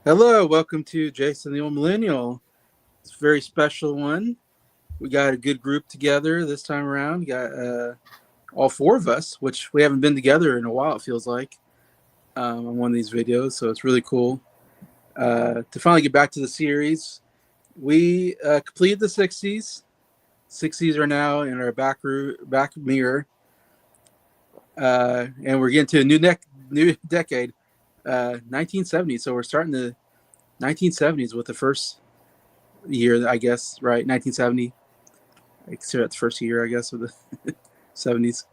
Hello, welcome to Jason the Old Millennial. It's a very special one. We got a good group together this time around. We got all four of us, which we haven't been together in a while, it feels like, on one of these videos. So it's really cool to finally get back to the series. We completed the 60s. 60s are now in our back mirror. And we're getting to a new decade, 1970s. So we're starting the 1970s with the first year, I guess, right? 1970. I consider that the first year, I guess, of the 70s.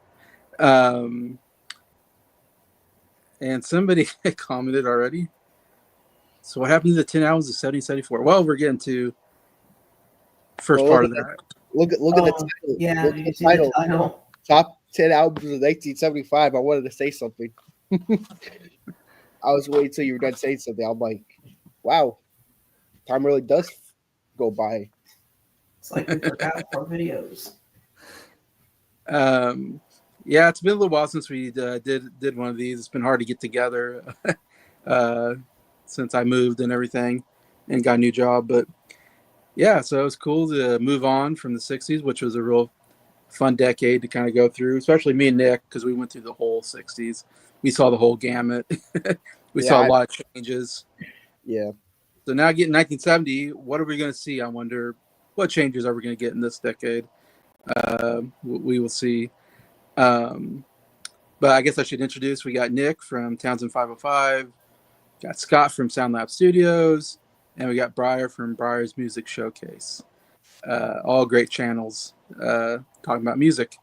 And somebody commented already. So what happened to the 10 albums of 1774? Well, we're getting to first part of that. Look at the title. Yeah, Look you at the see the title. Top 10 albums of 1975. I wanted to say something. I was waiting till you were done saying something. I'm like, wow, time really does go by. It's like we forgot 4 videos. Yeah, it's been a little while since we did one of these. It's been hard to get together since I moved and everything and got a new job. But yeah, so it was cool to move on from the 60s, which was a real fun decade to kind of go through, especially me and Nick, because we went through the whole 60s. We saw the whole gamut. We saw a lot of changes. Yeah. So now getting 1970, what are we going to see? I wonder what changes are we going to get in this decade? We will see. But I guess I should introduce, we got Nick from Townsend 505, got Scott from Sound Lab Studios, and we got Bryer from Bryer's Music Showcase. All great channels talking about music.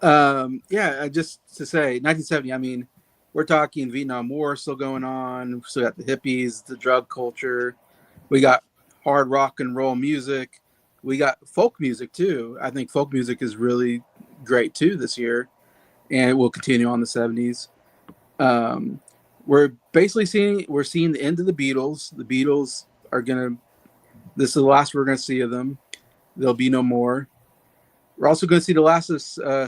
Just to say, 1970, I mean, we're talking Vietnam War still going on. We still got the hippies, the drug culture. We got hard rock and roll music. We got folk music too. I think folk music is really great too this year, and it will continue on the 70s. We're basically seeing the end of the Beatles. The Beatles are gonna. This is the last we're gonna see of them. There'll be no more. We're also going to see the last of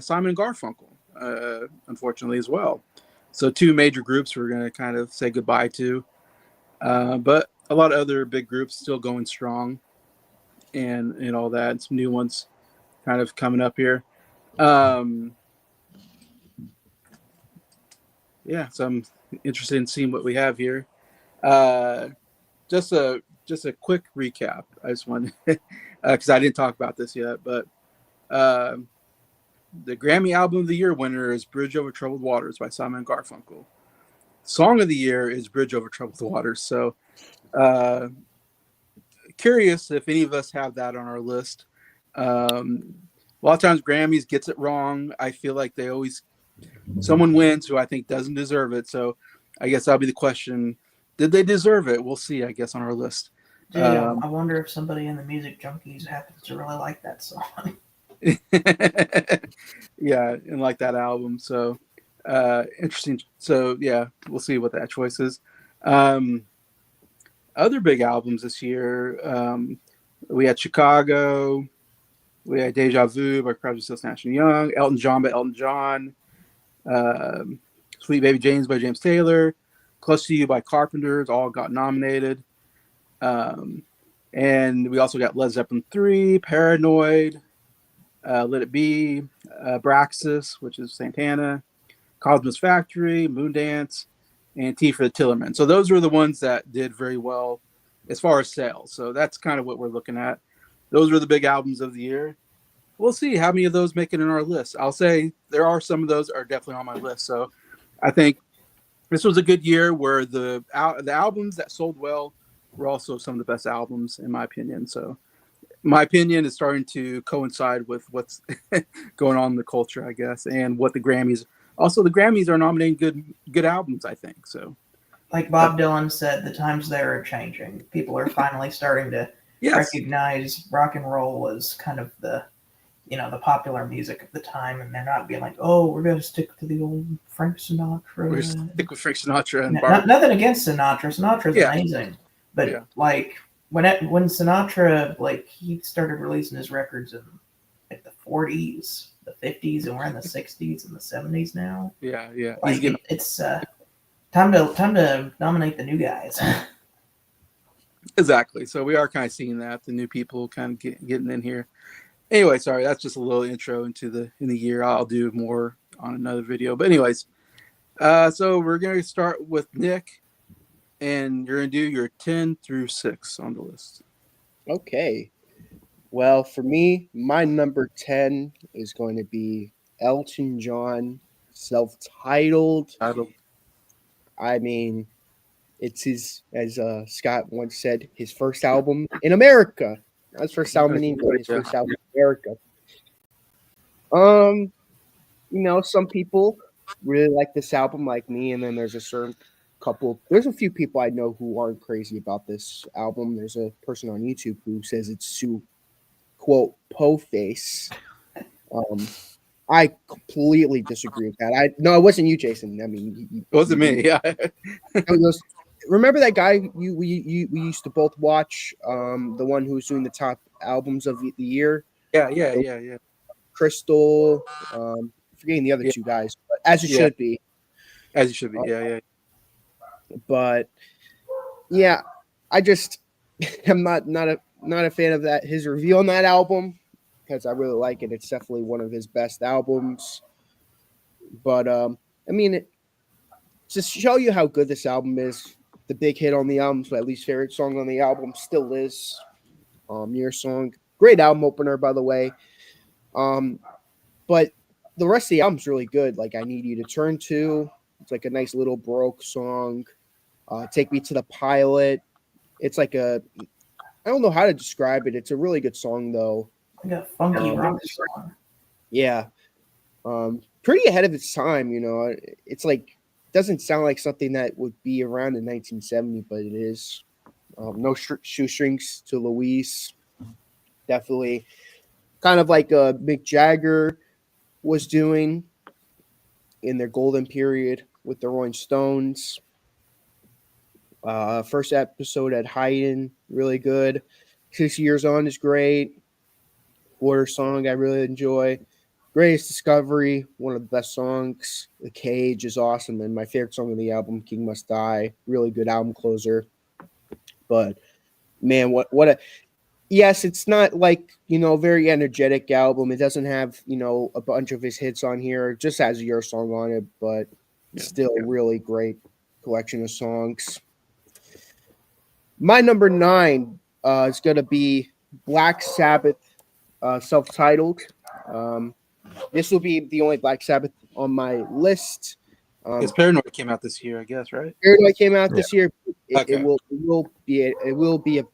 Simon and Garfunkel, unfortunately, as well. So two major groups we're going to kind of say goodbye to. But a lot of other big groups still going strong and all that. And some new ones kind of coming up here. So I'm interested in seeing what we have here. Just a quick recap. I just want because I didn't talk about this yet, but the Grammy Album of the Year winner is Bridge Over Troubled Waters by Simon & Garfunkel. Song of the Year is Bridge Over Troubled Waters. So curious if any of us have that on our list. A lot of times Grammys gets it wrong. I feel like someone wins who I think doesn't deserve it. So I guess that'll be the question. Did they deserve it? We'll see, I guess, on our list. I wonder if somebody in the Music Junkies happens to really like that song. Yeah, and like that album. So interesting. So yeah, we'll see what that choice is. Other big albums this year, we had Chicago, we had Deja Vu by Crosby, Stills, Nash and Young, Elton John by Elton John, Sweet Baby James by James Taylor, Close to You by Carpenters, all got nominated. And we also got Led Zeppelin 3, Paranoid, Let It Be, Braxis, which is Santana, Cosmos Factory, Moondance, and Tea for the Tillerman. So those were the ones that did very well as far as sales. So that's kind of what we're looking at. Those were the big albums of the year. We'll see how many of those make it in our list. I'll say there are some of those are definitely on my list. So I think this was a good year where the albums that sold well were also some of the best albums, in my opinion. So my opinion is starting to coincide with what's going on in the culture, I guess, and what the Grammys. Also, the Grammys are nominating good albums, I think. So, like Bob Dylan said, the times there are changing. People are finally starting to recognize rock and roll as kind of the popular music of the time, and they're not being like, oh, we're going to stick to the old Frank Sinatra. We're stick with Frank Sinatra and nothing against Sinatra. Sinatra's amazing, but like when Sinatra he started releasing his records in like the 40s, the 50s, and we're in the 60s and the 70s now. Yeah. Like it's Time to nominate the new guys. Exactly. So we are kind of seeing that the new people kind of getting in here. Anyway, sorry, that's just a little intro into the year. I'll do more on another video. But anyways, so we're gonna start with Nick, and you're gonna do your 10 through 6 on the list. Okay. Well, for me, my number 10 is going to be Elton John, self-titled. I mean, it's his, as Scott once said, his first album in America. Not his first album in England, his first album in America. Some people really like this album, like me, and then there's a few people I know who aren't crazy about this album. There's a person on YouTube who says it's too, quote, po face. I completely disagree with that. No, it wasn't you, Jason. I mean, it wasn't me. Yeah. Remember that guy we used to both watch? The one who was doing the top albums of the year. Yeah. Crystal. Forgetting the other two guys, but as it should be. As you should be. Yeah. But yeah, I just am not a fan of that his review on that album, because I really like it. It's definitely one of his best albums. But I mean, to show you how good this album is, the big hit on the album, my least favorite song on the album still is Your Song. Great album opener, by the way. But the rest of the album's really good. Like I Need You to Turn To. It's like a nice little Baroque song. Take Me to the Pilot. It's like I don't know how to describe it. It's a really good song, though. Like a funky rock song. Yeah. Pretty ahead of its time, It's like, doesn't sound like something that would be around in 1970, but it is. No shoestrings to Louise. Definitely kind of like Mick Jagger was doing in their golden period with the Rolling Stones. First episode at Haydn, really good. 6 Years On is great. Water Song, I really enjoy. Greatest Discovery, one of the best songs. The Cage is awesome, and my favorite song of the album, King Must Die. Really good album closer. But man, what a yes, it's not like very energetic album. It doesn't have a bunch of his hits on here. It just has Your Song on it, but still really great collection of songs. My number 9 is going to be Black Sabbath, self-titled. This will be the only Black Sabbath on my list. Because Paranoid came out this year, I guess, right? Paranoid came out this year. It will be a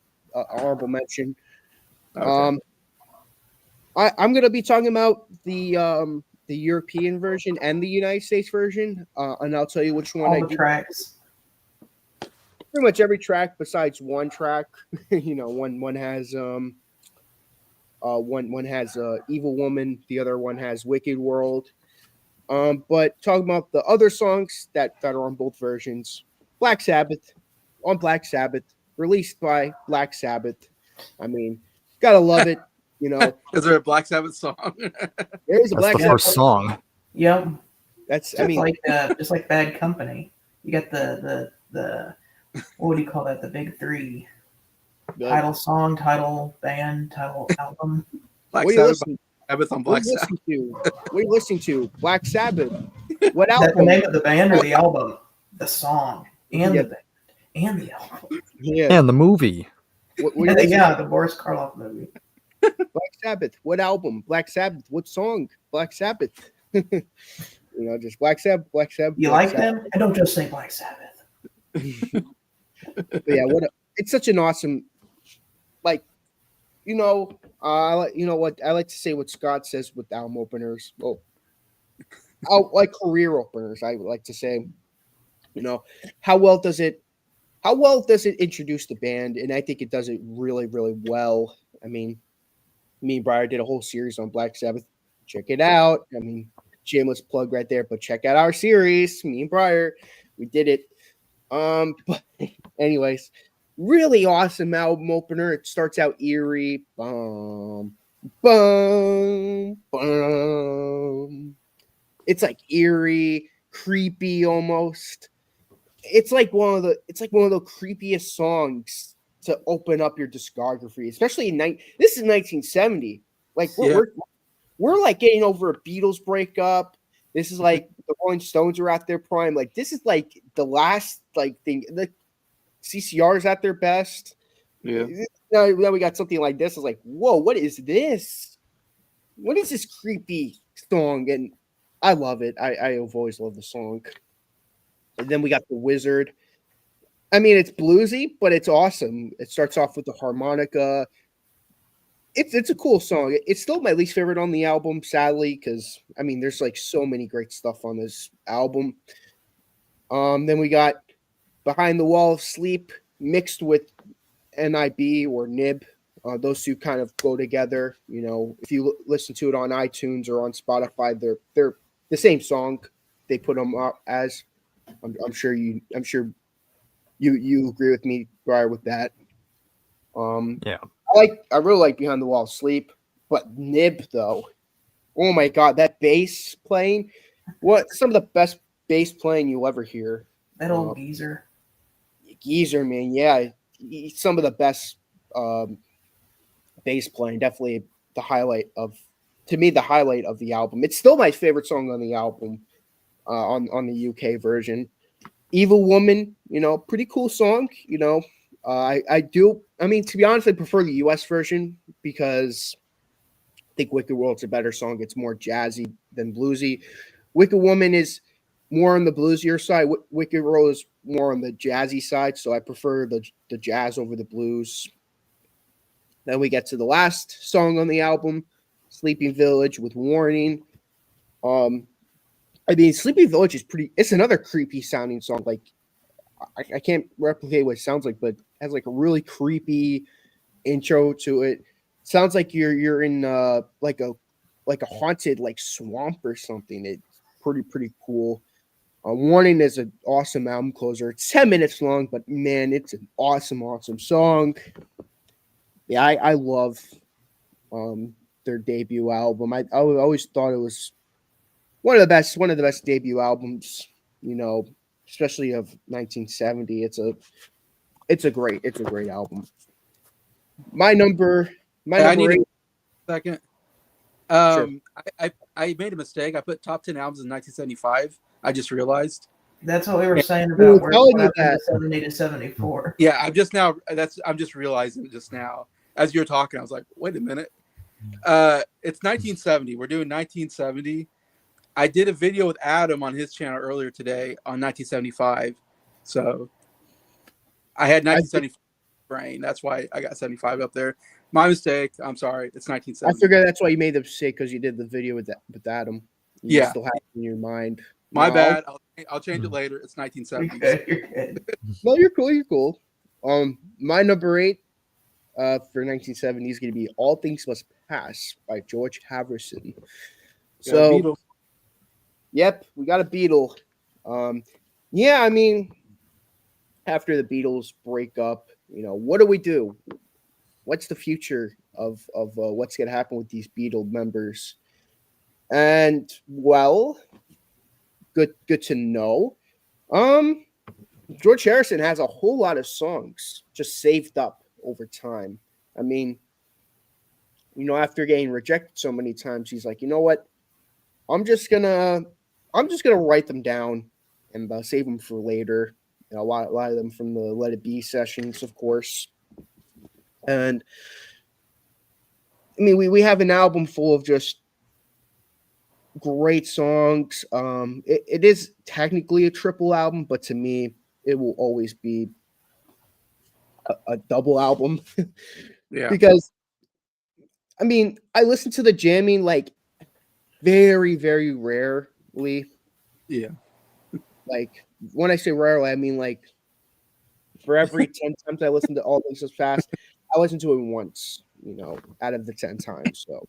honorable mention. Okay. I'm going to be talking about the European version and the United States version, and I'll tell you which one. All the tracks. Pretty much every track besides one track. One has one has Evil Woman, the other one has Wicked World. But talking about the other songs that are on both versions, Black Sabbath, released by Black Sabbath. I mean, gotta love it. Is there a Black Sabbath song? There is a Black Sabbath first song. Yep. That's just like Bad Company. You got the what do you call that? The big three. Title song, title band, title album. Black Sabbath on Black Sabbath. What are you listening to? Black Sabbath. What album? Is that the name of the band or the album? The song and the band and the album. Yeah. And the movie. The Boris Karloff movie. Black Sabbath. What album? Black Sabbath. What song? Black Sabbath. Just Black Sabbath. Black Sabbath. You Black like Sabbath. them? I don't just say Black Sabbath. It's such an awesome, I like to say what Scott says with album openers. Well, like career openers, I would like to say, how well does it introduce the band? And I think it does it really, really well. I mean, me and Bryer did a whole series on Black Sabbath. Check it out. I mean, shameless plug right there, but check out our series. Me and Bryer, we did it. But anyways, really awesome album opener. It starts out eerie. Boom, boom, boom. It's like eerie, creepy almost. it's like one of the creepiest songs to open up your discography, especially this is 1970. Like we're like getting over a Beatles breakup. This is like the Rolling Stones are at their prime. Like this is like the last like thing. The CCR is at their best. Yeah. Now we got something like this. It's like, whoa, what is this? What is this creepy song? And I love it. I've always loved the song. And then we got The Wizard. I mean, it's bluesy, but it's awesome. It starts off with the harmonica. It's a cool song. It's still my least favorite on the album, sadly, because I mean, there's like so many great stuff on this album. Then we got Behind the Wall of Sleep mixed with NIB or Nib. Those two kind of go together. You know, if you listen to it on iTunes or on Spotify, they're the same song. They put them up as. I'm sure you agree with me, Bryer, with that. Yeah. I really like Behind the Wall of Sleep, but Nib though, oh my god, that bass playing, some of the best bass playing you'll ever hear. That old geezer, man, yeah, some of the best bass playing. Definitely the highlight of the album. It's still my favorite song on the album, on the UK version. Evil Woman, you know, pretty cool song, you know. I mean, to be honest, I prefer the US version because I think Wicked World's a better song. It's more jazzy than bluesy. Wicked Woman is more on the bluesier side. Wicked World is more on the jazzy side, so I prefer the jazz over the blues. Then we get to the last song on the album, Sleeping Village with Warning. I mean, Sleeping Village is it's another creepy sounding song. Like, I can't replicate what it sounds like, but it has like a really creepy intro to it. Sounds like you're in like a haunted like swamp or something. It's pretty cool. Warning is an awesome album closer. It's 10 minutes long, but man, it's an awesome song. Yeah, I love their debut album. I always thought it was one of the best debut albums, you know, especially of 1970. It's a great album. My number I need 8. a second. Sure. I made a mistake. I put top 10 albums in 1975. I just realized. that's what we were saying We were about where telling you it that. 70 to 74. Yeah, I'm just realizing it just now. As you're talking, I was like, wait a minute. It's 1970. We're doing 1970. I did a video with Adam on his channel earlier today on 1975. So I had 1975 brain. That's why I got 75 up there. My mistake. I'm sorry. It's 1970. I figured that's why you made the mistake, because you did the video with Adam. You Yeah. still have it in your mind. My bad. I'll change it later. It's 1970. You're good. No, you're cool. My number 8 for 1970 is going to be All Things Must Pass by George Harrison. So, yep, we got a Beatle. Yeah, I mean, after the Beatles break up, you know, what do we do? What's the future of what's going to happen with these Beatle members? And well, good to know. George Harrison has a whole lot of songs just saved up over time. I mean, you know, after getting rejected so many times, he's like, you know what? I'm just gonna write them down and save them for later. You know, a lot of them from the Let It Be sessions, of course. And I mean, we have an album full of just great songs. It is technically a triple album, but to me, it will always be a double album. Yeah. Because I mean, I listen to the jamming like very, very rarely. Yeah. Like when I say rarely, I mean like for every 10 times I listen to All Things Must Pass, I listen to it once, you know, out of the 10 times. So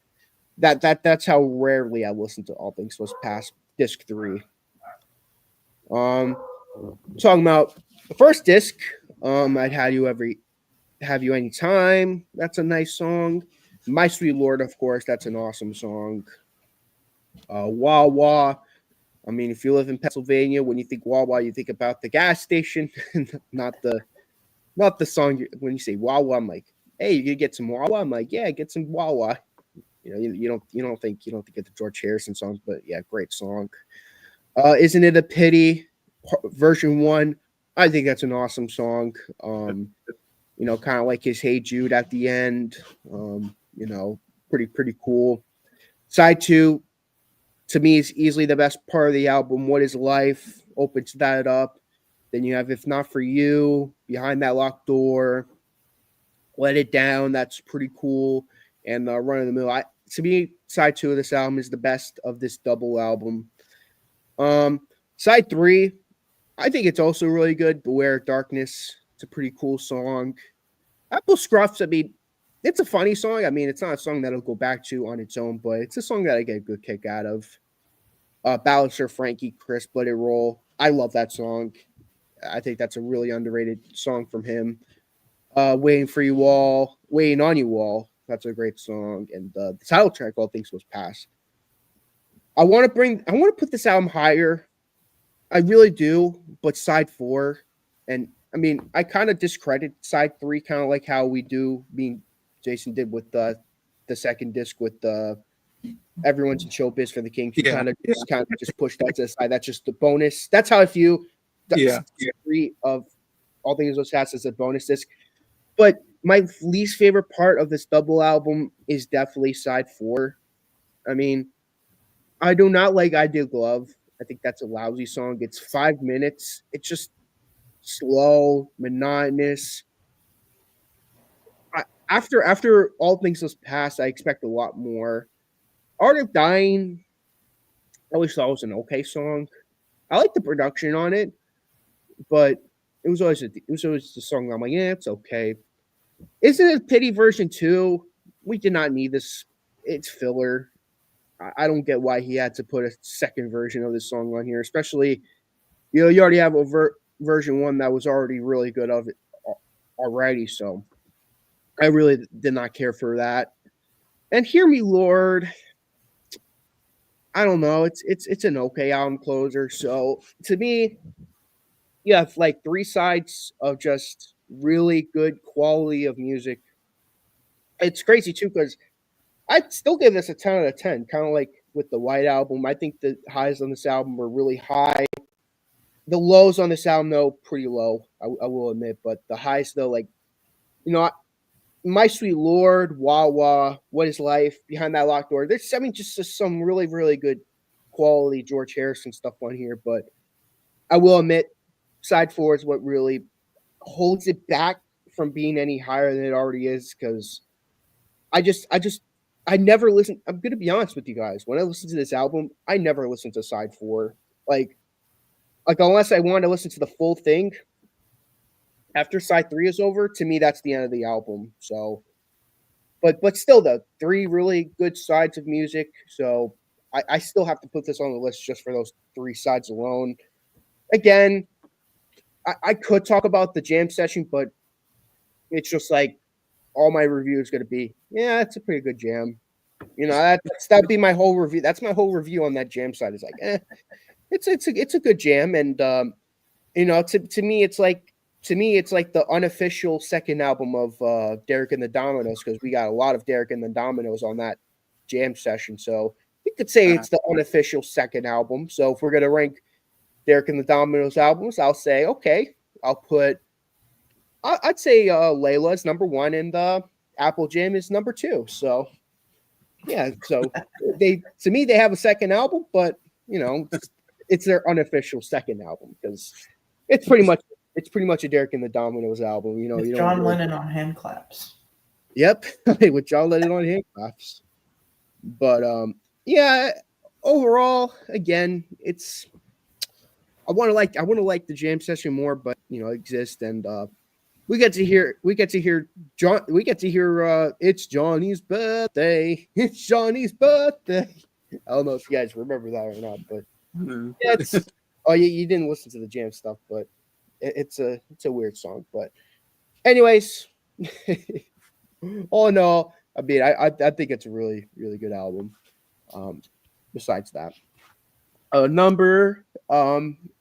that's how rarely I listen to All Things Must Pass, disc 3. Talking about the first disc, I'd have you anytime. That's a nice song. My Sweet Lord, of course, that's an awesome song. Wah Wah. I mean, if you live in Pennsylvania, when you think Wawa, you think about the gas station, not the song. When you say Wawa, I'm like, hey, you gonna get some Wawa? I'm like, yeah, get some Wawa. You don't think of the George Harrison songs, but yeah, great song. Isn't It a Pity? Version 1. I think that's an awesome song. Kind of like his Hey Jude at the end. Pretty cool. Side 2, to me, is easily the best part of the album. What Is Life? Opens that up. Then you have If Not For You, Behind That Locked Door, Let It Down. That's pretty cool. And Run in the Middle. To me, side 2 of this album is the best of this double album. Side 3, I think it's also really good. Beware of Darkness. It's a pretty cool song. Apple Scruffs, I mean, it's a funny song. I mean, it's not a song that I'll go back to on its own, but it's a song that I get a good kick out of. Ballaster Frankie, Chris, Let It Roll. I love that song. I think that's a really underrated song from him. Waiting on You All. That's a great song. And the title track, All Things Must Pass. I want to put this album higher. I really do, but side 4, and I mean, I kind of discredit side 3, kind of like how Jason did with the second disc with Everyone's in Showbiz for the King. He kind of just pushed that to the side. That's just the bonus. That's how I view side 3 of All Things Must Pass as a bonus disc. But my least favorite part of this double album is definitely side 4. I mean, I do not like I Do Glove. I think that's a lousy song. It's 5 minutes. It's just slow, monotonous. After All Things Must Pass, I expect a lot more. Art of Dying, I always thought was an okay song. I like the production on it, but it was always the song I'm like, yeah, it's okay. Isn't It a Pity version 2? We did not need this. It's filler. I don't get why he had to put a second version of this song on here, especially, you already have a version 1 that was already really good of it already. So I really did not care for that. And Hear Me, Lord. I don't know. It's an okay album closer. So to me, you have like 3 sides of just really good quality of music. It's crazy too, because I'd still give this a 10 out of 10, kind of like with the White Album. I think the highs on this album were really high. The lows on this album, though, pretty low, I will admit. But the highs, though, like, My Sweet Lord, Wawa, What Is Life, Behind That Locked Door. There's, just some really, really good quality George Harrison stuff on here. But I will admit, side 4 is what really holds it back from being any higher than it already is, because I never listen. I'm gonna be honest with you guys. When I listen to this album, I never listen to side 4. Like unless I want to listen to the full thing. After side 3 is over, to me, that's the end of the album. So, but still, though, 3 really good sides of music. So I still have to put this on the list just for those 3 sides alone. Again, I could talk about the jam session, but it's just like all my review is going to be, yeah, it's a pretty good jam. That'd be my whole review. That's my whole review on that jam side. Is like, it's a good jam, and to me, it's like the unofficial second album of Derek and the Dominoes, because we got a lot of Derek and the Dominoes on that jam session. So we could say it's the unofficial second album. So if we're gonna rank Derek and the Dominoes albums, I'll say okay. I'd say Layla is number 1 and Apple Jam is number 2. So yeah, so they have a second album, but it's their unofficial second album, because it's pretty much a Derek and the Dominoes album. With John Lennon on hand claps. Yep, with John Lennon on hand claps. But yeah, overall, again, I want to like the jam session more, but it exists, and we get to hear it's Johnny's birthday. It's Johnny's birthday. I don't know if you guys remember that or not, but yeah, you didn't listen to the jam stuff, but it's a weird song. But anyways, all in all, I mean, I think it's a really, really good album. Besides that, Number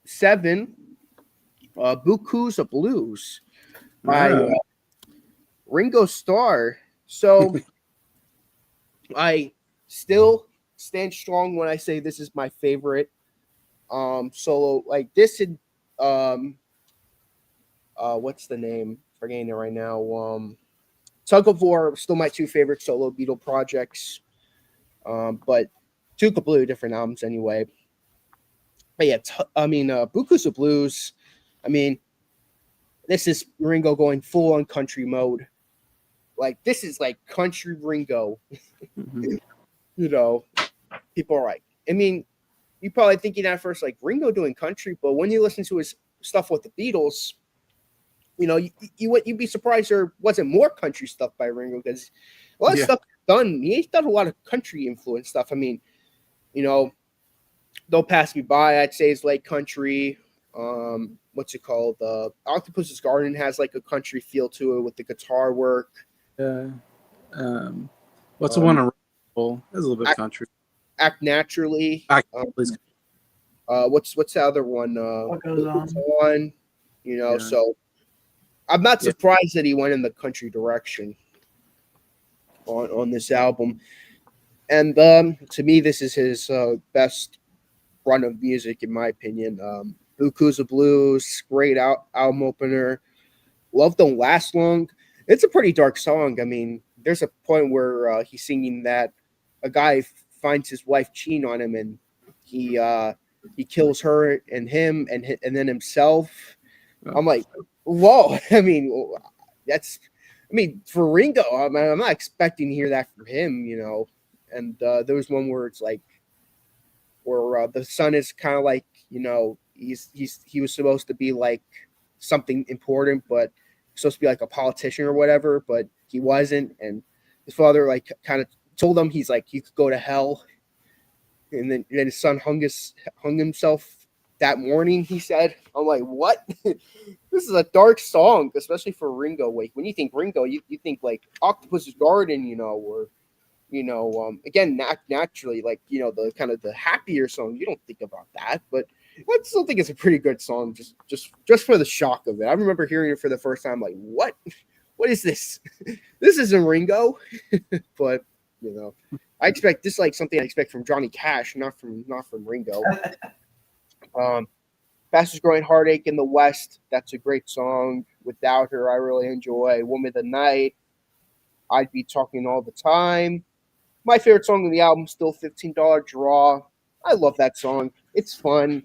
7, Buku's a Blues by Ringo Starr. So I still stand strong when I say this is my favorite solo. Like this and what's the name? Forgetting it right now. Tug of War are still my two favorite solo Beatle projects. But two completely different albums anyway. But yeah, Buku's of Blues. I mean, this is Ringo going full on country mode. Like this is like country Ringo. Mm-hmm. You know, people are like, I mean, you probably thinking at first like Ringo doing country, but when you listen to his stuff with the Beatles, you know, you'd be surprised there wasn't more country stuff by Ringo because a lot of stuff done. He's done a lot of country influence stuff. I mean, you know, Don't Pass Me By, I'd say is like country. What's it called? Octopus's Garden has like a country feel to it with the guitar work. Yeah. What's the one around? That's a little bit country. Act Naturally. What's the other one? What Goes On. You know, so I'm not surprised that he went in the country direction on this album. And to me, this is his best run of music, in my opinion. Buku's a Blues, great album opener. Love Don't Last Long. It's a pretty dark song. I mean, there's a point where he's singing that a guy finds his wife cheating on him, and he kills her and him and then himself. I'm like, whoa. I mean, for Ringo, I'm not expecting to hear that from him, you know. And there was one where it's like, where the son is kind of like, you know, he was supposed to be like something important, but supposed to be like a politician or whatever, but he wasn't. And his father like kind of told him he's like, you could go to hell. And then his son hung himself that morning, he said. I'm like, what? This is a dark song, especially for Ringo. Like when you think Ringo, you think like Octopus's Garden, you know, or you know, again, naturally, like, you know, the kind of the happier song, you don't think about that, but I still think it's a pretty good song, just for the shock of it. I remember hearing it for the first time, like, what is this? This isn't Ringo. But you know, I expect this like something I expect from Johnny Cash, not from Ringo. Fastest Growing Heartache in the West, that's a great song. Without Her, I really enjoy. Woman of the Night, I'd Be Talking All the Time. My favorite song on the album, still $15 Draw. I love that song. It's fun.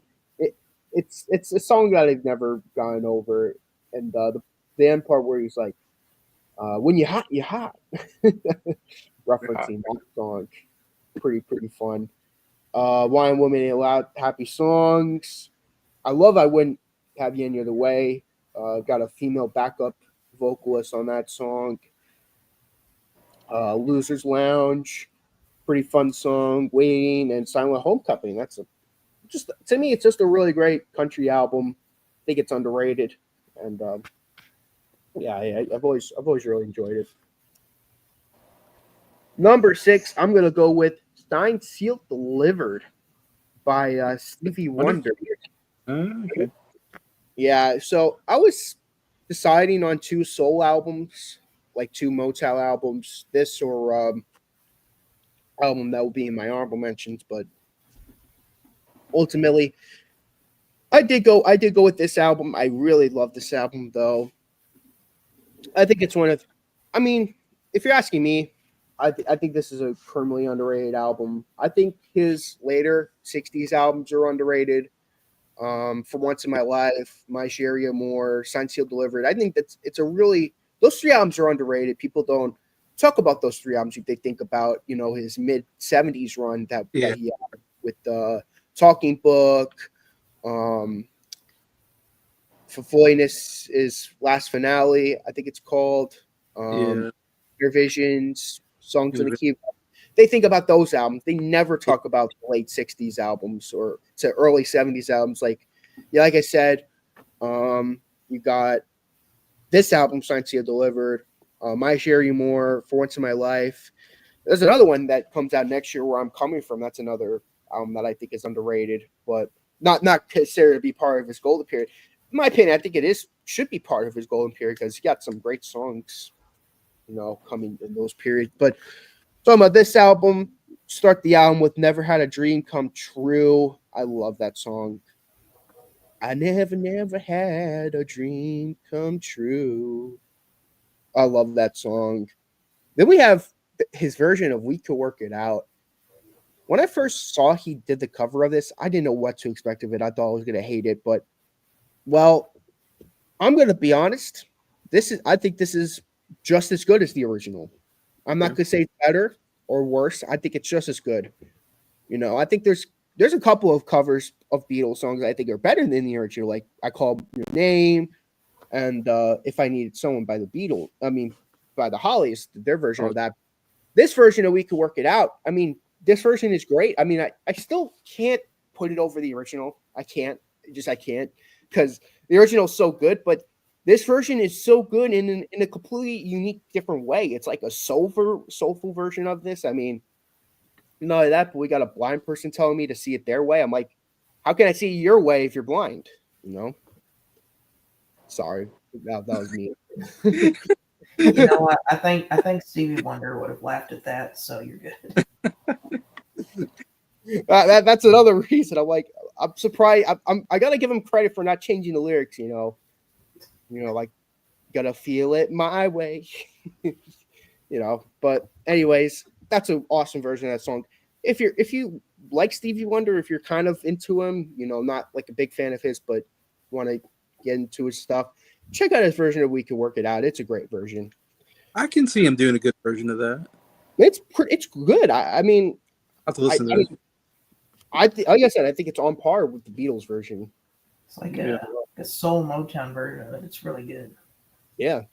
It's a song that I've never gotten over. And the end part where he's like, when you're hot, you're hot. Referencing that song. Pretty fun. Why and Women Ain't Allowed, happy songs. I love I Wouldn't Have You Any Other Way. Got a female backup vocalist on that song. Loser's Lounge, pretty fun song. Waiting and Silent Homecoming. That's to me, it's just a really great country album. I think it's underrated, and I've always really enjoyed it. Number 6, I'm gonna go with Signed, Sealed, Delivered by Stevie Wonder. Okay. Yeah, so I was deciding on 2 soul albums, like 2 Motown albums, this or album that will be in my honorable mentions, but ultimately I did go with this album. I really love this album though. I think it's one of, I mean, if you're asking me, I think this is a criminally underrated album. I think his later 60s albums are underrated. For Once in My Life, My Sharia More, Signed, Sealed, Delivered. I think it's a really, those 3 albums are underrated. People don't talk about those 3 albums. They think about, you know, his mid 70s run that he had with Talking Book. Fulfillingness is Last Finale, I think it's called. Your Visions, Songs in the Key. They think about those albums. They never talk about the late 60s albums or to early 70s albums. Like I said, you got this album, Signed, Sealed, Delivered, My Sharia More, For Once in My Life. There's another one that comes out next year, Where I'm Coming From. That's another that I think is underrated, but not considered to be part of his golden period. In my opinion, I think should be part of his golden period because he got some great songs, coming in those periods. But talking about this album, start the album with "Never Had a Dream Come True." I love that song. I never had a dream come true. I love that song. Then we have his version of "We Could Work It Out." When I first saw he did the cover of this, I didn't know what to expect of it. I thought I was going to hate it, but well, I'm going to be honest. I think this is just as good as the original. I'm not going to say it's better or worse. I think it's just as good. I think there's a couple of covers of Beatles songs I think are better than the original. Like I Call Your Name and If I Needed Someone by the Beatles. I mean, by the Hollies, their version of that. This version of We Could Work It Out. I mean, this version is great. I mean, I still can't put it over the original. I can't because the original is so good, but this version is so good in a completely unique, different way. It's like a soulful version of this. I mean, not only that, but we got a blind person telling me to see it their way. I'm like, how can I see your way if you're blind? Sorry, that was me. You know what? I think Stevie Wonder would have laughed at that. So you're good. That's another reason. I'm surprised. I gotta give him credit for not changing the lyrics. Like gotta feel it my way. But anyways, that's an awesome version of that song. If you like Stevie Wonder, if you're kind of into him, not like a big fan of his, but want to get into his stuff, check out his version of We Could Work It Out. It's a great version. I can see him doing a good version of that. It's good. I mean, I have to listen to it. Like I said, I think it's on par with the Beatles version. It's like a soul Motown version of it. It's really good. Yeah.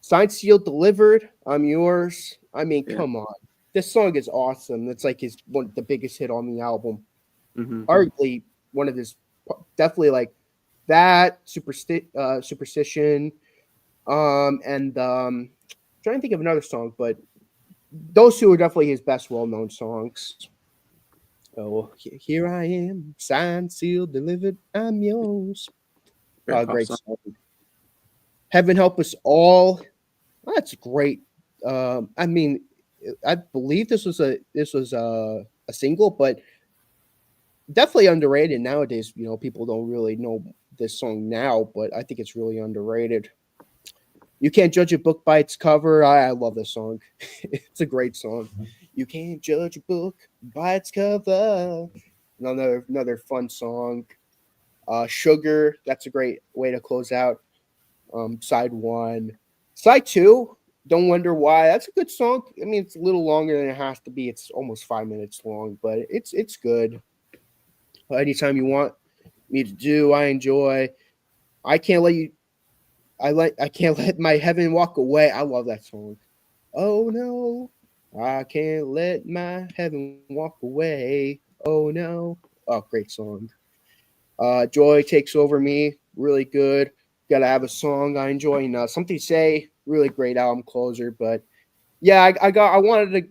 Signed, Sealed, Delivered. I'm Yours. I mean, come on. This song is awesome. It's like the biggest hit on the album. Mm-hmm. Arguably one of his, definitely like that, Superstition, and trying to think of another song, but those two are definitely his best well-known songs. Oh, here I am, signed, sealed, delivered, I'm yours. Great song. Heaven Help Us All. That's great. I mean, I believe this was a single, but definitely underrated nowadays. People don't really know this song now, but I think it's really underrated. You Can't Judge a Book by Its Cover. I love this song. It's a great song. You can't judge a book by its cover. Another fun song. Sugar. That's a great way to close out. Side 1. Side 2. Don't Wonder Why. That's a good song. I mean, it's a little longer than it has to be. It's almost 5 minutes long, but it's good. Anytime You Want Me to Do, I enjoy. I Can't Let My Heaven Walk Away. I love that song. Oh no, I can't let my heaven walk away. Oh no. Oh, great song. Joy Takes Over Me. Really good. Gotta Have a Song I enjoy. Something to Say. Really great album closer. But yeah, I wanted to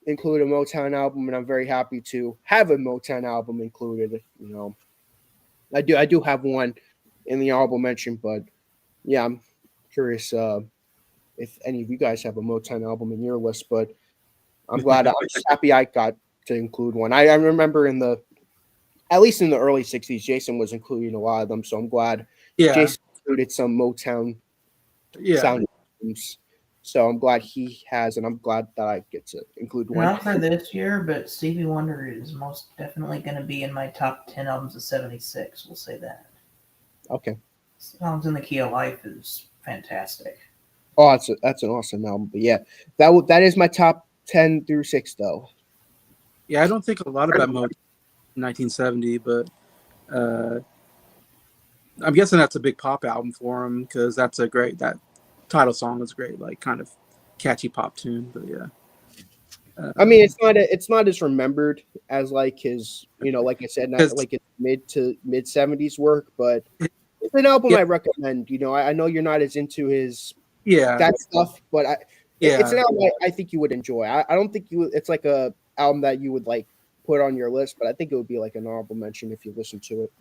include a Motown album, and I'm very happy to have a Motown album included. I do have one in the honorable mention, but yeah, I'm curious if any of you guys have a Motown album in your list. But I'm just happy I got to include one. I remember at least in the early '60s, Jason was including a lot of them, so I'm glad Jason included some Motown sound systems. So I'm glad he has, and I'm glad that I get to include one. Not for this year, but Stevie Wonder is most definitely going to be in my top 10 albums of '76. We'll say that. Okay. Songs in the Key of Life is fantastic. Oh, that's an awesome album. But yeah, that is my top 10 through 6, though. Yeah, I don't think a lot about Motown in 1970, but I'm guessing that's a big pop album for him because that title song is great, like kind of catchy pop tune. But yeah, I mean, it's not as remembered as like his, like I said, not like his mid 70s work, but it's an album I recommend. I know you're not as into his that stuff, but it's an album I think you would enjoy. I don't think it's like a album that you would like put on your list, but I think it would be like an honorable mention if you listen to it.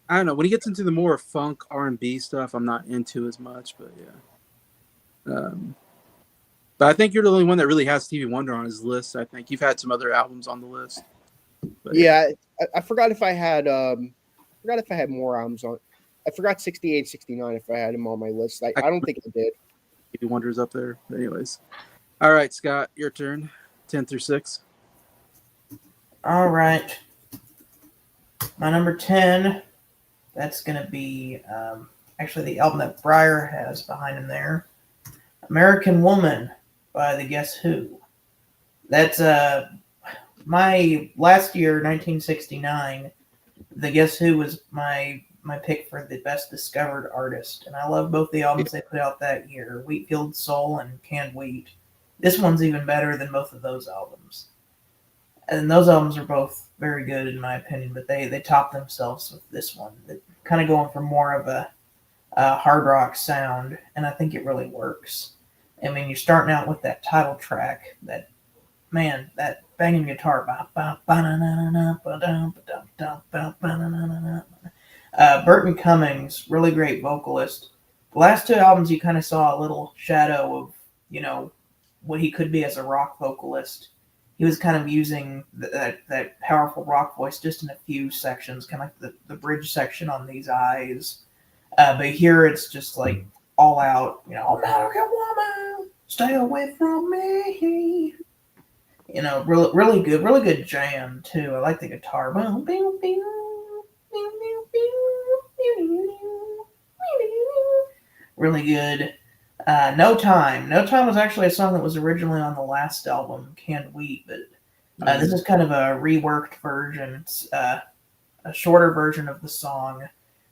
I don't know. When he gets into the more funk R&B stuff, I'm not into as much, but yeah. But I think you're the only one that really has Stevie Wonder on his list. I think you've had some other albums on the list. But yeah, I forgot if I had more albums on. I forgot 68, 69 if I had him on my list. I don't think I did. Stevie Wonder's up there. But anyways. All right, Scott, your turn. 10 through 6. All right. My number 10, that's going to be actually the album that Bryer has behind him there. American Woman by the Guess Who. That's my last year, 1969. The Guess Who was my pick for the best discovered artist, and I love both the albums they put out that year, Wheatfield Soul and Canned Wheat. This one's even better than both of those albums. And those albums are both very good in my opinion, but they top themselves with this one. They're kind of going for more of a hard rock sound, and I think it really works. I mean, you're starting out with that title track, that banging guitar. Burton Cummings, really great vocalist. The last two albums, you kind of saw a little shadow of, what he could be as a rock vocalist. He was kind of using that powerful rock voice just in a few sections, kind of like the bridge section on These Eyes. But here it's just like all out, American Woman, stay away from me. Really good jam too. I like the guitar. Really good. No Time. No Time was actually a song that was originally on the last album, Canned Wheat, but this is kind of a reworked version. It's a shorter version of the song,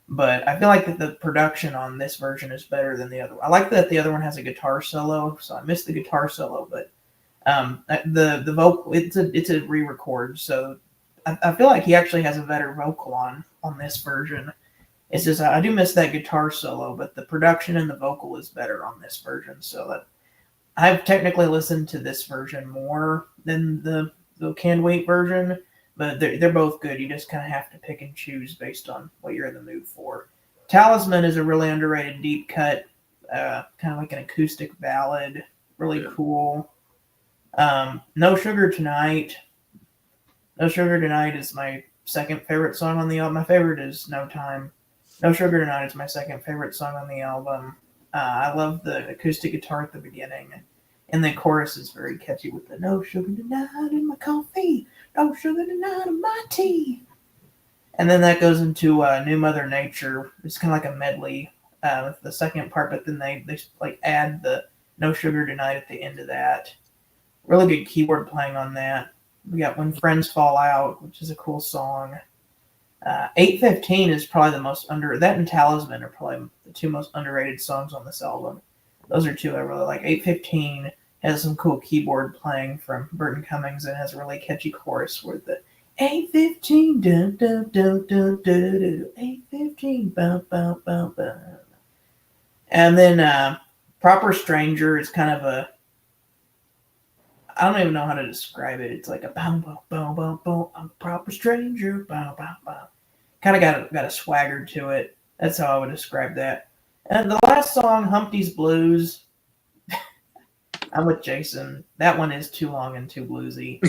but I feel like that the production on this version is better than the other one. I like that the other one has a guitar solo, so I missed the guitar solo, but the vocal, it's a re-record, so I feel like he actually has a better vocal on this version. It's just I do miss that guitar solo, but the production and the vocal is better on this version. So that I've technically listened to this version more than the Canned Wheat version, but they're both good. You just kind of have to pick and choose based on what you're in the mood for. Talisman is a really underrated deep cut, kind of like an acoustic ballad, really cool. No Sugar Tonight. No Sugar Tonight is my second favorite song on the album. My favorite is No Time. No Sugar Tonight is my second favorite song on the album. I love the acoustic guitar at the beginning, and the chorus is very catchy with the no sugar tonight in my coffee, no sugar tonight in my tea. And then that goes into New Mother Nature. It's kind of like a medley with the second part, but then they like add the no sugar tonight at the end of that. Really good keyboard playing on that. We got When Friends Fall Out, which is a cool song. 815 is probably the most that and Talisman are probably the two most underrated songs on this album. Those are two I really like. 815 has some cool keyboard playing from Burton Cummings and has a really catchy chorus where the 815 dun dun dun dun dun dun 815 bow bow bow bow. And then Proper Stranger is kind of a, I don't even know how to describe it. It's like a bow bow bow bow bow. I'm a proper stranger. Bow bow bow. Kind of got a swagger to it. That's how I would describe that. And the last song, Humpty's Blues. I'm with Jason. That one is too long and too bluesy.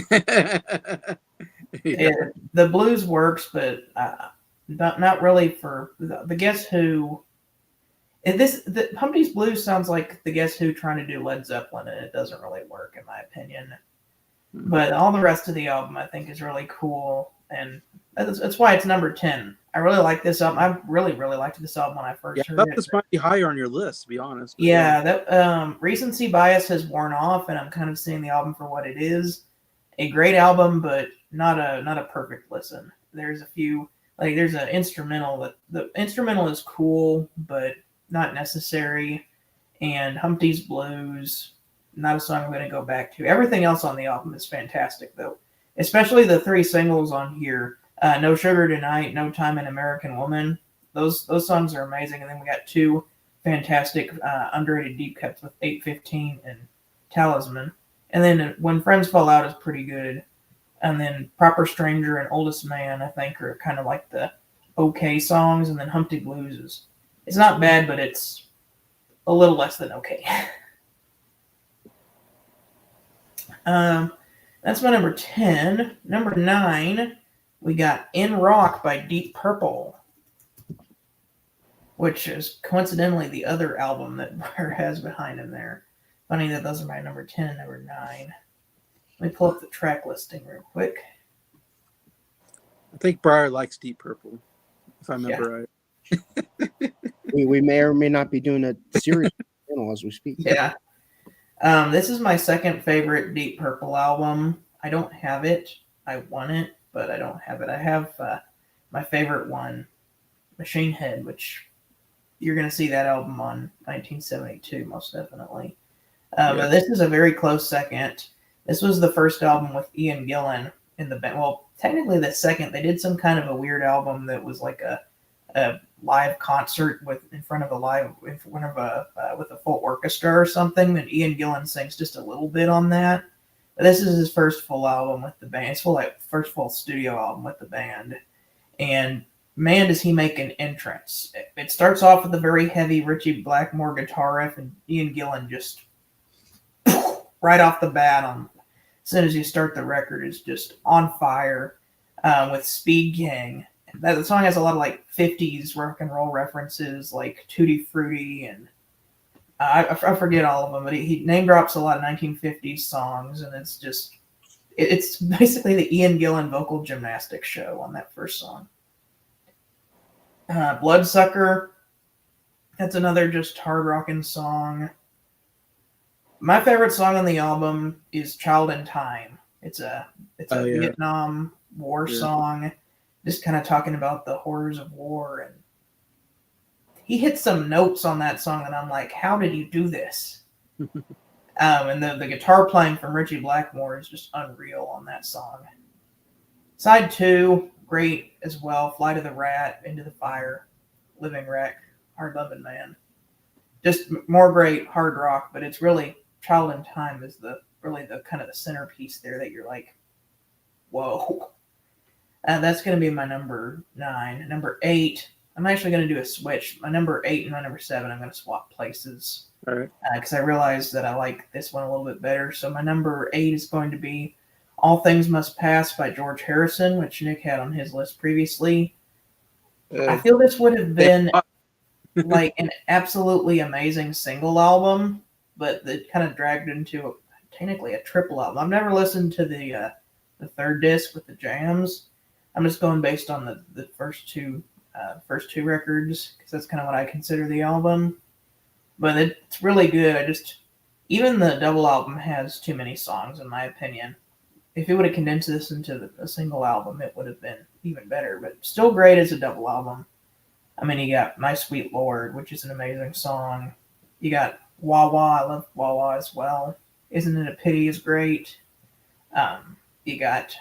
The blues works, but not really for the Guess Who. The Humpty's Blues sounds like the Guess Who trying to do Led Zeppelin, and it doesn't really work in my opinion. But all the rest of the album I think is really cool, and that's why it's number 10. I really like this album. I really liked this album when I first heard it. This might be higher on your list, to be honest. Yeah, that recency bias has worn off, and I'm kind of seeing the album for what it is. A great album, but not a perfect listen. There's a few, like there's an instrumental that the instrumental is cool, but not necessary. And Humpty's Blues, not a song I'm going to go back to. Everything else on the album is fantastic, though. Especially the three singles on here. No Sugar Tonight, No Time, and American Woman. Those songs are amazing. And then we got two fantastic underrated deep cuts with 815 and Talisman. And then When Friends Fall Out is pretty good. And then Proper Stranger and Oldest Man, I think, are kind of like the okay songs. And then Humpty Blues it's not bad, but it's a little less than okay. That's my number 10. Number 9, we got In Rock by Deep Purple, which is coincidentally the other album that Bryer has behind him there. Funny that those are my number 10 and number 9. Let me pull up the track listing real quick. I think Bryer likes Deep Purple, if I remember right. we may or may not be doing a series channel as we speak. Yeah. This is my second favorite Deep Purple album. I don't have it. I want it, but I don't have it. I have my favorite one, Machine Head, which you're going to see that album on 1972, most definitely. But this is a very close second. This was the first album with Ian Gillan in the band. Well, technically the second. They did some kind of a weird album that was like a live concert with a full orchestra or something. And Ian Gillan sings just a little bit on that. But this is his first full album with the band. It's first full studio album with the band. And man, does he make an entrance. It starts off with a very heavy Ritchie Blackmore guitar riff, and Ian Gillan just right off the bat, as soon as you start the record, is just on fire with Speed King. The song has a lot of like 50s rock and roll references, like Tutti Frutti, and I forget all of them, but he name drops a lot of 1950s songs, and it's basically the Ian Gillan vocal gymnastics show on that first song. Bloodsucker, that's another just hard rocking song. My favorite song on the album is Child in Time. It's a Vietnam War song, just kind of talking about the horrors of war. And he hits some notes on that song, and I'm like, how did you do this? And the guitar playing from Ritchie Blackmore is just unreal on that song. Side 2, great as well. Fly to the Rat, Into the Fire, Living Wreck, Hard Loving Man. Just more great hard rock, but it's really Child in Time is really the kind of the centerpiece there that you're like, whoa. That's going to be my number 9. Number 8, I'm actually going to do a switch. My number 8 and my number 7, I'm going to swap places. All right. Because I realized that I like this one a little bit better. So my number 8 is going to be All Things Must Pass by George Harrison, which Nick had on his list previously. I feel this would have been like an absolutely amazing single album, but it kind of dragged into technically a triple album. I've never listened to the third disc with the jams. I'm just going based on the first two records, because that's kind of what I consider the album. But it's really good. Even the double album has too many songs, in my opinion. If it would have condensed this into a single album, it would have been even better. But still great as a double album. I mean, you got My Sweet Lord, which is an amazing song. You got Wah Wah. I love Wah Wah as well. Isn't It a Pity is great. You got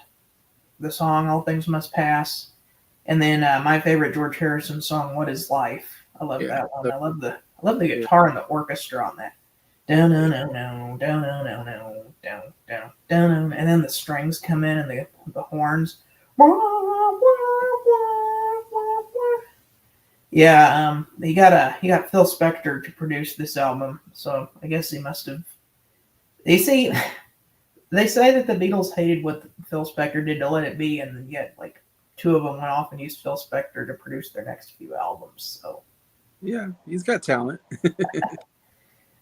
the song All Things Must Pass. And then my favorite George Harrison song, What Is Life? I love that one. I love the guitar and the orchestra on that. Down, down, down, down, down, down, down, down, down, down, and then the strings come in and the horns. Yeah, he got Phil Spector to produce this album, so I guess he must have. They say that the Beatles hated what Phil Spector did to Let It Be, and yet like 2 of them went off and used Phil Spector to produce their next few albums. So yeah, he's got talent.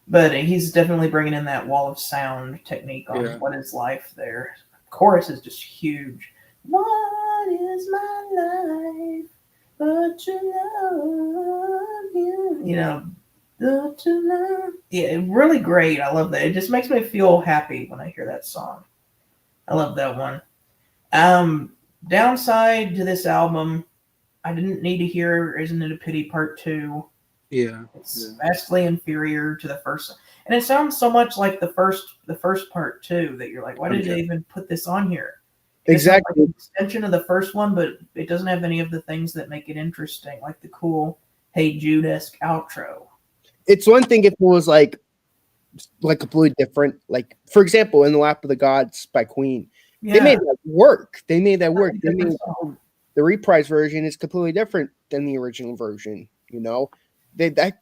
But he's definitely bringing in that wall of sound technique on What Is Life there. Chorus is just huge. What is my life but to love you? You know, but to love. Yeah, really great. I love that. It just makes me feel happy when I hear that song. I love that one. Downside to this album, I didn't need to hear Isn't It a Pity Part 2. Yeah. It's vastly inferior to the first. And it sounds so much like the first part too, that you're like, why did they even put this on here? Exactly. It's like an extension of the first one, but it doesn't have any of the things that make it interesting, like the cool Hey Jude-esque outro. It's one thing if it was like completely different. Like, for example, In the Lap of the Gods by Queen. They made that work. They made the reprise version is completely different than the original version. You know,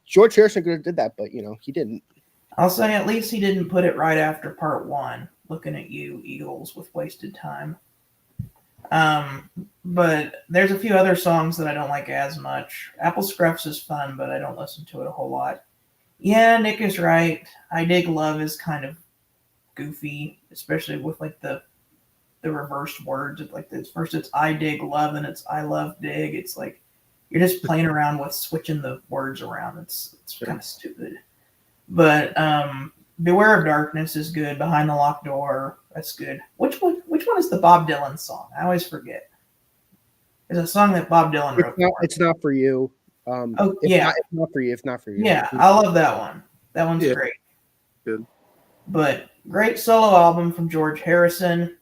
George Harrison could have did that, but you know he didn't. I'll say at least he didn't put it right after part 1. Looking at you, Eagles, with Wasted Time. But there's a few other songs that I don't like as much. Apple Scruffs is fun, but I don't listen to it a whole lot. Yeah, Nick is right. I Dig Love is kind of goofy, especially with like the reversed words. It's like this. First it's I dig love, and it's I love dig. It's like you're just playing around with switching the words around. It's kind of stupid. But Beware of Darkness is good. Behind the Locked Door, that's good. Which one is the Bob Dylan song? I always forget. It's a song that Bob Dylan wrote. It's not for you. It's not for you. It's not for you. Yeah, I love that one. That one's great. Good. But great solo album from George Harrison.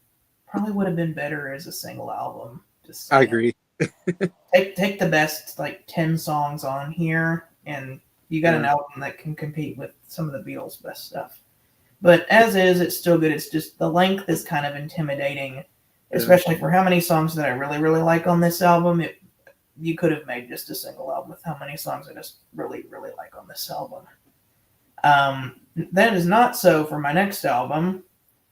Probably would have been better as a single album. I agree. take the best like 10 songs on here, and you got an album that can compete with some of the Beatles' best stuff. But as is, it's still good. It's just the length is kind of intimidating, especially for how many songs that I really, really like on this album. You could have made just a single album with how many songs I just really, really like on this album. That is not so for my next album,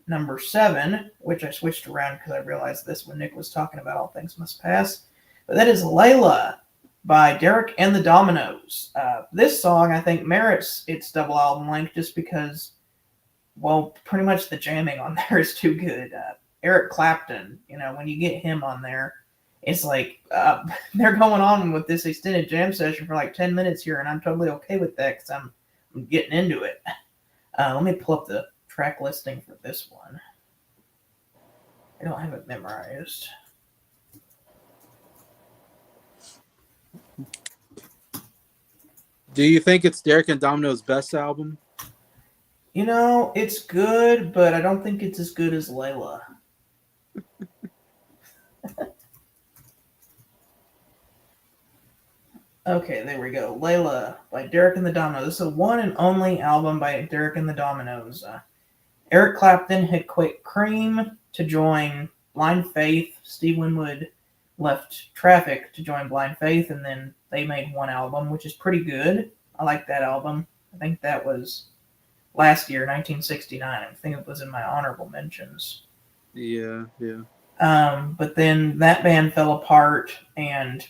number 7, which I switched around because I realized this when Nick was talking about All Things Must Pass. But that is Layla by Derek and the Dominoes. This song, I think, merits its double album length just because, well, pretty much the jamming on there is too good. Eric Clapton, when you get him on there, it's like they're going on with this extended jam session for like 10 minutes here, and I'm totally okay with that because I'm getting into it. Let me pull up the track listing for this one. I don't have it memorized. Do you think it's Derek and Domino's best album? It's good, but I don't think it's as good as Layla. Okay, there we go. Layla by Derek and the Dominoes. This is a one and only album by Derek and the Dominoes. Eric Clapton had quit Cream to join Blind Faith. Steve Winwood left Traffic to join Blind Faith, and then they made one album, which is pretty good. I like that album. I think that was last year, 1969. I think it was in my honorable mentions. Yeah. But then that band fell apart, and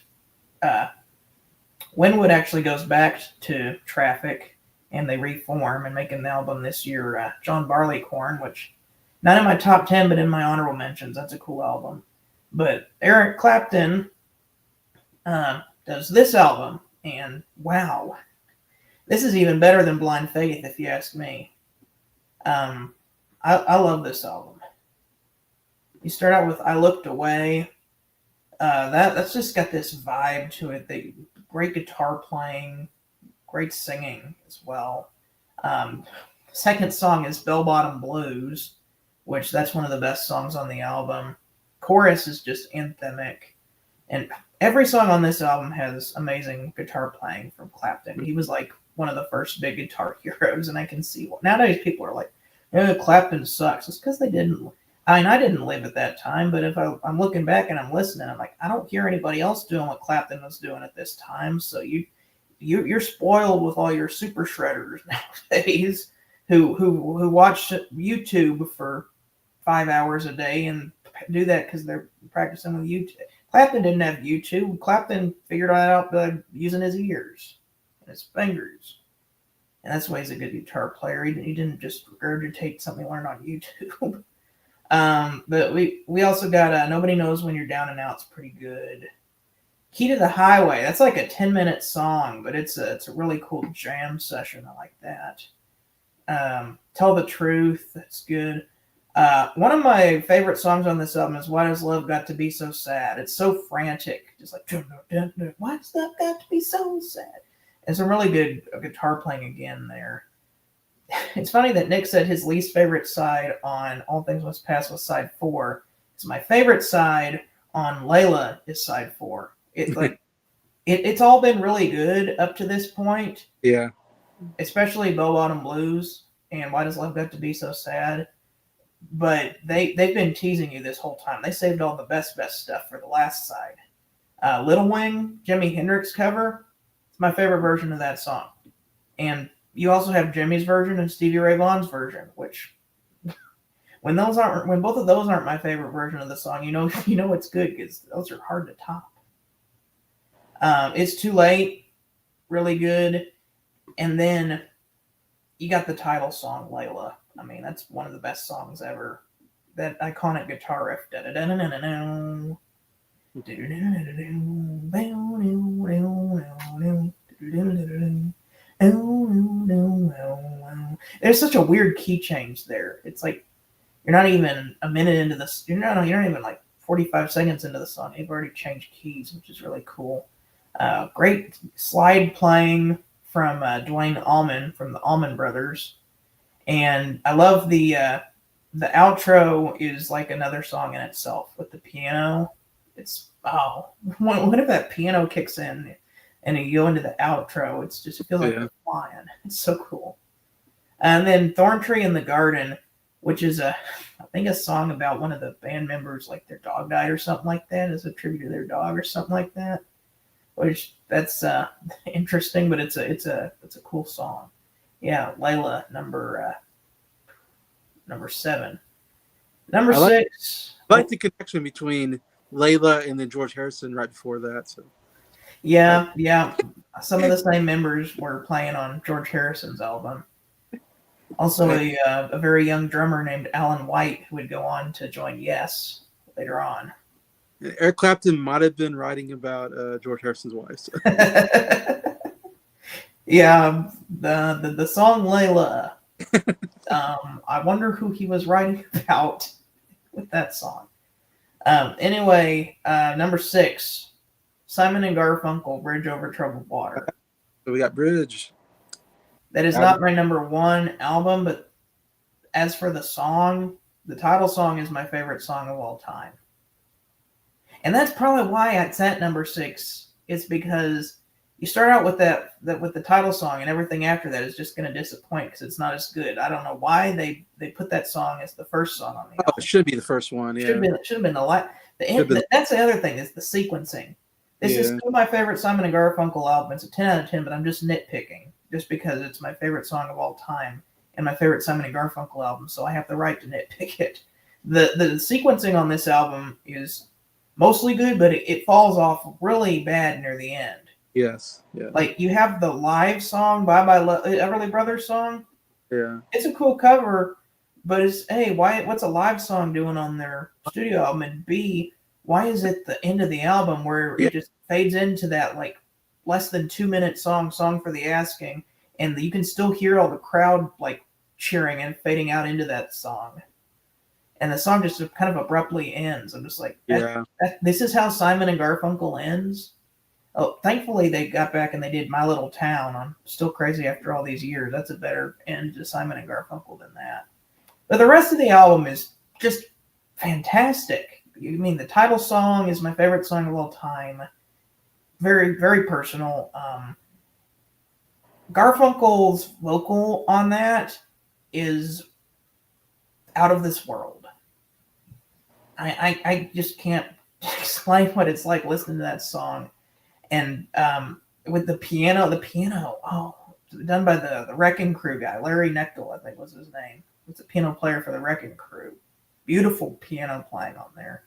Winwood actually goes back to Traffic, and they reform and make an album this year, John Barleycorn, which not in my top 10, but in my honorable mentions. That's a cool album. But Eric Clapton does this album, and wow, this is even better than Blind Faith, if you ask me. I love this album. You start out with I Looked Away. That's just got this vibe to it. Great guitar playing, great singing as well. Second song is Bell Bottom Blues, which that's one of the best songs on the album. Chorus is just anthemic, and every song on this album has amazing guitar playing from Clapton. He was like one of the first big guitar heroes, and I can see what nowadays people are like, Clapton sucks. It's because they didn't. I didn't live at that time, but if I'm looking back and I'm listening, I'm like, I don't hear anybody else doing what Clapton was doing at this time. So you're spoiled with all your super shredders nowadays who watch YouTube for 5 hours a day and do that because they're practicing with YouTube. Clapton didn't have YouTube. Clapton figured it out by using his ears and his fingers. And that's why he's a good guitar player. He didn't just regurgitate something he learned on YouTube. But we also got Nobody Knows When You're Down and Out's pretty good. Key to the Highway, that's like a 10-minute song, but it's a really cool jam session. I like that. Tell the Truth, that's good. One of my favorite songs on this album is Why Does Love Got to Be So Sad? It's so frantic, just like why does love got to be so sad? And some really good guitar playing again there. It's funny that Nick said his least favorite side on All Things Must Pass was side 4. Because my favorite side on Layla is side 4. It's all been really good up to this point. Yeah. Especially Bell Bottom Blues and Why Does Love Got to Be So Sad. but they've been teasing you this whole time. They saved all the best stuff for the last side. Little Wing, Jimi Hendrix cover. It's my favorite version of that song. And you also have Jimmy's version and Stevie Ray Vaughan's version, which when both of those aren't my favorite version of the song, you know it's good because those are hard to top. It's Too Late, really good. And then you got the title song, Layla. I mean, that's one of the best songs ever. That iconic guitar riff. There's such a weird key change there. It's like you're not even a minute into this. You're not even like 45 seconds into the song. You've already changed keys, which is really cool. Great slide playing from Dwayne Allman from the Allman Brothers, and I love the outro is like another song in itself with the piano. It's whenever that piano kicks in and you go into the outro, it feels like you're flying. It's so cool. And then Thorntree in the Garden, which is I think a song about one of the band members, like their dog died or something like that. It's a tribute to their dog or something like that. Which that's interesting, but it's a cool song. Yeah, Layla, number 7. Number 6. I like the connection between Layla and then George Harrison right before that. So yeah. Some of the same members were playing on George Harrison's album. Also, a very young drummer named Alan White who would go on to join Yes later on. Eric Clapton might have been writing about George Harrison's wife. So. Yeah, the song Layla. I wonder who he was writing about with that song. Anyway, number 6, Simon and Garfunkel, Bridge Over Troubled Water. So we got Bridge. That is not my number 1 album, but as for the song, the title song is my favorite song of all time. And that's probably why it's at number 6. It's because you start out with that with the title song, and everything after that is just going to disappoint because it's not as good. I don't know why they put that song as the first song on the album. It should be the first one. Yeah, should have been that's the other thing is the sequencing. This is still my favorite Simon and Garfunkel album. It's a 10 out of 10, but I'm just nitpicking just because it's my favorite song of all time and my favorite Simon and Garfunkel album, so I have the right to nitpick it. The sequencing on this album is mostly good, but it falls off really bad near the end. Yes. Yeah. Like you have the live song, Bye Bye Everly Brothers song. Yeah. It's a cool cover, but it's what's a live song doing on their studio album? And B, why is it the end of the album where it just fades into that like less than 2-minute song for the asking, and you can still hear all the crowd like cheering and fading out into that song. And the song just kind of abruptly ends. I'm just like, this is how Simon and Garfunkel ends? Oh, thankfully they got back and they did My Little Town. I'm still crazy after all these years. That's a better end to Simon and Garfunkel than that. But the rest of the album is just fantastic. I mean, the title song is my favorite song of all time. Very, very personal. Garfunkel's vocal on that is out of this world. I just can't explain what it's like listening to that song. And with the piano, done by the Wrecking Crew guy, Larry Knechtel, I think was his name. It's a piano player for the Wrecking Crew. Beautiful piano playing on there.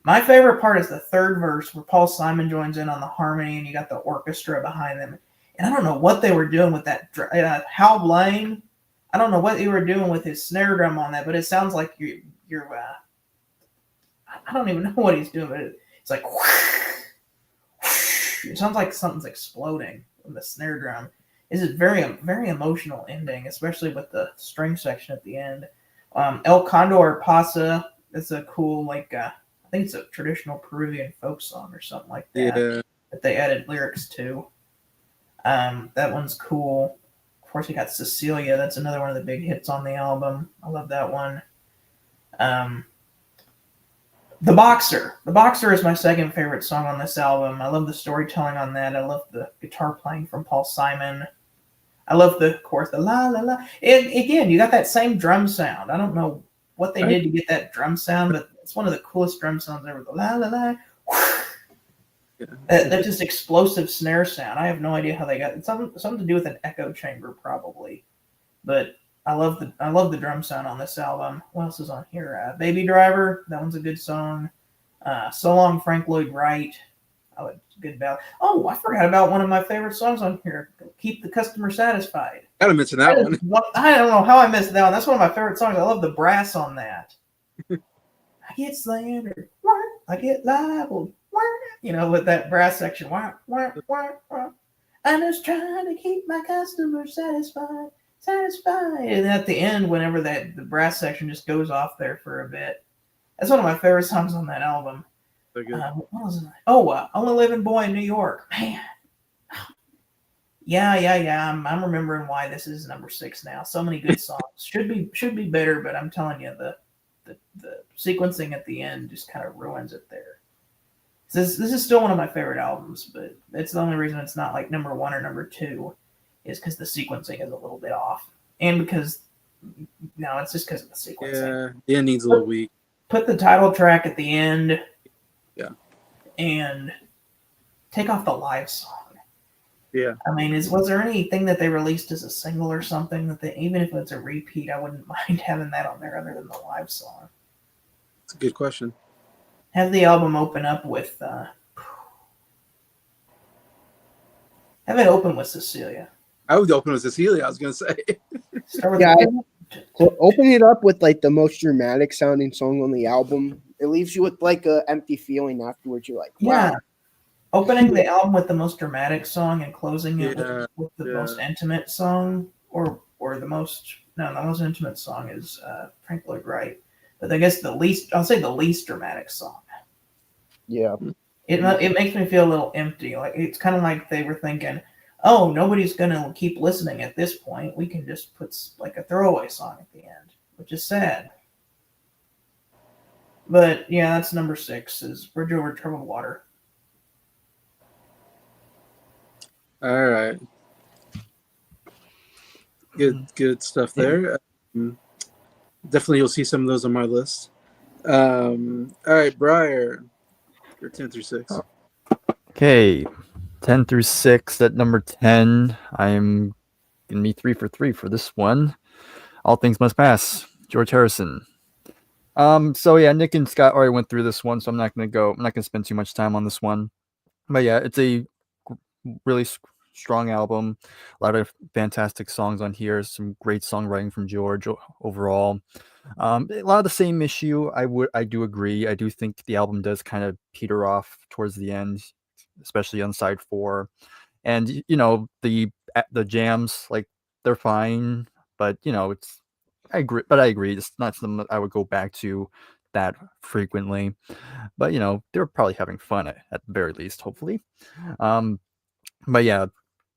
My favorite part is the third verse where Paul Simon joins in on the harmony and you got the orchestra behind them. And I don't know what they were doing with that. Hal Blaine, I don't know what they were doing with his snare drum on that, but it sounds like you're I don't even know what he's doing, but it's like it sounds like something's exploding with the snare drum. This is very, very emotional ending, especially with the string section at the end. El Condor Pasa is a cool, I think it's a traditional Peruvian folk song or something like that that they added lyrics to. That one's cool. Of course, you got Cecilia. That's another one of the big hits on the album. I love that one. The Boxer is my second favorite song on this album. I love the storytelling on that. I love the guitar playing from Paul Simon. I love the chorus, the la la la. Again, you got that same drum sound. I don't know what they did to get that drum sound, but it's one of the coolest drum sounds ever. The la la la. That just explosive snare sound. I have no idea how they got it. Something to do with an echo chamber, probably. But I love the drum sound on this album. What else is on here? Baby Driver. That one's a good song. So Long, Frank Lloyd Wright. Oh, good ballad. Oh, I forgot about one of my favorite songs on here. Keep the Customer Satisfied. I gotta mention that one. I don't know how I missed that one. That's one of my favorite songs. I love the brass on that. I get slandered. I get libeled. With that brass section. I'm just trying to keep my customer satisfied. And at the end, whenever the brass section just goes off there for a bit. That's one of my favorite songs on that album. What was it? Only Living Boy in New York. Man. Yeah. I'm remembering why this is number 6 now. So many good songs. Should be better, but I'm telling you, the sequencing at the end just kind of ruins it there. This is still one of my favorite albums, but it's the only reason it's not like number 1 or number 2 is because the sequencing is a little bit off, and because it's just because of the sequencing. Yeah, the ending's a little weak. Put the title track at the end. Yeah. And take off the live song. Yeah. I mean, was there anything that they released as a single or something that even if it's a repeat, I wouldn't mind having that on there other than the live song? That's a good question. Have the album open up with have it open with Cecilia. I would open with Cecilia, I was gonna say. Start with open it up with like the most dramatic sounding song on the album. It leaves you with like a empty feeling afterwards. You're like, wow. Yeah. Opening the album with the most dramatic song and closing it with the most intimate song, or the most intimate song is Frank Lloyd Wright. But I guess the least dramatic song. Yeah. It makes me feel a little empty. Like it's kind of like they were thinking, oh, nobody's gonna keep listening at this point. We can just put like a throwaway song at the end, which is sad. But yeah, that's number 6 is Bridge Over Troubled Water. All right. Good stuff there. Definitely you'll see some of those on my list. All right, Bryer, you're 10 through 6. Okay, 10 through 6 at number 10. I'm going to be 3 for 3 for this one. All Things Must Pass, George Harrison. So yeah, Nick and Scott already went through this one, so I'm not going to spend too much time on this one. But yeah, it's a really strong album. A lot of fantastic songs on here. Some great songwriting from George overall. A lot of the same issue. I do agree. I do think the album does kind of peter off towards the end, especially on side 4. And the jams, like, they're fine, but I agree. It's not something that I would go back to that frequently. But they're probably having fun at the very least, hopefully. But yeah,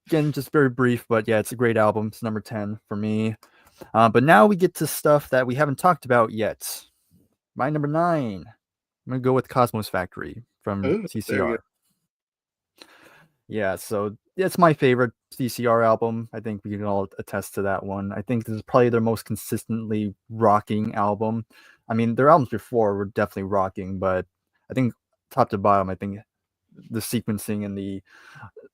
again, just very brief. But yeah, it's a great album. It's number 10 for me. But now we get to stuff that we haven't talked about yet. My number 9. I'm gonna go with Cosmos Factory from CCR. Yeah, so it's my favorite CCR album. I think we can all attest to that one. I think this is probably their most consistently rocking album. I mean, their albums before were definitely rocking, but I think top to bottom, I think the sequencing and the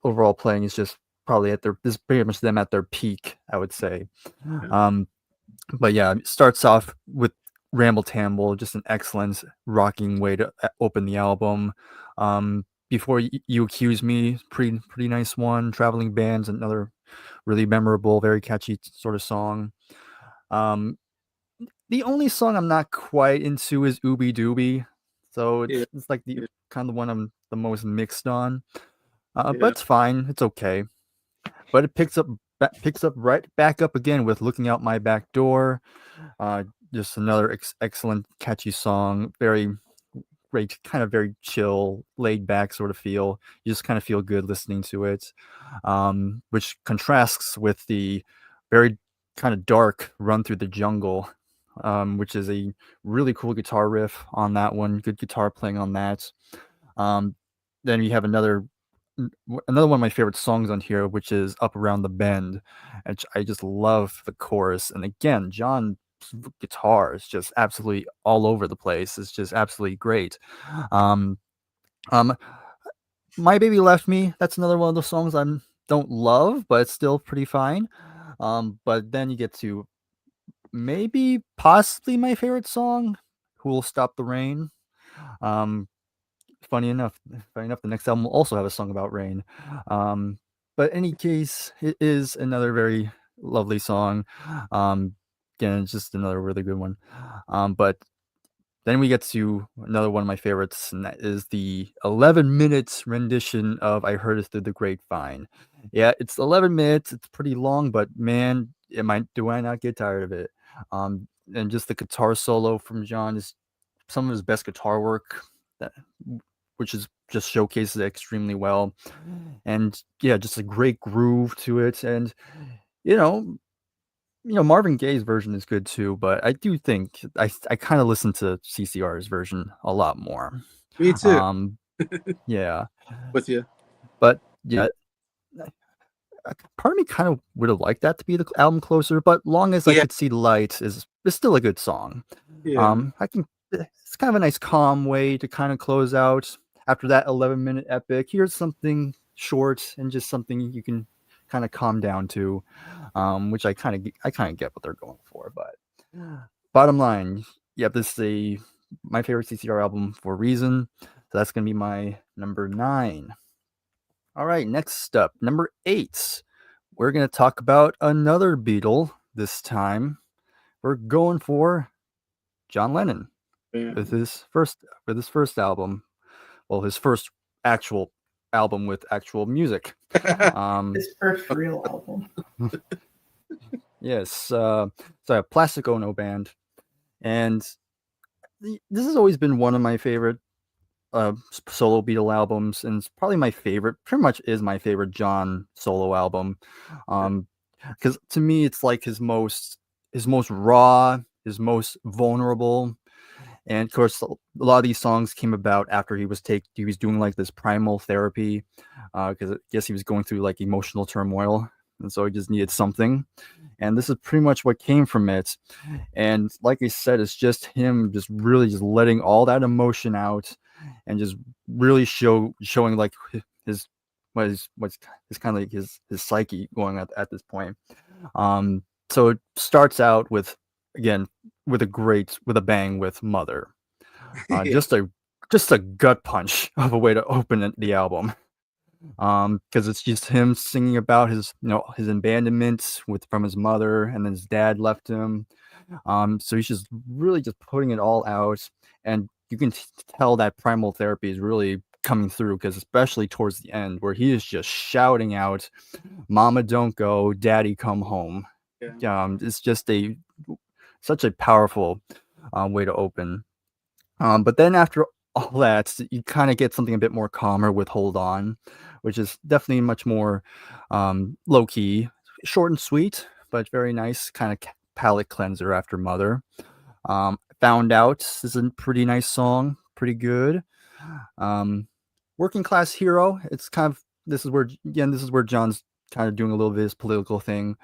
overall playing is just probably this is pretty much them at their peak, I would say. Yeah. But yeah, it starts off with Ramble Tamble, just an excellent rocking way to open the album. Before You Accuse Me, pretty nice one. Traveling Bands, another really memorable, very catchy sort of song. The only song I'm not quite into is Ooby Dooby, so it's like the kind of the one I'm the most mixed on. But it's fine, it's okay. But it picks up right back up again with Looking Out My Back Door. Just another excellent catchy song, very great, kind of very chill, laid back sort of feel. You just kind of feel good listening to it, which contrasts with the very kind of dark Run Through the Jungle, which is a really cool guitar riff on that one. Good guitar playing on that. Then you have another one of my favorite songs on here, which is Up Around the Bend, which I just love the chorus. And again, John guitar is just absolutely all over the place. It's just absolutely great. Um, um, My Baby Left Me, that's another one of those songs I don't love, but it's still pretty fine. But then you get to maybe possibly my favorite song, Who Will Stop the Rain. Um, funny enough, the next album will also have a song about rain. But in any case, it is another very lovely song. Again, it's just another really good one. But then we get to another one of my favorites, and that is the 11 minutes rendition of I Heard It Through the Grapevine. Yeah, it's 11 minutes. It's pretty long, but man, do I not get tired of it? And just the guitar solo from John is some of his best guitar work, that, which is just showcases it extremely well. And yeah, just a great groove to it. And, you know, Marvin Gaye's version is good too, but I do think I kind of listen to CCR's version a lot more. Me too. Yeah, With you. but yeah, part of me kind of would have liked that to be the album closer, but long as I could see the light is still a good song. Yeah. It's kind of a nice calm way to kind of close out after that 11-minute epic. Here's something short and just something you can kind of calm down to, which I kind of get what they're going for. But bottom line, yeah, this is my favorite CCR album for a reason. So that's gonna be my number 9. All right, next up, number 8. We're gonna talk about another Beatle. This time, we're going for John Lennon with his first album. Well, his first actual album with actual music. His first real album. Yes, so Plastic Ono Band, and this has always been one of my favorite solo Beatle albums, and it's probably my favorite. Pretty much is my favorite John solo album, because to me it's like his most raw, his most vulnerable. And of course, a lot of these songs came about after he was doing like this primal therapy, because I guess he was going through like emotional turmoil, and so he just needed something. And this is pretty much what came from it. And like I said, it's just him just really just letting all that emotion out, and just really showing like his what's kind of like his psyche going at this point. So it starts out with, again, with a bang with Mother. Just a gut punch of a way to open the album. Because it's just him singing about his abandonment from his mother, and then his dad left him. So he's just really just putting it all out, and you can tell that primal therapy is really coming through, because especially towards the end, where he is just shouting out, "Mama, don't go, Daddy, come home." Yeah. It's just such a powerful way to open. But then after all that, you kind of get something a bit more calmer with Hold On, which is definitely much more low key, short and sweet, but very nice kind of palate cleanser after Mother. Found Out is a pretty nice song, pretty good. Working Class Hero, it's kind of, this is where John's kind of doing a little bit of his political thing.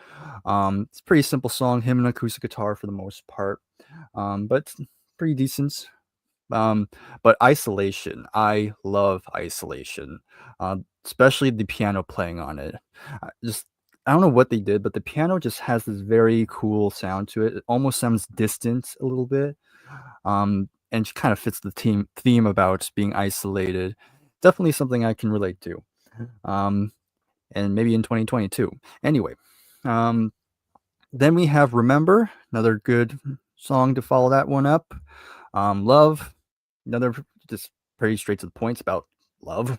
It's a pretty simple song, him and acoustic guitar for the most part, but pretty decent. But Isolation, I love Isolation, especially the piano playing on it. I don't know what they did, but the piano just has this very cool sound to it. It almost sounds distant a little bit, and it kind of fits the theme about being isolated. Definitely something I can relate to, and maybe in 2022. Anyway, then we have Remember, another good song to follow that one up. Love, another just pretty straight to the points about love.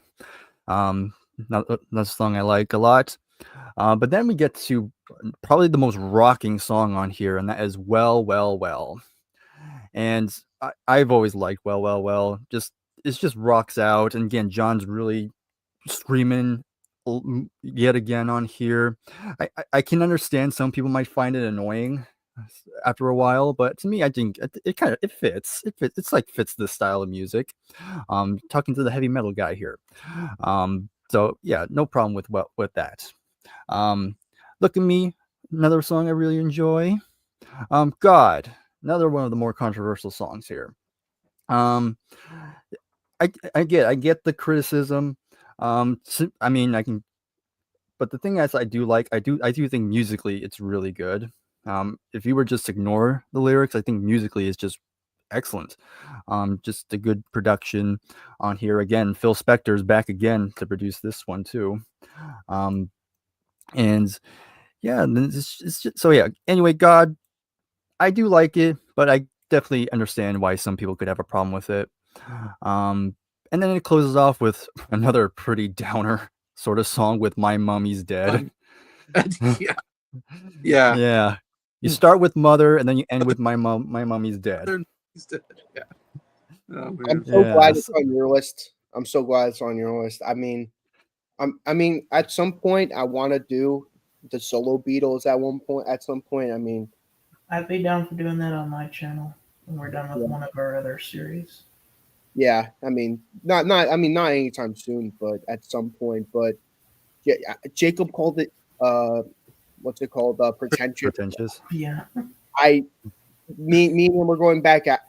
Another song I like a lot. But then we get to probably the most rocking song on here, and that is Well, Well, Well. And I've always liked Well, Well, Well. It just rocks out. And again, John's really screaming yet again on here. I can understand some people might find it annoying after a while, but to me, I think it fits. It's like fits the style of music. Talking to the heavy metal guy here. So yeah, no problem with that. Look at Me, another song I really enjoy. God, another one of the more controversial songs here. I get the criticism. I mean, I can, but the thing is, I do think musically it's really good. If you were just ignore the lyrics, I think musically is just excellent. Just a good production on here. Again, Phil Spector's back again to produce this one too. And yeah, it's just, so yeah. Anyway, God, I do like it, but I definitely understand why some people could have a problem with it. And then it closes off with another pretty downer sort of song with "My Mommy's Dead." Yeah. Yeah. Yeah. You start with "Mother" and then you end with "My Mommy's Dead." He's dead. Yeah. Oh I'm man. so glad Yeah. it's on your list. I'm so glad it's on your list. I mean, I mean, at some point, I want to do the solo Beatles. At some point, I mean, I'd be down for doing that on my channel when we're done with Yeah. one of our other series. yeah. I mean, not anytime soon, but at some point. But yeah, Jacob called it. What's it called? Pretentious. Pretentious. Yeah. Me and him were going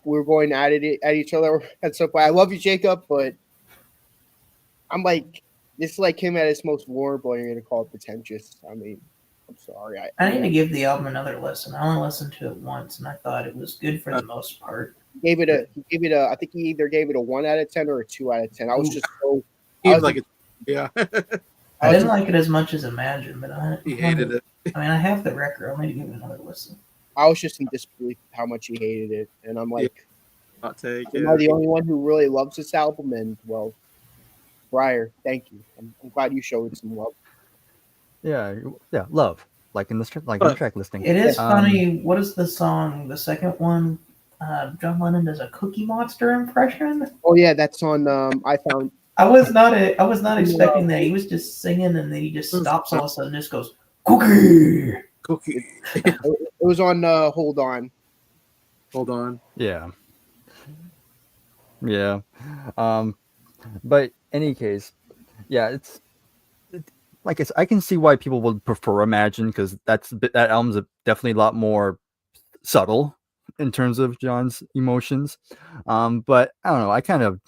we're going at it at each other at some point. I love you, Jacob, but I'm like, this is like him at his most vulnerable. And you're gonna call it pretentious. I mean, I'm sorry. I need to give the album another listen. I only listened to it once, and I thought it was good for the most part. He gave it a. I think he either gave it a 1 out of 10 or a 2 out of 10. I was just so. He I was was like, yeah. I didn't like it as much as Imagine, but He hated it. I mean, I have the record. I'll need to give it another listen. I was just in disbelief how much he hated it, and I'm like, Hot take. am Yeah. I the only one who really loves this album? And well, Bryer, thank you. I'm glad you showed some love. Yeah. Love. Like in the track listing. It is funny. What is the song? The second one, John Lennon does a Cookie Monster impression. Oh yeah, that's on. I found. I was not expecting that. He was just singing, and then he just stops all of a sudden, and just goes Cookie. Cookie. It was on. Hold on. Hold on. Yeah. Yeah. But any case, yeah, like I said, I can see why people would prefer Imagine because that album's definitely a lot more subtle in terms of John's emotions. But I don't know. I kind of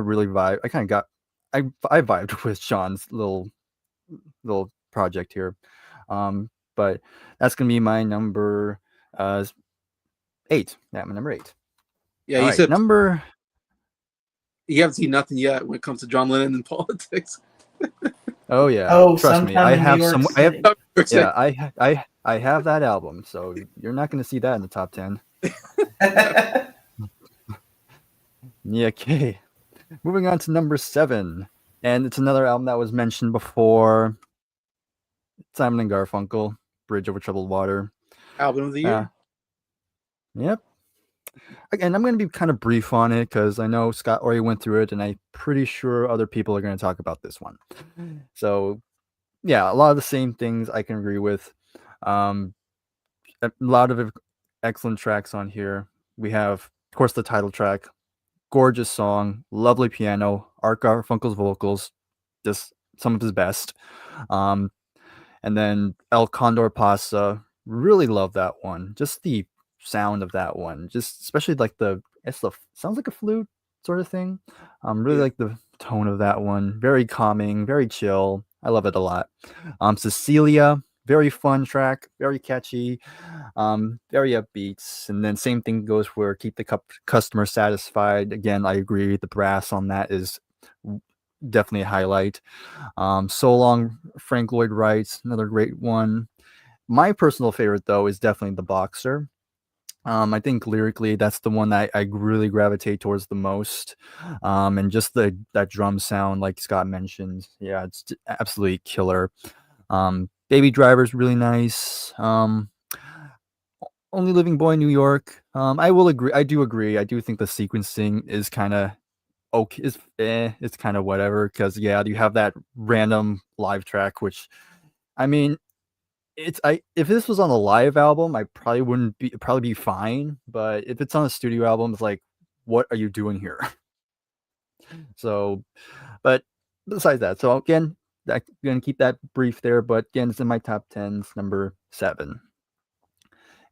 really vibe. I vibed with Sean's little project here. But that's gonna be my number 8. Yeah, my number 8. Yeah, All you right, said number. you haven't seen nothing yet when it comes to John Lennon and politics. Oh yeah. Oh, trust me. sometime I in have New York some. City. Yeah, I have that album, so you're not going to see that in the top 10. Yeah. Okay. Moving on to number 7, and it's another album that was mentioned before. Simon and Garfunkel, "Bridge Over Troubled Water." Album of the year. Yep. Again, I'm going to be kind of brief on it because I know Scott already went through it, and I'm pretty sure other people are going to talk about this one. So, yeah, a lot of the same things I can agree with. A lot of excellent tracks on here. We have, of course, the title track, gorgeous song, lovely piano, Art Garfunkel's vocals, just some of his best. And then El Condor Pasa, really love that one. Just the sound of that one, just especially like sounds like a flute sort of thing. Really like the tone of that one. Very calming, very chill. I love it a lot. Cecilia, very fun track, very catchy, very upbeat. And then same thing goes for Keep the Customer Satisfied. Again, I agree. The brass on that is definitely a highlight. So Long, Frank Lloyd Wright, another great one. My personal favorite though is definitely The Boxer. I think lyrically that's the one that I really gravitate towards the most. And just that drum sound, like Scott mentioned, yeah, it's absolutely killer. Baby Driver's really nice. Only Living Boy in New York. I will agree. I do agree. I do think the sequencing is kind of okay. It's kind of whatever because yeah, you have that random live track, which I mean, if this was on a live album, I probably wouldn't be probably be fine. But if it's on a studio album, it's like, what are you doing here? So, but besides that, so again, I'm gonna keep that brief there. But again, it's in my top 10s, number 7.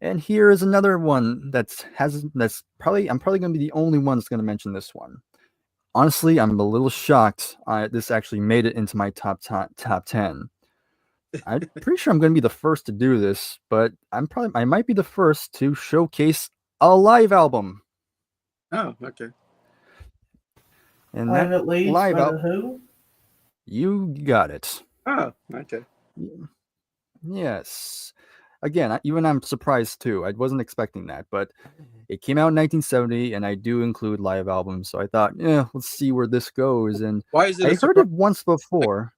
And here is another one I'm probably going to be the only one that's going to mention this one. Honestly, I'm a little shocked. This actually made it into my top 10. I'm pretty sure I'm going to be the first to do this, but I might be the first to showcase a live album. Oh, okay. And Live that at Leeds live by the album, Who? you got it. Oh, okay. Yes. Again, even I'm surprised too. I wasn't expecting that, but it came out in 1970, and I do include live albums. So I thought, yeah, let's see where this goes. And Why is it I a heard surprise? it once before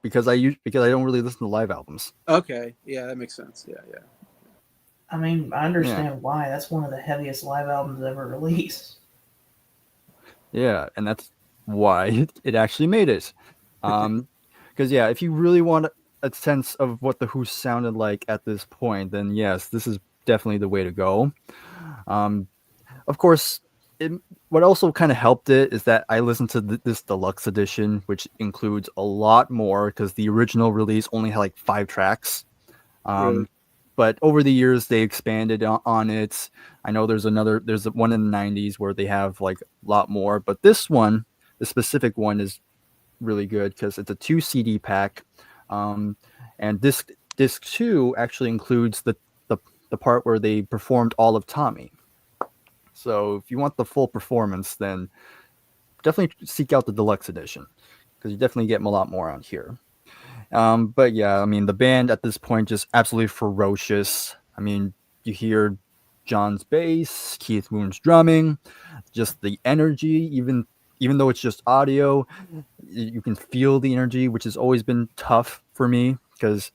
because I don't really listen to live albums. Okay, yeah, that makes sense. Yeah. I mean, I understand why. That's one of the heaviest live albums ever released. Yeah, and that's why it actually made it. Because if you really want a sense of what the Who sounded like at this point, then yes, this is definitely the way to go. Of course, what also kind of helped it is that I listened to this deluxe edition, which includes a lot more because the original release only had like 5 tracks. Really? But over the years, they expanded on it. I know there's one in the 90s where they have like a lot more, but the specific one is really good because it's a 2 CD pack. And disc 2 actually includes the part where they performed all of Tommy. So if you want the full performance, then definitely seek out the deluxe edition because you definitely get a lot more on here. But yeah, I mean, the band at this point just absolutely ferocious. I mean, you hear John's bass, Keith Moon's drumming, just the energy, even though it's just audio, you can feel the energy, which has always been tough for me because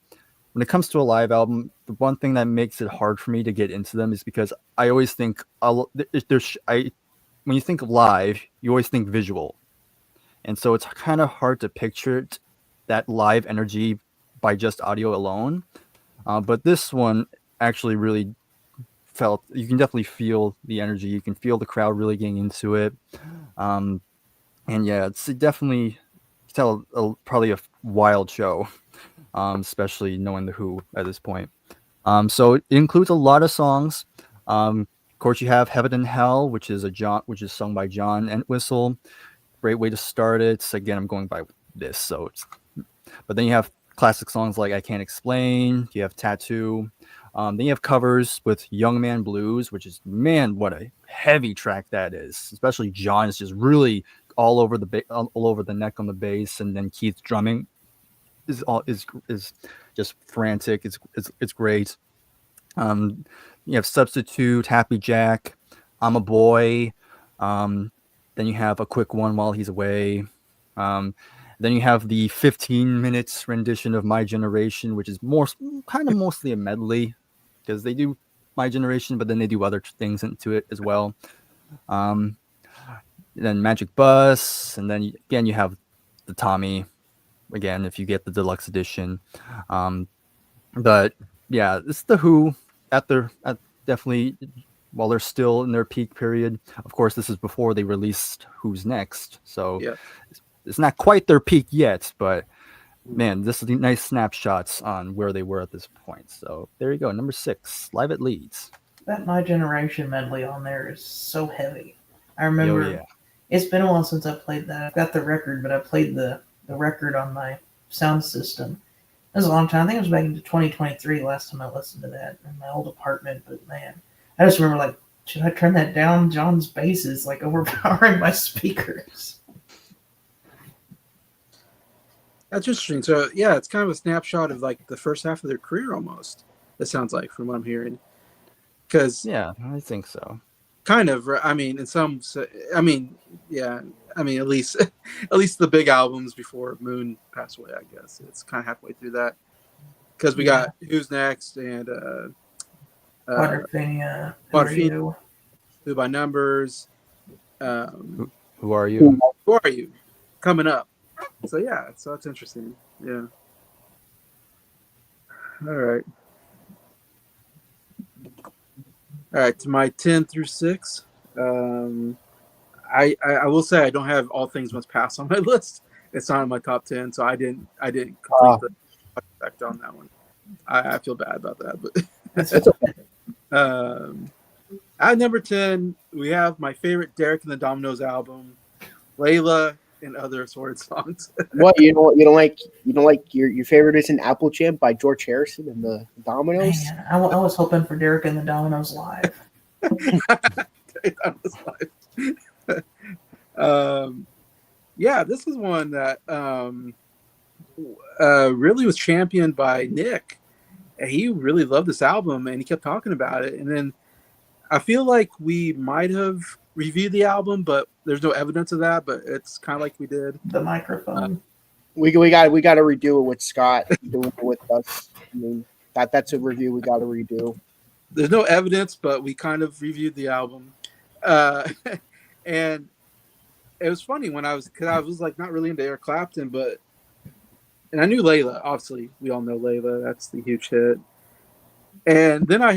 when it comes to a live album, the one thing that makes it hard for me to get into them is because I always think when you think of live, you always think visual. And so it's kind of hard to picture that live energy by just audio alone. But this one actually really you can definitely feel the energy. You can feel the crowd really getting into it. And yeah, it's definitely probably a wild show, especially knowing the Who at this point. So it includes a lot of songs. Of course, you have Heaven and Hell, which is sung by John Entwistle. Great way to start it. Again, I'm going by this, but then you have classic songs like I Can't Explain. You have Tattoo. Then you have covers with Young Man Blues, which is, man, what a heavy track that is. Especially John is just really all over the neck on the bass, and then Keith's drumming is just frantic. It's great. You have Substitute, Happy Jack, I'm a Boy. Then you have A Quick One While He's Away. Then you have the 15 minutes rendition of My Generation, which is mostly a medley because they do My Generation, but then they do other things into it as well. Then Magic Bus, and then again you have the Tommy. Again, if you get the deluxe edition, but yeah, it's the Who at definitely while they're still in their peak period. Of course, this is before they released Who's Next, so Yeah. It's not quite their peak yet, but man, this is nice snapshots on where they were at this point. So there you go, number 6, Live at Leeds. That My Generation medley on there is so heavy. I remember it's been a while since I played that. I've got the record, but I played the record on my sound system. It was a long time. I think it was back into 2023 last time I listened to that in my old apartment. But man, I just remember like, should I turn that down? John's bass is like overpowering my speakers. That's interesting. So yeah, it's kind of a snapshot of like the first half of their career almost. It sounds like from what I'm hearing. Because yeah, I think so. Kind of. I mean, at least the big albums before Moon passed away. I guess it's kind of halfway through that. Because we got Who's Next and Quadrophenia. Who by Numbers. Who are you? Who are you? Coming up. So yeah, so that's interesting. Yeah. All right. To my 10 through 6. I will say I don't have All Things Must Pass on my list. It's not in my top 10, so I didn't complete the effect on that one. I feel bad about that, but That's okay. At number 10, we have my favorite Derek and the Dominoes album, Layla and Other Assorted Songs. What you don't like your favorite is an Applejack by George Harrison and the Dominoes. Man, I was hoping for Derek and the Dominoes live. That was live. Yeah, this is one that really was championed by Nick. He really loved this album and he kept talking about it. And then I feel like we might have reviewed the album, but there's no evidence of that. But it's kind of like we did. The microphone. We got to redo it with Scott doing it with us. I mean, that's a review we got to redo. There's no evidence, but we kind of reviewed the album. And it was funny because I was like not really into Eric Clapton, and I knew Layla. Obviously, we all know Layla. That's the huge hit. And then I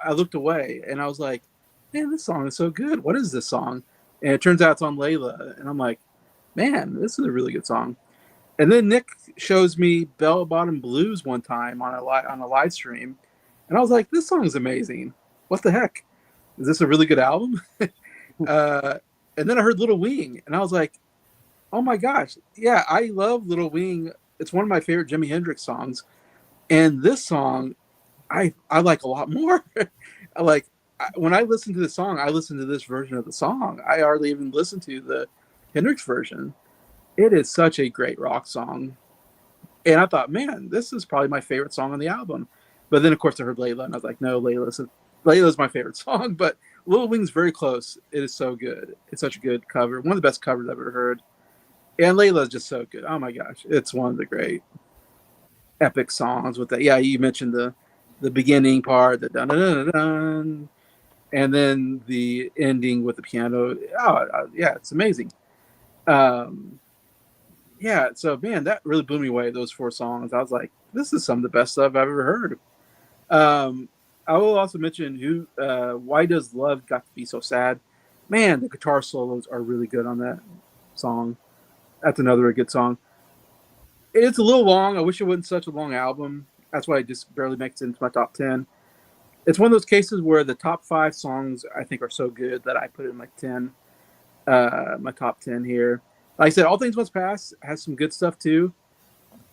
looked away, and I was like, man, this song is so good. What is this song? And it turns out it's on Layla, and I'm like, man, this is a really good song. And then Nick shows me Bell Bottom Blues one time on a live stream, and I was like, this song is amazing. What the heck? Is this a really good album? And then I heard Little Wing, and I was like, oh my gosh, yeah, I love Little Wing. It's one of my favorite Jimi Hendrix songs. And this song, I like a lot more. When I listen to the song, I listen to this version of the song. I hardly even listen to the Hendrix version. It is such a great rock song. And I thought, man, this is probably my favorite song on the album. But then, of course, I heard Layla, and I was like, no, Layla's my favorite song. But Little Wing's very close. It is so good. It's such a good cover. One of the best covers I've ever heard. And Layla's just so good. Oh, my gosh. It's one of the great epic songs with that. Yeah, you mentioned the beginning part, the dun-dun-dun-dun, and then the ending with the piano. Oh, yeah, it's amazing. Yeah, so, man, that really blew me away, those 4 songs. I was like, this is some of the best stuff I've ever heard. I will also mention Why Does Love Got to Be So Sad? Man, the guitar solos are really good on that song. That's another good song. It's a little long. I wish it wasn't such a long album. That's why it just barely makes it into my top 10. It's one of those cases where the top 5 songs I think are so good that I put it in my top 10 here. Like I said, All Things Must Pass has some good stuff too.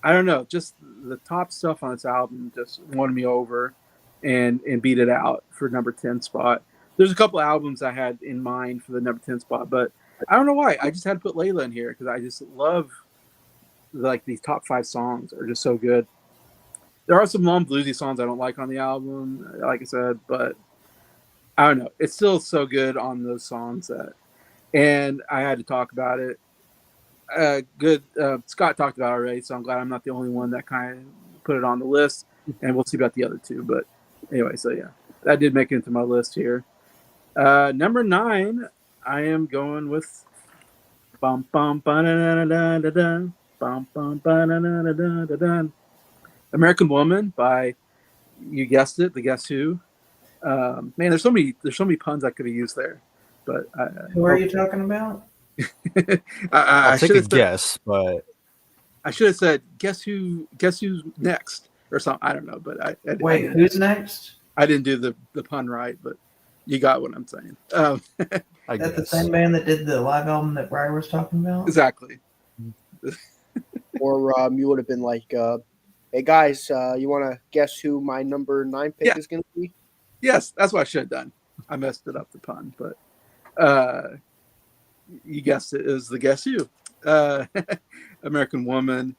I don't know, just the top stuff on this album just won me over and beat it out for number 10 spot. There's a couple albums I had in mind for the number 10 spot, but I don't know why. I just had to put Layla in here because I just love these top 5 songs are just so good. There are some long bluesy songs I don't like on the album, like I said, but I don't know. It's still so good on those songs and I had to talk about it. Scott talked about it already, so I'm glad I'm not the only one that kind of put it on the list, and we'll see about the other 2. But anyway, so yeah, that did make it into my list here. Number 9, I am going with bum bum ba da da da da da bum bum ba da da da da da American Woman by, you guessed it, the Guess Who. Man, there's so many puns I could have used there, but who are you talking about? I'll take a guess, but I should have said guess who's next or something. I don't know, but Wait, who's next? I didn't do the pun right, but you got what I'm saying. That's the same band that did the live album that Bryer was talking about? Exactly. Or you would have been like, hey guys, you want to guess who my number 9 pick is going to be? Yes, that's what I should have done. I messed it up, the pun, but you guessed it. It was the Guess Who. American Woman.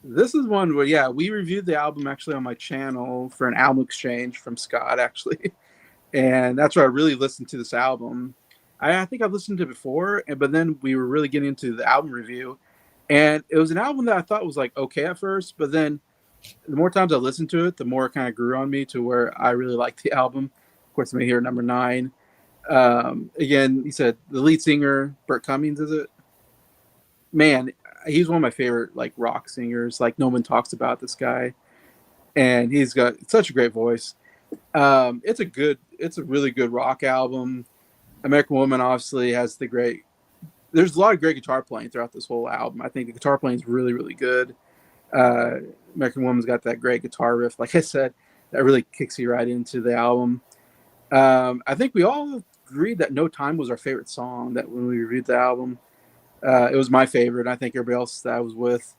This is one where, we reviewed the album actually on my channel for an album exchange from Scott, actually. And that's where I really listened to this album. I think I've listened to it before, but then we were really getting into the album review. And it was an album that I thought was like okay at first, but then the more times I listened to it, the more it kind of grew on me to where I really liked the album. Of course, I'm here at number 9. Again, he said the lead singer, Burt Cummings, is it? Man, he's one of my favorite rock singers. No one talks about this guy, and he's got such a great voice. It's a really good rock album. American Woman obviously has there's a lot of great guitar playing throughout this whole album. I think the guitar playing is really, really good. American Woman's got that great guitar riff, like I said, that really kicks you right into the album. I think we all agreed that No Time was our favorite song. That when we reviewed the album, it was my favorite. I think everybody else that I was with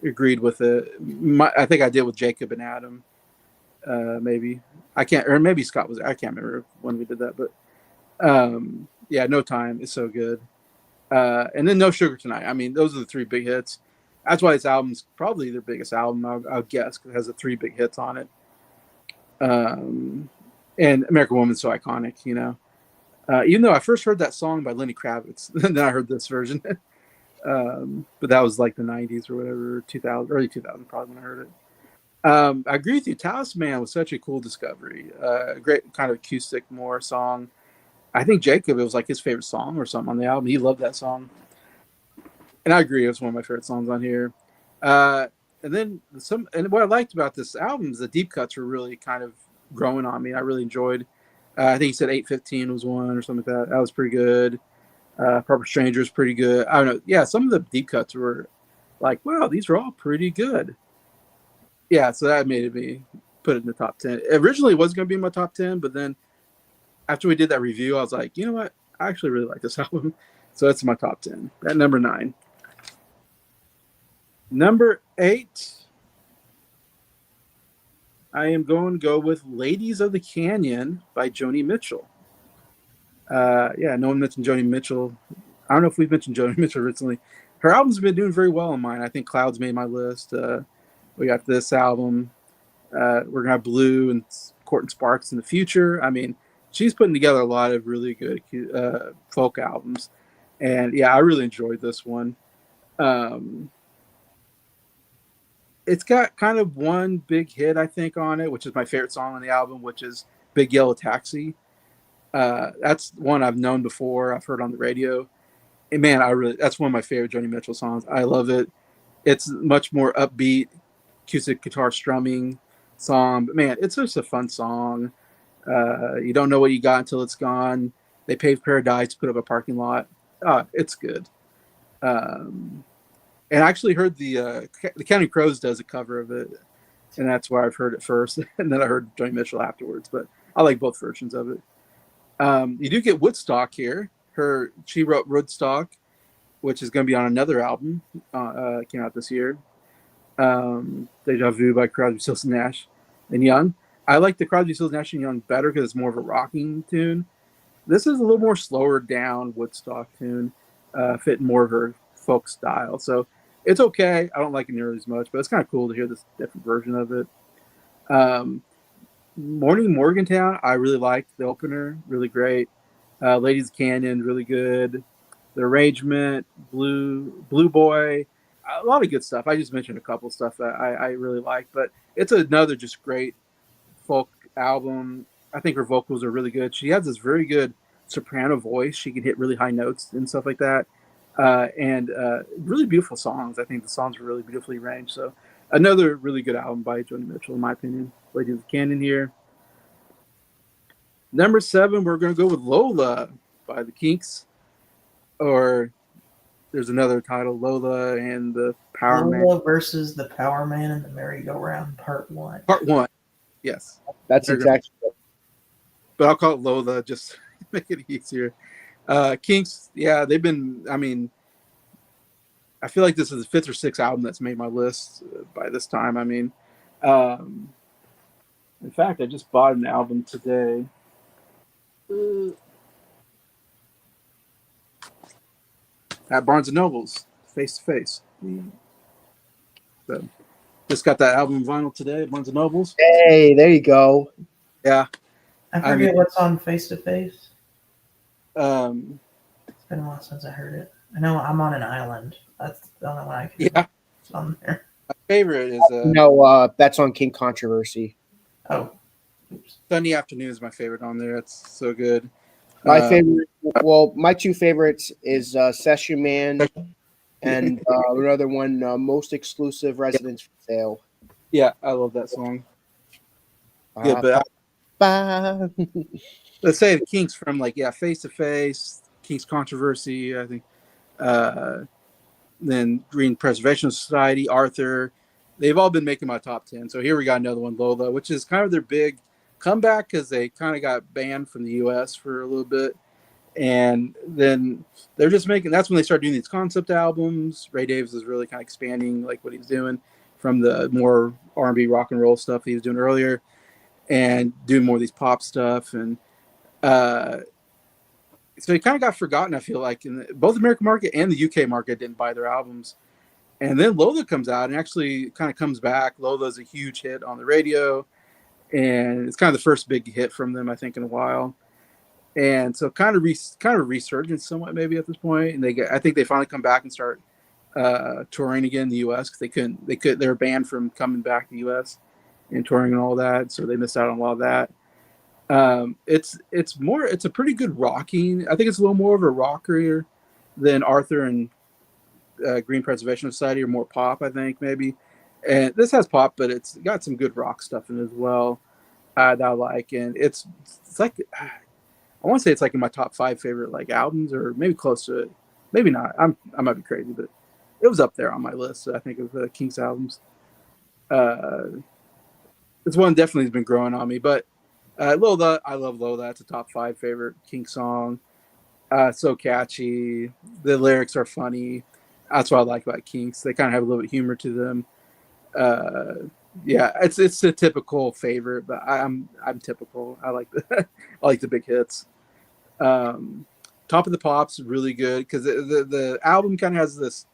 agreed with it. I think I did with Jacob and Adam. Maybe I can't, or maybe Scott was. I can't remember when we did that, but yeah, No Time is so good. And then No Sugar Tonight. I mean, those are the three big hits. That's why this album's probably their biggest album, I'll guess, because it has the three big hits on it. And American Woman's so iconic, you know. Even though I first heard that song by Lenny Kravitz, then I heard this version. But that was like the 90s or whatever, 2000, early 2000 probably when I heard it. I agree with you. Talisman was such a cool discovery. A great kind of acoustic more song. I think Jacob, it was like his favorite song or something on the album. He loved that song. And I agree, it was one of my favorite songs on here. And then and what I liked about this album is the deep cuts were really kind of growing on me. I really enjoyed. I think he said 815 was one or something like that. That was pretty good. Proper Stranger is pretty good. I don't know. Yeah, some of the deep cuts were like, wow, these are all pretty good. Yeah, so that made me put it in the top 10. Originally, it was going to be in my top 10, but then after we did that review, I was like, you know what? I actually really like this album. So that's my top 10. At number 9. Number 8, I am going to go with Ladies of the Canyon by Joni Mitchell. Yeah, no one mentioned Joni Mitchell. I don't know if we've mentioned Joni Mitchell recently. Her albums have been doing very well on mine. I think Clouds made my list. We got this album. We're going to have Blue and Court and Sparks in the future. I mean, she's putting together a lot of really good folk albums. And yeah, I really enjoyed this one. It's got kind of one big hit, I think, on it, which is my favorite song on the album, which is Big Yellow Taxi. That's one I've known before. I've heard on the radio. And man, that's one of my favorite Joni Mitchell songs. I love it. It's much more upbeat, acoustic guitar strumming song. But man, it's just a fun song. You don't know what you got until it's gone. They paved paradise, put up a parking lot. It's good. And I actually heard the Counting Crows does a cover of it, and that's where I've heard it first, and then I heard Joni Mitchell afterwards. But I like both versions of it. You do get Woodstock here. She wrote Woodstock, which is going to be on another album. Came out this year. Deja Vu by Crosby, Stills and Nash and Young. I like the Crosby, Stills, Nash and Young better because it's more of a rocking tune. This is a little more slower down Woodstock tune, fitting more of her folk style. So it's okay. I don't like it nearly as much, but it's kind of cool to hear this different version of it. Morning Morgantown, I really liked the opener, really great. Ladies Canyon, really good. The Arrangement, Blue Boy, a lot of good stuff. I just mentioned a couple stuff that I really like, but it's another just great folk album. I think her vocals are really good. She has this very good soprano voice. She can hit really high notes and stuff like that. And really beautiful songs. I think the songs were really beautifully arranged. So another really good album by Joni Mitchell, in my opinion. Lady of the Canyon here. Number 7, we're going to go with Lola by the Kinks. Or there's another title, Lola and the Power Man. Lola versus the Power Man and the Merry-Go-Round, Part 1. Part 1, yes. That's exactly. But I'll call it Lola just to make it easier. Kinks, yeah, they've been, I mean, I feel like this is the 5th or 6th album that's made my list by this time. I mean, in fact, I just bought an album today. At Barnes & Noble's, Face to Face. So, just got that album vinyl today at Barnes & Noble's. Hey, there you go. Yeah. I forget what's on Face to Face. It's been a while since I heard it. I know I'm on an island. That's the only one I can. Yeah. It's on there. My favorite is no. That's on King Controversy. Oh. Oops. Sunny Afternoon is my favorite on there. It's so good. My favorite. Well, my two favorites is Session Man and another one, Most Exclusive Residence for Sale. Yeah, I love that song. Yeah, but let's say the Kinks from Face to Face, Kinks Controversy, I think. Then Green Preservation Society, Arthur, they've all been making my top 10. So here we got another one, Lola, which is kind of their big comeback because they kind of got banned from the U.S. for a little bit. And then they're just making, that's when they start doing these concept albums. Ray Davis is really kind of expanding like what he's doing from the more R&B rock and roll stuff he was doing earlier and doing more of these pop stuff. And so he kind of got forgotten, I feel like, in both the American market and the UK market didn't buy their albums. And then Lola comes out and actually kind of comes back. Lola's a huge hit on the radio, and it's kind of the first big hit from them, I think, in a while. And so kind of resurgence somewhat maybe at this point. And I think they finally come back and start touring again in the U.S. because they were banned from coming back to the U.S. and touring and all that, so they missed out on a lot of that. It's a pretty good rocking. I think it's a little more of a rocker than Arthur and Green Preservation Society, or more pop, I think maybe. And this has pop, but it's got some good rock stuff in it as well that I like. And it's like, I want to say it's like in my top 5 favorite like albums, or maybe close to it. Maybe not. I might be crazy, but it was up there on my list. I think of Kinks albums. It's one definitely has been growing on me. But Lola, I love Lola. It's a top 5 favorite Kinks song. So catchy. The lyrics are funny. That's what I like about Kinks. They kind of have a little bit of humor to them. Yeah, it's a typical favorite, but I'm typical. I like I like the big hits. Top of the Pops really good because the album kind of has this.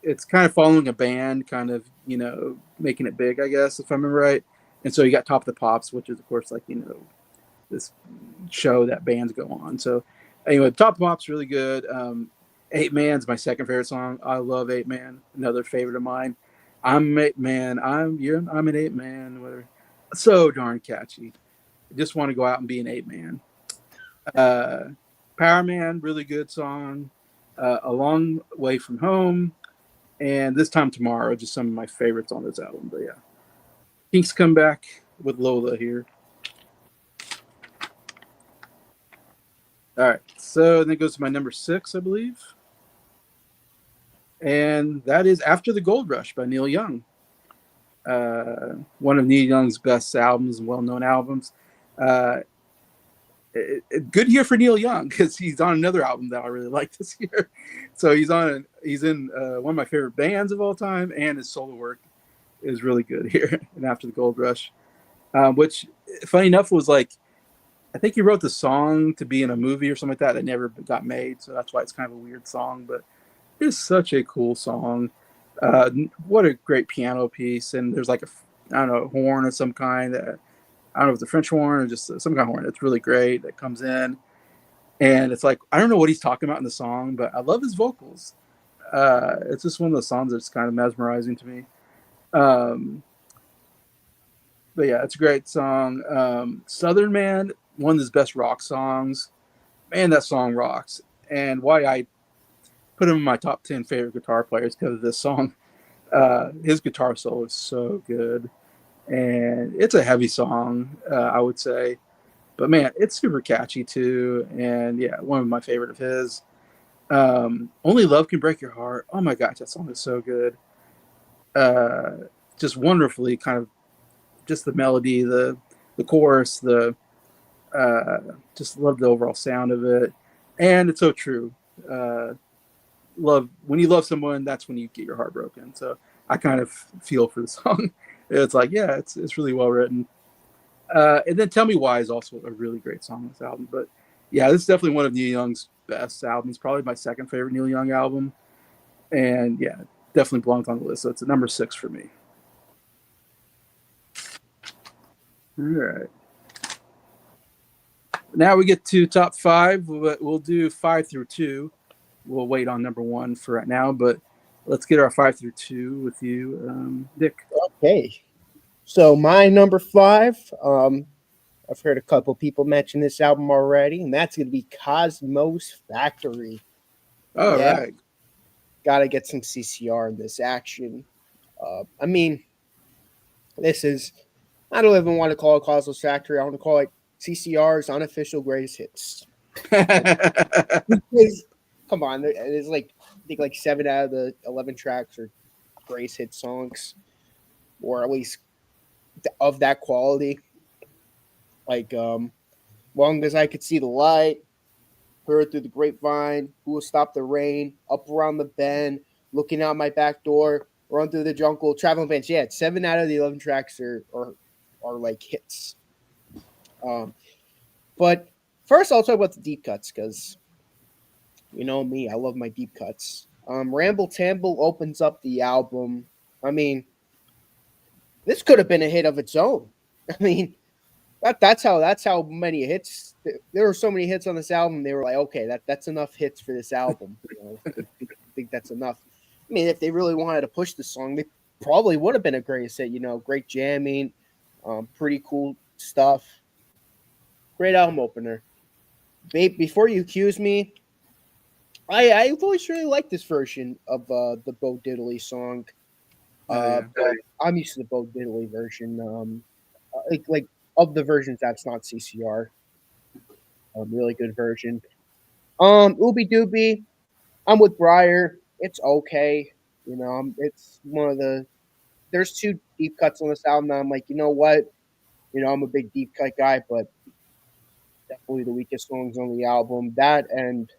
It's kind of following a band, kind of making it big, I guess, if I remember right. And so you got Top of the Pops, which is of course like this show that bands go on. So anyway, Top of the Pops really good. 8 Man's my second favorite song. I love 8 Man, another favorite of mine. I'm 8 Man. I'm an 8 Man. Whatever. So darn catchy. I just want to go out and be an 8 Man. Power Man, really good song. A Long Way From Home, and This Time Tomorrow, just some of my favorites on this album. But yeah, Kinks come back with Lola here. All right, so then it goes to my number 6, I believe. And that is After the Gold Rush by Neil Young. One of Neil Young's best albums and well-known albums. Good year for Neil Young because he's on another album that I really like this year. So he's in one of my favorite bands of all time, and his solo work is really good here. And After the Gold Rush, which funny enough was like, I think he wrote the song to be in a movie or something like that never got made. So that's why it's kind of a weird song, but it's such a cool song. What a great piano piece. And there's like a horn of some kind that, I don't know if it's a French horn or just some kind of horn. It's really great that comes in. And it's like, I don't know what he's talking about in the song, but I love his vocals. It's just one of those songs that's kind of mesmerizing to me. But yeah, it's a great song. Southern Man, one of his best rock songs. Man, that song rocks. And why I put him in my top 10 favorite guitar players because of this song. His guitar solo is so good. And it's a heavy song, I would say. But man, it's super catchy too. And yeah, one of my favorite of his. Only Love Can Break Your Heart. Oh my gosh, that song is so good. Just wonderfully kind of just the melody, the chorus, just love the overall sound of it. And it's so true. When you love someone, that's when you get your heart broken. So I kind of feel for the song. It's like, yeah, it's really well written. And then Tell Me Why is also a really great song on this album. But yeah, this is definitely one of Neil Young's best albums. Probably my second favorite Neil Young album. And yeah, definitely belongs on the list. So it's a number 6 for me. All right. Now we get to top 5. We'll do 5 through 2. We'll wait on number 1 for right now, but let's get our 5 through 2 with you, Dick. Okay. So my number 5, I've heard a couple people mention this album already, and that's going to be Cosmos Factory. All right. Got to get some CCR in this action. I mean, this is, I don't even want to call it Cosmos Factory. I want to call it CCR's unofficial greatest hits. Because, come on, there's like, I think like 7 out of the 11 tracks are greatest hit songs, or at least of that quality. Like Long as I Could See the Light, Heard Through the Grapevine, Who Will Stop the Rain, Up Around the Bend, Looking Out My Back Door, Run Through the Jungle, Traveling Pants. Yeah, 7 out of the 11 tracks are like hits. But first, I'll talk about the deep cuts because you know me, I love my deep cuts. Ramble Tamble opens up the album. I mean, this could have been a hit of its own. I mean, that's how many hits. There were so many hits on this album. They were like, okay, that's enough hits for this album. You know, I think that's enough. I mean, if they really wanted to push the song, they probably would have been a great hit. You know, great jamming, pretty cool stuff. Great album opener. Babe, before you accuse me, I've always really liked this version of the Bo Diddley song. But I'm used to the Bo Diddley version. Like of the versions that's not CCR. Really good version. Ooby Dooby, I'm with Bryer. It's okay. You know, it's one of the. There's 2 deep cuts on this album. That I'm like, you know what? You know, I'm a big deep cut guy, but definitely the weakest songs on the album. That and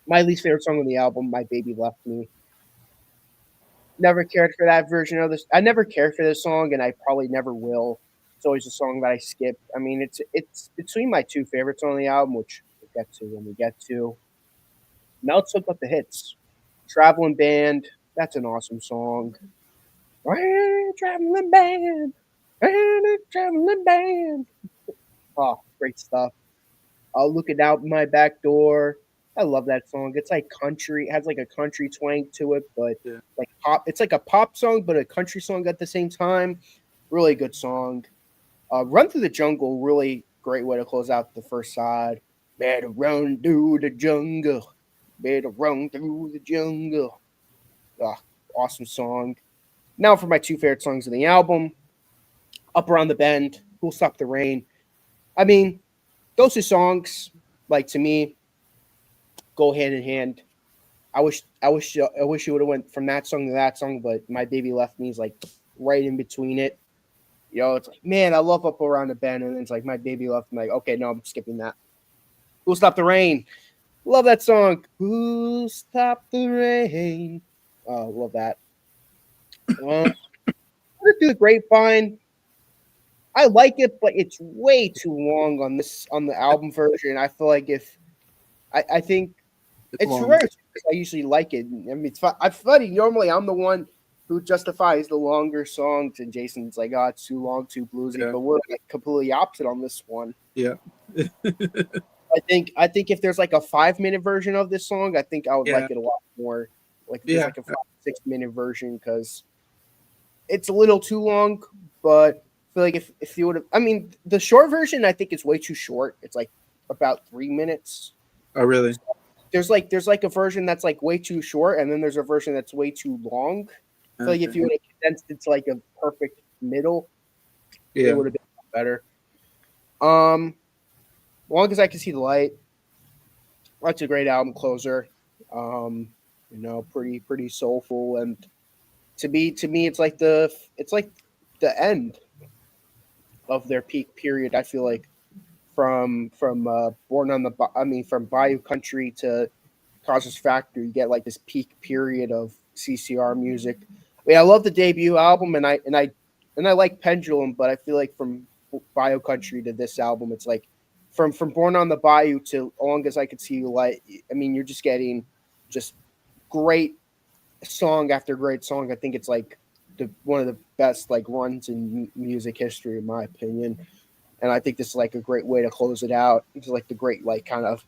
my least favorite song on the album, My Baby Left Me. Never cared for that version of this. I never cared for this song, and I probably never will. It's always a song that I skip. I mean, it's between my 2 favorites on the album, which we'll get to when we get to. Now let's look up the hits. Traveling Band, that's an awesome song. Traveling Band, Traveling Band. Oh, great stuff. Looking Out My Back Door. I love that song. It's like country. It has like a country twang to it, but like pop. It's like a pop song, but a country song at the same time. Really good song. Run Through the Jungle, really great way to close out the first side. Better run through the jungle. Better run through the jungle. Awesome song. Now for my 2 favorite songs of the album. Up Around the Bend, Who'll Stop the Rain. I mean, those 2 songs, like to me, go hand in hand. I wish you would have went from that song to that song, but My Baby Left Me is like right in between it. You know, it's like, man, I love Up Around the Bend, and it's like My Baby Left Me. Like, okay, no, I'm skipping that. Who'll Stop the Rain? Love that song. Who'll Stop the Rain? Love that. Through the Grapevine. I like it, but it's way too long on the album version. I feel like if I think it's rare. I usually like it. I mean, it's funny. Normally, I'm the one who justifies the longer songs, and Jason's like, "Oh, it's too long, too bluesy." Yeah. But we're like completely opposite on this one. Yeah. I think if there's like a 5-minute version of this song, I think I would like it a lot more. Like if there's like a 5-6 minute version, because it's a little too long. But I feel like if you would have, I mean, the short version I think is way too short. It's like about 3 minutes. Oh, really? There's like a version that's like way too short, and then there's a version that's way too long. I feel like if you would have condensed it to like a perfect middle, it would have been better. Long as I Can See the Light, that's a great album closer. You know, pretty soulful, and to me, it's like the end of their peak period. I feel like from Bayou Country to Causes Factory, you get like this peak period of CCR music. I mean, I love the debut album, and I like Pendulum, but I feel like from Bayou Country to this album, it's like from Born on the Bayou to Long as I Could See You Light. I mean, you're just getting just great song after great song. I think it's like one of the best like runs in music history, in my opinion. And I think this is like a great way to close it out. It's like the great like kind of,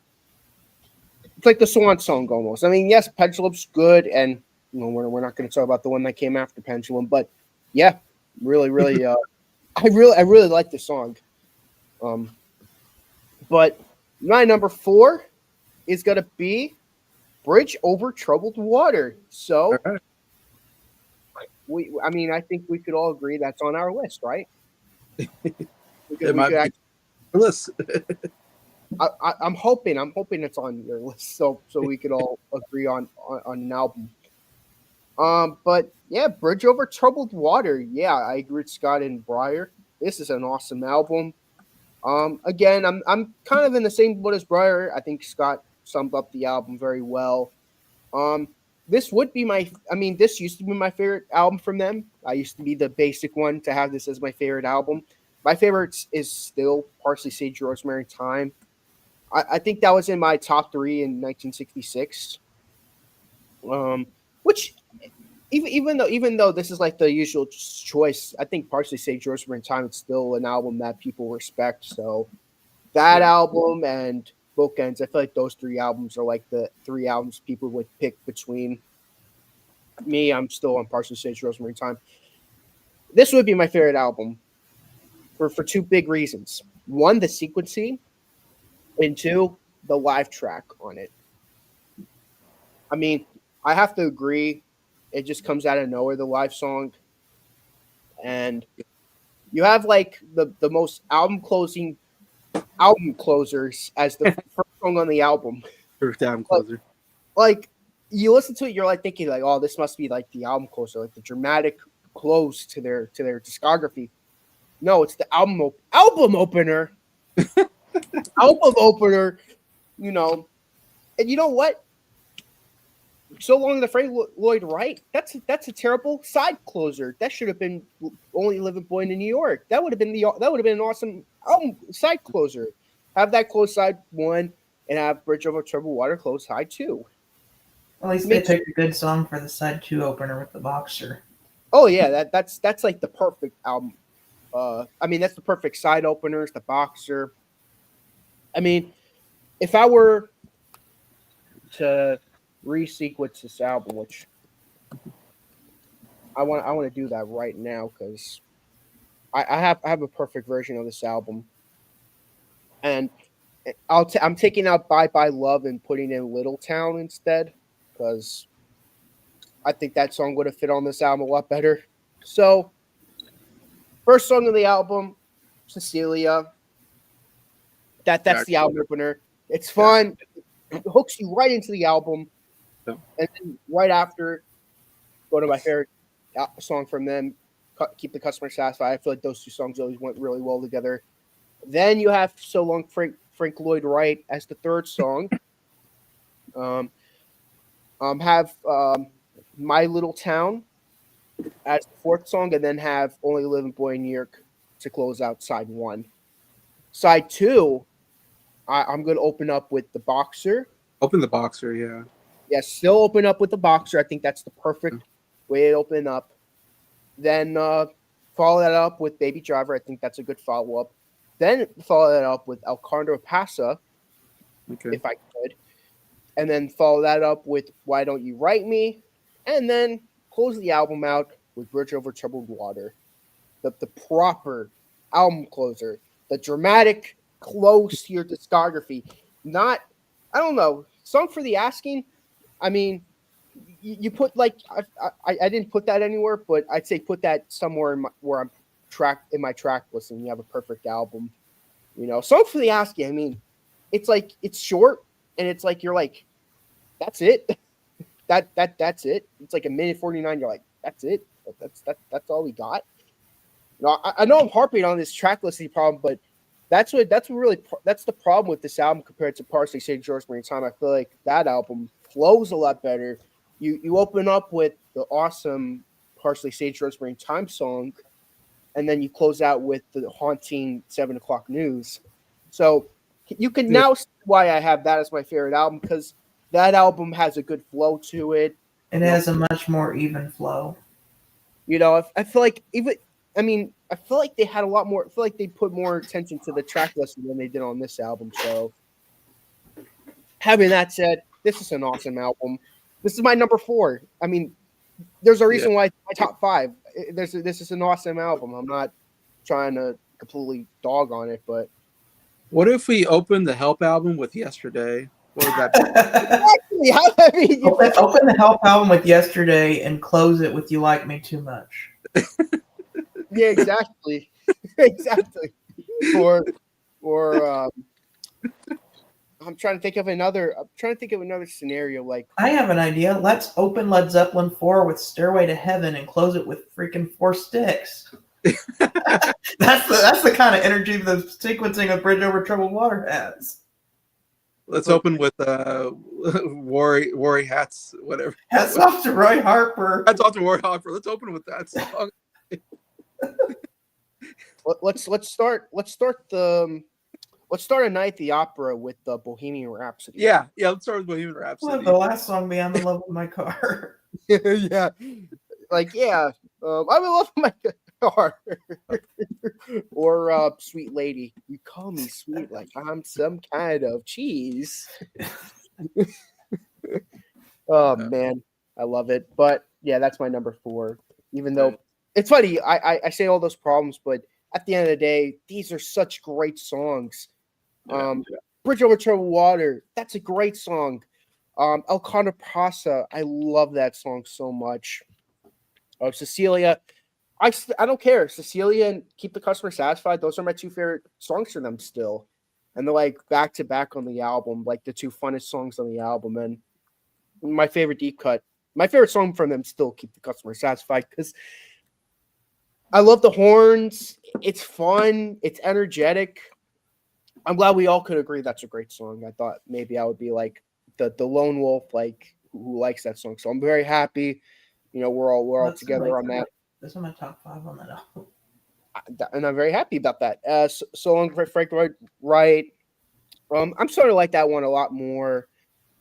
it's like the swan song almost. I mean, yes, Pendulum's good, and you know we're not going to talk about the one that came after Pendulum, but yeah, really, I really like the song. But my number 4 is going to be Bridge Over Troubled Water. So, I think we could all agree that's on our list, right? List. I'm hoping it's on your list, so we could all agree on an album. But Yeah, Bridge Over Troubled Water. Yeah, I agree with Scott and Bryer. This is an awesome album. Again, I'm kind of in the same boat as Bryer. I think Scott summed up the album very well. Um, this would be this used to be my favorite album from them. I used to be the basic one to have this as my favorite album. My favorite is still Parsley, Sage, Rosemary, Thyme. I think that was in my top 3 in 1966. Which even though this is like the usual choice, I think Parsley, Sage, Rosemary, Thyme is still an album that people respect. So that album and Bookends, I feel like those 3 albums are like the 3 albums people would pick between. Me, I'm still on Parsley, Sage, Rosemary, Thyme. This would be my favorite album for 2 big reasons. 1, the sequencing, and 2, the live track on it. I mean, I have to agree, it just comes out of nowhere, the live song. And you have like the most album closers as the first song on the album. First album closer. Like you listen to it, you're like thinking like, oh, this must be like the album closer, like the dramatic close to their discography. No, it's the album opener. Album opener, you know. And you know what? So Long the Frank Lloyd Wright, that's a terrible side closer. That should have been Only Living Boy in New York. That would have been an awesome album side closer. Have that close side 1 and have Bridge Over Troubled Water close side 2. At least they picked a good song for the side 2 opener with the Boxer. Oh yeah, that's like the perfect album. That's the perfect side openers, the Boxer. I mean, if I were to resequence this album, which I want to do that right now because I have a perfect version of this album, and I'm taking out Bye Bye Love and putting in Little Town instead because I think that song would have fit on this album a lot better. So, first song of the album, Cecilia. That's the album opener. It's fun. It hooks you right into the album. And then right after, go to my favorite song from them, Keep the Customer Satisfied. I feel like those 2 songs always went really well together. Then you have So Long Frank Lloyd Wright as the 3rd song. Have My Little Town as the 4th song, and then have Only Living Boy in New York to close out side 1. Side 2, I'm going to open up with the Boxer. Open the Boxer, yeah. Yeah, still open up with the Boxer. I think that's the perfect way to open up. Then follow that up with Baby Driver. I think that's a good follow-up. Then follow that up with El Condor Pasa, if I could. And then follow that up with Why Don't You Write Me? And then close the album out with Bridge Over Troubled Water. The proper album closer. The dramatic close to your discography. Not, I don't know, Song for the Asking. I mean, you put like I didn't put that anywhere, but I'd say put that somewhere where I'm in my track list, and you have a perfect album. You know, Song for the Asking. I mean, it's like it's short, and it's like you're like, that's it. That's it. It's like 1:49. You're like, that's it. That's all we got. You know, I know I'm harping on this track listing problem, but that's the problem with this album compared to Parsley, Sage, Rosemary, Thyme. I feel like that album flows a lot better. You open up with the awesome Parsley, Sage, Rosemary, Thyme song, and then you close out with the haunting 7 o'clock news. So you can now see why I have that as my favorite album, because that album has a good flow to it. It has a much more even flow. You know, I feel like I feel like they had a lot more. I feel like they put more attention to the track listing than they did on this album. So, having that said, this is an awesome album. This is my number 4. I mean, there's a reason why it's my top 5. This is an awesome album. I'm not trying to completely dog on it, but what if we open the Help album with Yesterday? What would that be? Actually, open the Help album with Yesterday and close it with You Like Me Too Much. Yeah, exactly. Exactly. Or I'm trying to think of another scenario. Like, I have an idea. Let's open Led Zeppelin 4 with Stairway to Heaven and close it with freaking Four Sticks. That's the kind of energy the sequencing of Bridge Over Troubled Water has. Let's open with Worry Hats, whatever. Hats off to Roy Harper. Hats off to Roy Harper. Let's open with that song. let's start a night at the opera with the Bohemian Rhapsody. Yeah. Let's start with Bohemian Rhapsody. The last song be "I'm in Love with My Car." Yeah, like I'm in love with my car. Or Sweet Lady, you call me sweet like I'm some kind of cheese. Oh man, I love it. But yeah, that's my number 4. Even though it's funny, I say all those problems, but at the end of the day, these are such great songs. Bridge Over Troubled Water, that's a great song. El Contrapasa, I love that song so much. Cecilia, I don't care. Cecilia and Keep the Customer Satisfied, those are my 2 favorite songs for them still. And they're like back to back on the album, like the 2 funnest songs on the album. And my favorite deep cut, my favorite song from them still Keep the Customer Satisfied, because I love the horns. It's fun. It's energetic. I'm glad we all could agree that's a great song. I thought maybe I would be like the lone wolf, like who likes that song. So I'm very happy. We're all together on that. This is my top 5 on that album. And I'm very happy about that. So long for Frank Wright. I'm starting to like that one a lot more.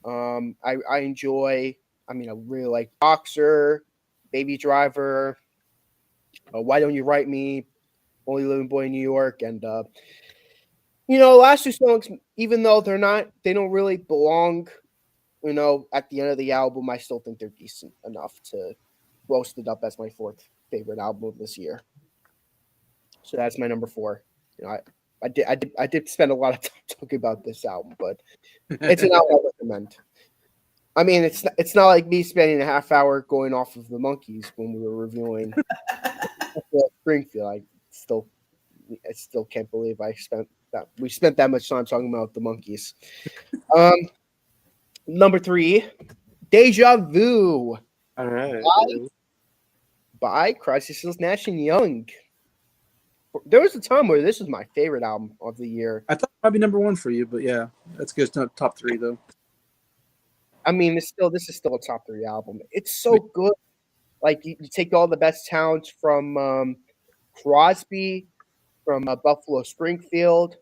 I enjoy. I really like Boxer, Baby Driver. Why Don't You Write Me? Only Living Boy in New York, and last 2 songs, even though they don't really belong, at the end of the album, I still think they're decent enough to roast it up as my 4th favorite album of this year. So that's my number 4. I did spend a lot of time talking about this album, but it's an album I recommend. It's not like me spending a half hour going off of the Monkees when we were reviewing Springfield. I still can't believe we spent that much time talking about the Monkees. Number 3, Deja Vu. All right. By Crosby, Stills, Nash and Young. There was a time where this was my favorite album of the year. I thought it might be number 1 for you, but yeah, that's good. It's not top 3 though. This is still a top 3 album. It's so good. Like you take all the best talents from Crosby, from Buffalo Springfield,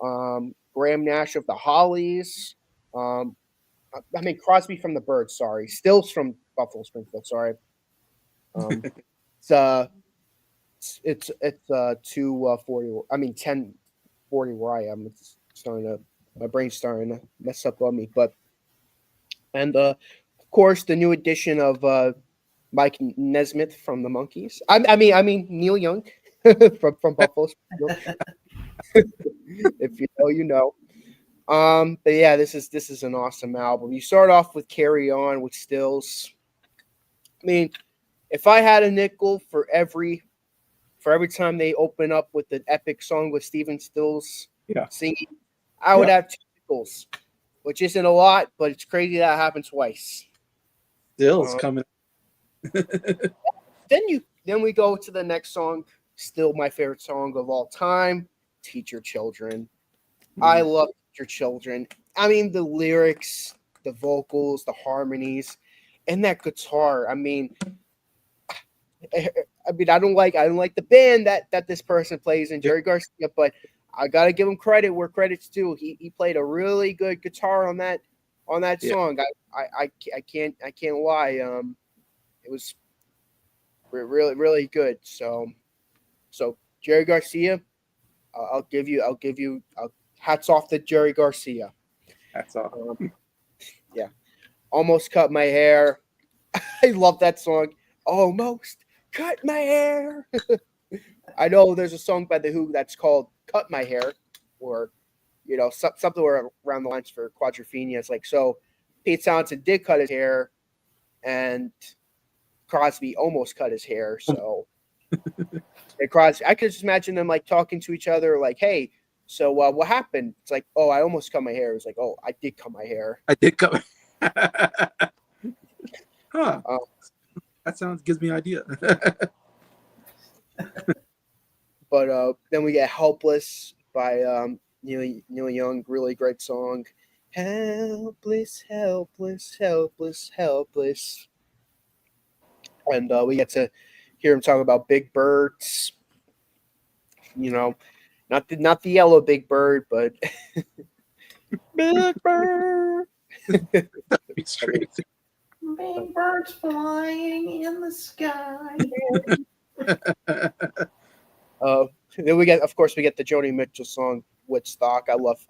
Graham Nash of the Hollies. Crosby from the Byrds. Sorry, Stills from Buffalo Springfield. Sorry. It's 240. 1040 where I am. It's my brain's starting to mess up on me. And of course the new addition of Mike Nesmith from the Monkees. I mean Neil Young from Buffalo Springfield. If you know, you know. But yeah, this is an awesome album. You start off with Carry On with Stills. If I had a nickel for every time they open up with an epic song with Stephen Stills singing, I would have 2 nickels, which isn't a lot, but it's crazy that happened twice. Stills coming. Then we go to the next song, still my favorite song of all time, Teach Your Children. I love Teach Your Children. The lyrics, the vocals, the harmonies, and that guitar. I don't like the band that this person plays in, Jerry Garcia, but I gotta give him credit where credit's due. He played a really good guitar on that song. I can't lie. It was really, really good. So Jerry Garcia, I'll give you hats off to Jerry Garcia. Hats off. Yeah. Almost Cut My Hair. I love that song. Almost Cut My Hair. I know there's a song by The Who that's called Cut My Hair, or something around the lines for Quadrophenia. It's like, so Pete Townsend did cut his hair and Crosby almost cut his hair. So and Crosby, I could just imagine them like talking to each other like, hey, So what happened? It's like, oh, I almost cut my hair. It's like, oh, I did cut my hair. I did come. Huh. Um, That gives me an idea. But then we get "Helpless" by Neil Young. Really great song. Helpless, helpless, helpless, helpless. And we get to hear him talk about big birds. You know, not the yellow big bird, but big bird. Be straight. Big birds flying in the sky. Then we get the Joni Mitchell song "Woodstock." I love.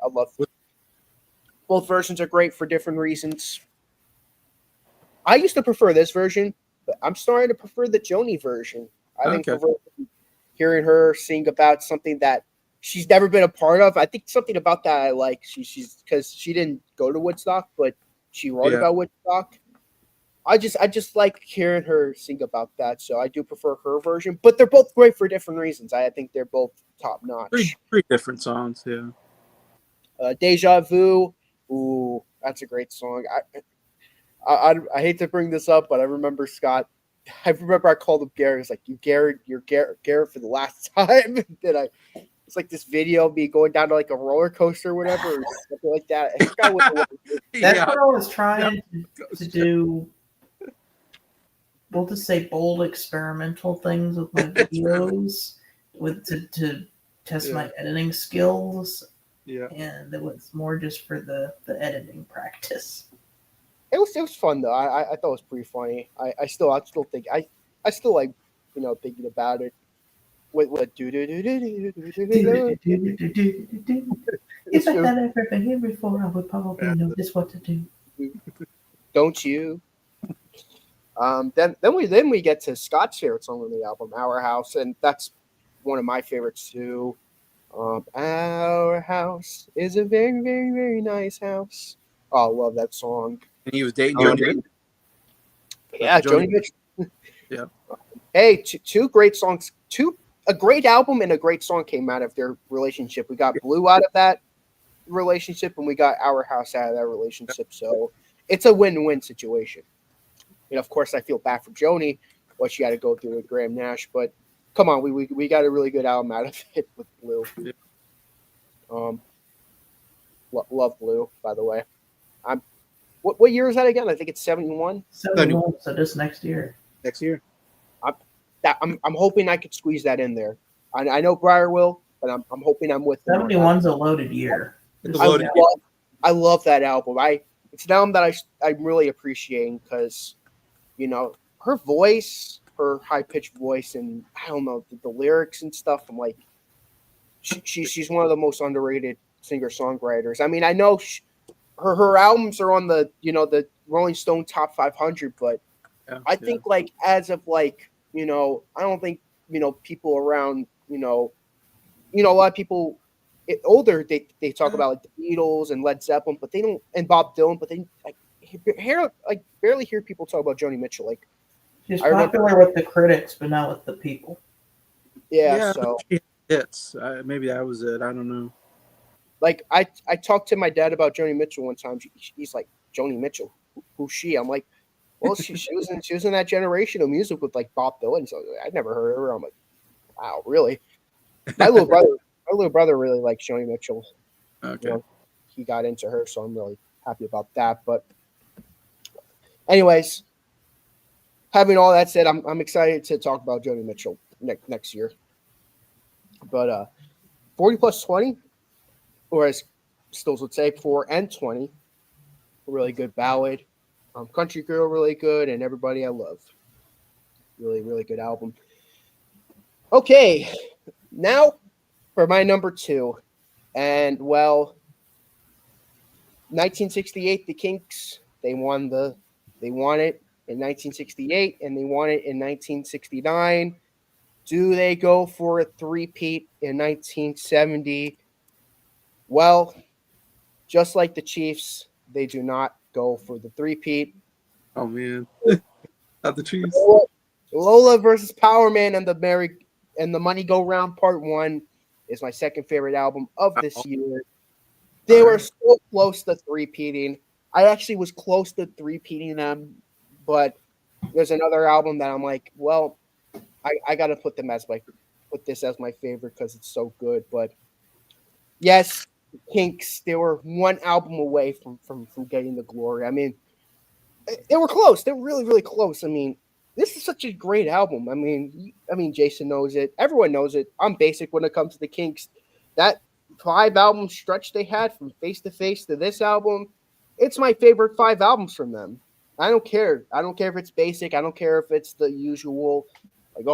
Both versions are great for different reasons. I used to prefer this version, but I'm starting to prefer the Joni version. I think hearing her sing about something that she's never been a part of, I think something about that I like. She's because she didn't go to Woodstock, but she wrote about Woodstock. I just like hearing her sing about that, so I do prefer her version. But they're both great for different reasons. I think they're both top notch. Three different songs, yeah. Deja Vu, ooh, that's a great song. I hate to bring this up, but I remember Scott. I remember I called him Garrett. It's like, you're Garrett for the last time. Then it's like this video of me going down to like a roller coaster or whatever, or something like that. I forgot what it was. That girl was trying to do, we'll just say, bold experimental things with my videos, to test my editing skills. Yeah. And it was more just for the editing practice. It was fun though. I thought it was pretty funny. I still think I still like thinking about it. What do. If I had ever been here before, I would probably know just what to do. Don't you? Then we get to Scott's favorite song on the album, "Our House," and that's one of my favorites too. Our house is a very, very, very nice house. Oh, I love that song. And he was dating Joni Mitchell. Yeah, Joni Mitchell. Yeah. Hey, two great songs. A great album and a great song came out of their relationship. We got Blue out of that relationship, and we got Our House out of that relationship. So it's a win-win situation. And of course, I feel bad for Joni, what she had to go through with Graham Nash. But come on, we got a really good album out of it with Blue. Yeah. Love Blue, by the way. What year is that again? I think it's 71. 71. So just next year. Next year. I'm hoping I could squeeze that in there. I know Bryer will, but I'm hoping I'm with 71's a loaded year. I love that album. It's an album that I'm really appreciating because, her voice, her high pitched voice, and I don't know the lyrics and stuff. I'm like, she's one of the most underrated singer songwriters. I mean, I know her albums are on the the Rolling Stone Top 500, but I think like as of like I don't think people around a lot of people older they talk about like the Beatles and Led Zeppelin, but they don't, and Bob Dylan, but they barely hear people talk about Joni Mitchell. Like she's popular with the critics, but not with the people. Yeah, so hits. Maybe that was it. I don't know. Like I talked to my dad about Joni Mitchell one time. He's like, Joni Mitchell, who's she? I'm like, well, she was in that generation of music with like Bob Dylan. So I'd never heard of her. I'm like, wow, really? My little brother really likes Joni Mitchell. Okay. He got into her, so I'm really happy about that. But anyways, having all that said, I'm excited to talk about Joni Mitchell next year. But 40 plus 20, or as Stills would say, 4 and 20, a really good ballad. Country Girl, really good, and Everybody I Love. Really, really good album. Okay, now for my number 2. And, well, 1968, the Kinks, they won it in 1968, and they won it in 1969. Do they go for a three-peat in 1970? Well, just like the Chiefs, they do not go for the three-peat. Oh, man. Not the Chiefs. Lola versus Power Man and the Money Go Round Part 1. is my second favorite album of this year. All They were right. so close to three-peating. I actually was close to three-peating them, but there's another album that I'm like, well, I got to put this as my favorite because it's so good. But yes, Kinks, they were one album away from getting the glory. I mean, they were close. They were really, really close. I mean, this is such a great album. I mean, Jason knows it. Everyone knows it. I'm basic when it comes to the Kinks. That 5 album stretch they had from Face to Face to this album, it's my favorite 5 albums from them. I don't care. I don't care if it's basic. I don't care if it's the usual, like,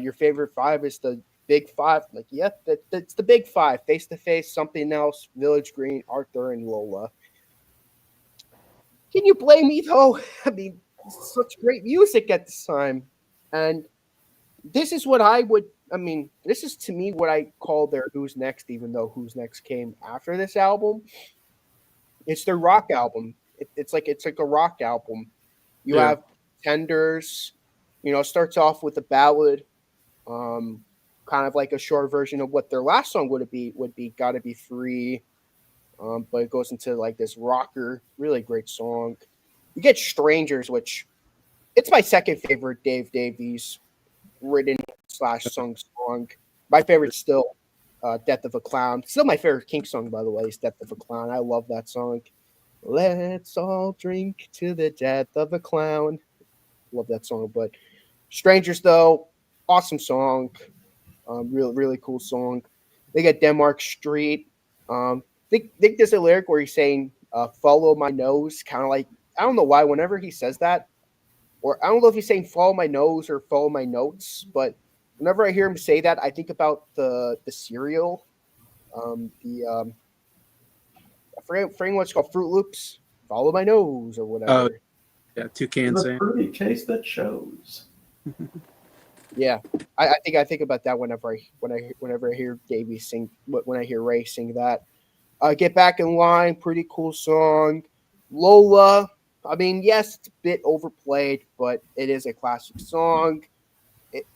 your favorite 5 is the big 5. Like, yep, that's the big 5. Face to Face, Something Else, Village Green, Arthur, and Lola. Can you blame me though? I mean, such great music at this time. And this is what I would, I mean, this is to me what I call their Who's Next, even though Who's Next came after this album. It's their rock album. It's like a rock album. You Yeah. have Tenders, starts off with a ballad, kind of like a short version of what their last song would be Gotta Be Free. But it goes into like this rocker, really great song. You get Strangers, which it's my second favorite Dave Davies written / sung song. My favorite still Death of a Clown. Still my favorite King song, by the way, is Death of a Clown. I love that song. Let's all drink to the death of a clown. Love that song. But Strangers, though, awesome song. Really, really cool song. They got Denmark Street. Think there's a lyric where he's saying, follow my nose, kind of like, I don't know why, whenever he says that, or I don't know if he's saying follow my nose or follow my notes, but whenever I hear him say that, I think about the cereal, I forget what it's called, Fruit Loops, follow my nose or whatever. Yeah, Toucan The Sam. fruity taste that shows. Yeah, I think about that whenever I hear Davey sing, when I hear Ray sing that. Get Back in Line, pretty cool song. Lola, I mean, yes, it's a bit overplayed, but it is a classic song.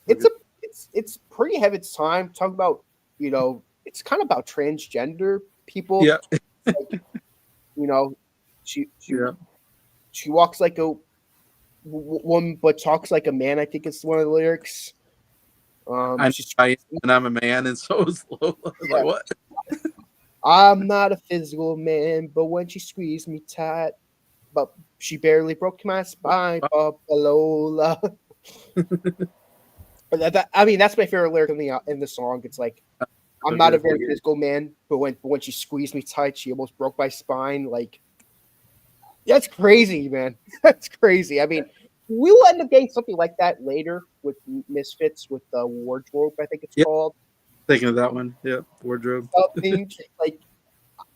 It's pretty ahead of its time. Talk about, it's kind of about transgender people. Yeah. Like, she Yeah. she walks like a woman but talks like a man. I think it's one of the lyrics. I'm a man, and so is Lola. Yeah. Like, what? I'm not a physical man, but when she squeezed me tight, but she barely broke my spine, Papa Lola. But I mean, that's my favorite lyric in the song. It's like, I'm not a very physical man, but when she squeezed me tight, she almost broke my spine. Like, that's crazy, man. That's crazy. I mean, we will end up getting something like that later with Misfits, with the Wardrobe, I think it's called. Thinking of that one. Yeah, Wardrobe. Something like,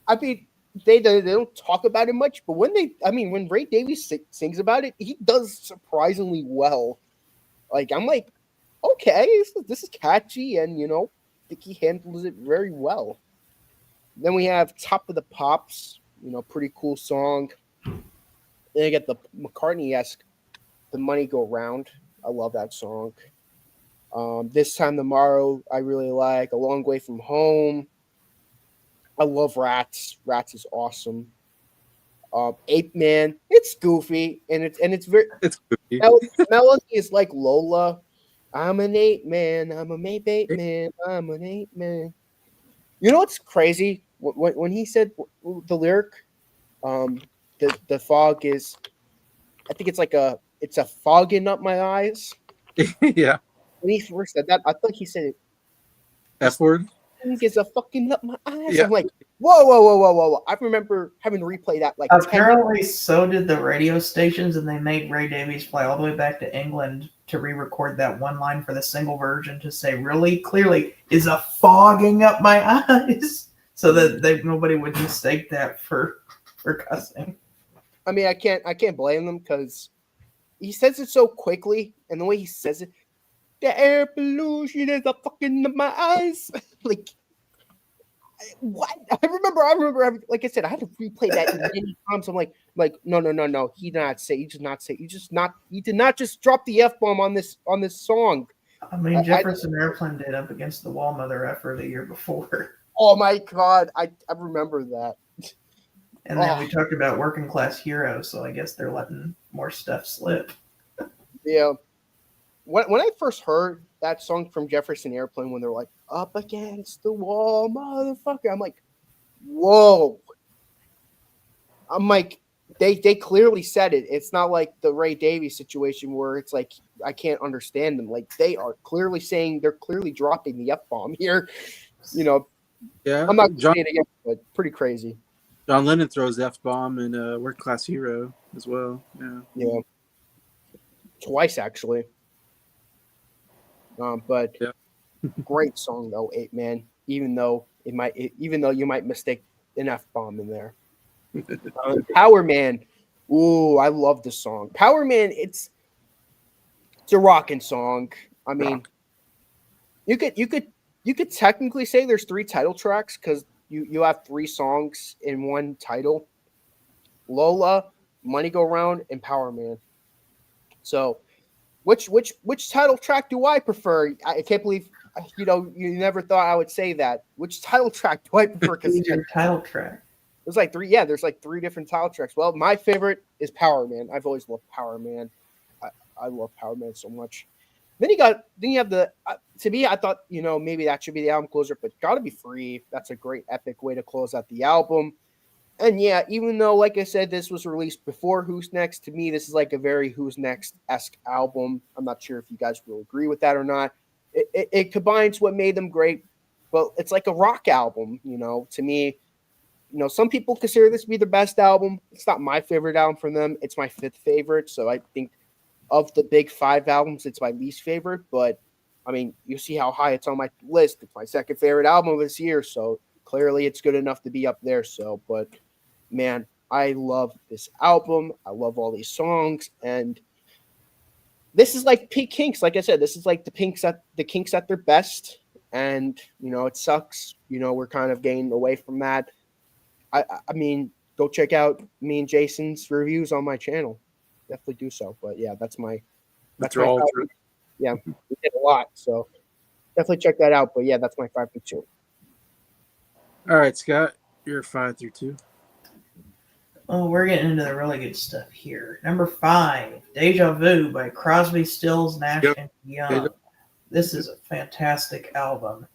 I mean, they don't talk about it much, but when Ray Davies sings about it, he does surprisingly well. Like, I'm like, okay, this is catchy, and I think he handles it very well. Then we have Top of the Pops, pretty cool song. Then you get the McCartney-esque The Money Go Round. I love that song. This Time Tomorrow, I really like. A Long Way From Home. I love Rats. Rats is awesome. Ape Man, it's goofy, and it's very. It's goofy. Melody is like Lola. I'm an ape man. I'm a ape man. I'm an ape man. You know what's crazy? When he said the lyric, the fog is, I think it's a fogging up my eyes. Yeah. When he first said that, I thought he said F word. Is a fucking up my eyes. Yeah. I'm like, whoa. I remember having to replay that like apparently so did the radio stations, and they made Ray Davies fly all the way back to England to re-record that one line for the single version to say really clearly is a fogging up my eyes, so that nobody would mistake that for cussing. I mean, I can't blame them because he says it so quickly, and the way he says it, the air pollution is a fucking up my eyes. Like, what? I remember. Like I said, I had to replay that many times. I'm like, no. He did not just drop the F-bomb on this song. I mean, Jefferson Airplane did Up Against the Wall Mother Effer the year before. Oh my God, I remember that. And then we talked about Working Class Heroes, so I guess they're letting more stuff slip. Yeah. When I first heard that song from Jefferson Airplane, when they're like, "Up against the wall, motherfucker," I'm like, whoa. I'm like, they clearly said it. It's not like the Ray Davies situation where it's like I can't understand them. Like they are clearly saying, they're clearly dropping the F-bomb here. You know, Yeah, I'm not gonna say it again, but pretty crazy. John Lennon throws the F-bomb in Working Class Hero as well. Yeah, twice actually. But Yeah. great song though, Eight Man. Even though you might mistake an F-bomb in there. Power Man. Ooh, I love this song. Power Man. It's a rocking song. I mean, you could technically say there's 3 title tracks because you have 3 songs in one title: Lola, Money Go Round, and Power Man. So, which title track do I prefer? I can't believe you never thought I would say that. Which title track do I prefer? Because your title track. There's like 3. Yeah, there's like 3 different title tracks. Well, my favorite is Power Man. I've always loved Power Man. I love Power Man so much. Then you have the to me, I thought maybe that should be the album closer, but Gotta Be Free. That's a great epic way to close out the album. And yeah, even though, like I said, this was released before Who's Next, to me this is like a very Who's Next-esque album. I'm not sure if you guys will agree with that or not. It combines what made them great, but it's like a rock album. To me, some people consider this to be the best album. It's not my favorite album from them. It's my 5th favorite, so I think of the big 5 albums, it's my least favorite, but I mean, you see how high it's on my list. It's my 2nd favorite album of this year, so clearly it's good enough to be up there. So, but man, I love this album. I love all these songs, and this is like peak Kinks. Like I said, this is like the Kinks at their best, and it sucks. We're kind of getting away from that. I mean, go check out me and Jason's reviews on my channel. Definitely do so. But yeah, that's my yeah, we did a lot, so definitely check that out. But yeah, that's my 5 through 2. All right, Scott, you're 5 through 2. Oh, we're getting into the really good stuff here. Number 5, Deja Vu by Crosby, Stills, Nash, and Young. This is a fantastic album.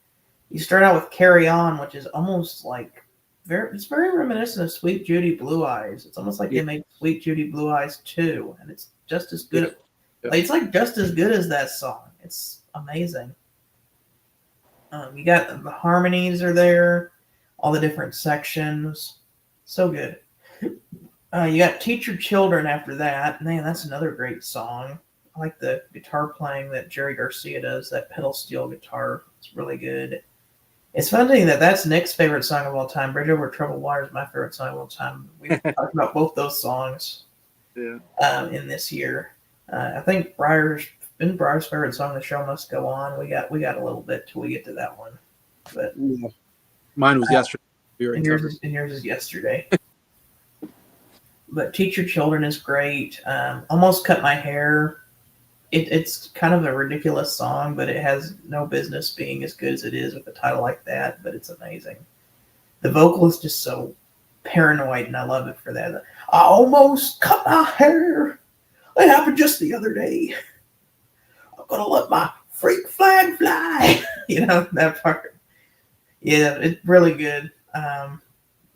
You start out with Carry On, which is almost like it's very reminiscent of Sweet Judy Blue Eyes. It's almost like they made Sweet Judy Blue Eyes 2, and it's just as good. It's like just as good as that song. It's amazing. You got the harmonies are there, all the different sections. So good. You got Teach Your Children after that. Man, that's another great song. I like the guitar playing that Jerry Garcia does, that pedal steel guitar. It's really good. It's funny that's Nick's favorite song of all time. Bridge Over Troubled Water is my favorite song of all time. We've talked about both those songs in this year. I think Breyer's favorite song, The Show Must Go On. We got a little bit till we get to that one. But mine was yesterday. And yours is yesterday. But Teach Your Children is great. Almost Cut My Hair. It's kind of a ridiculous song, but it has no business being as good as it is with a title like that, but it's amazing. The vocal is just so paranoid, and I love it for that. I almost cut my hair. It happened just the other day. I'm going to let my freak flag fly. That part. Yeah, it's really good. Then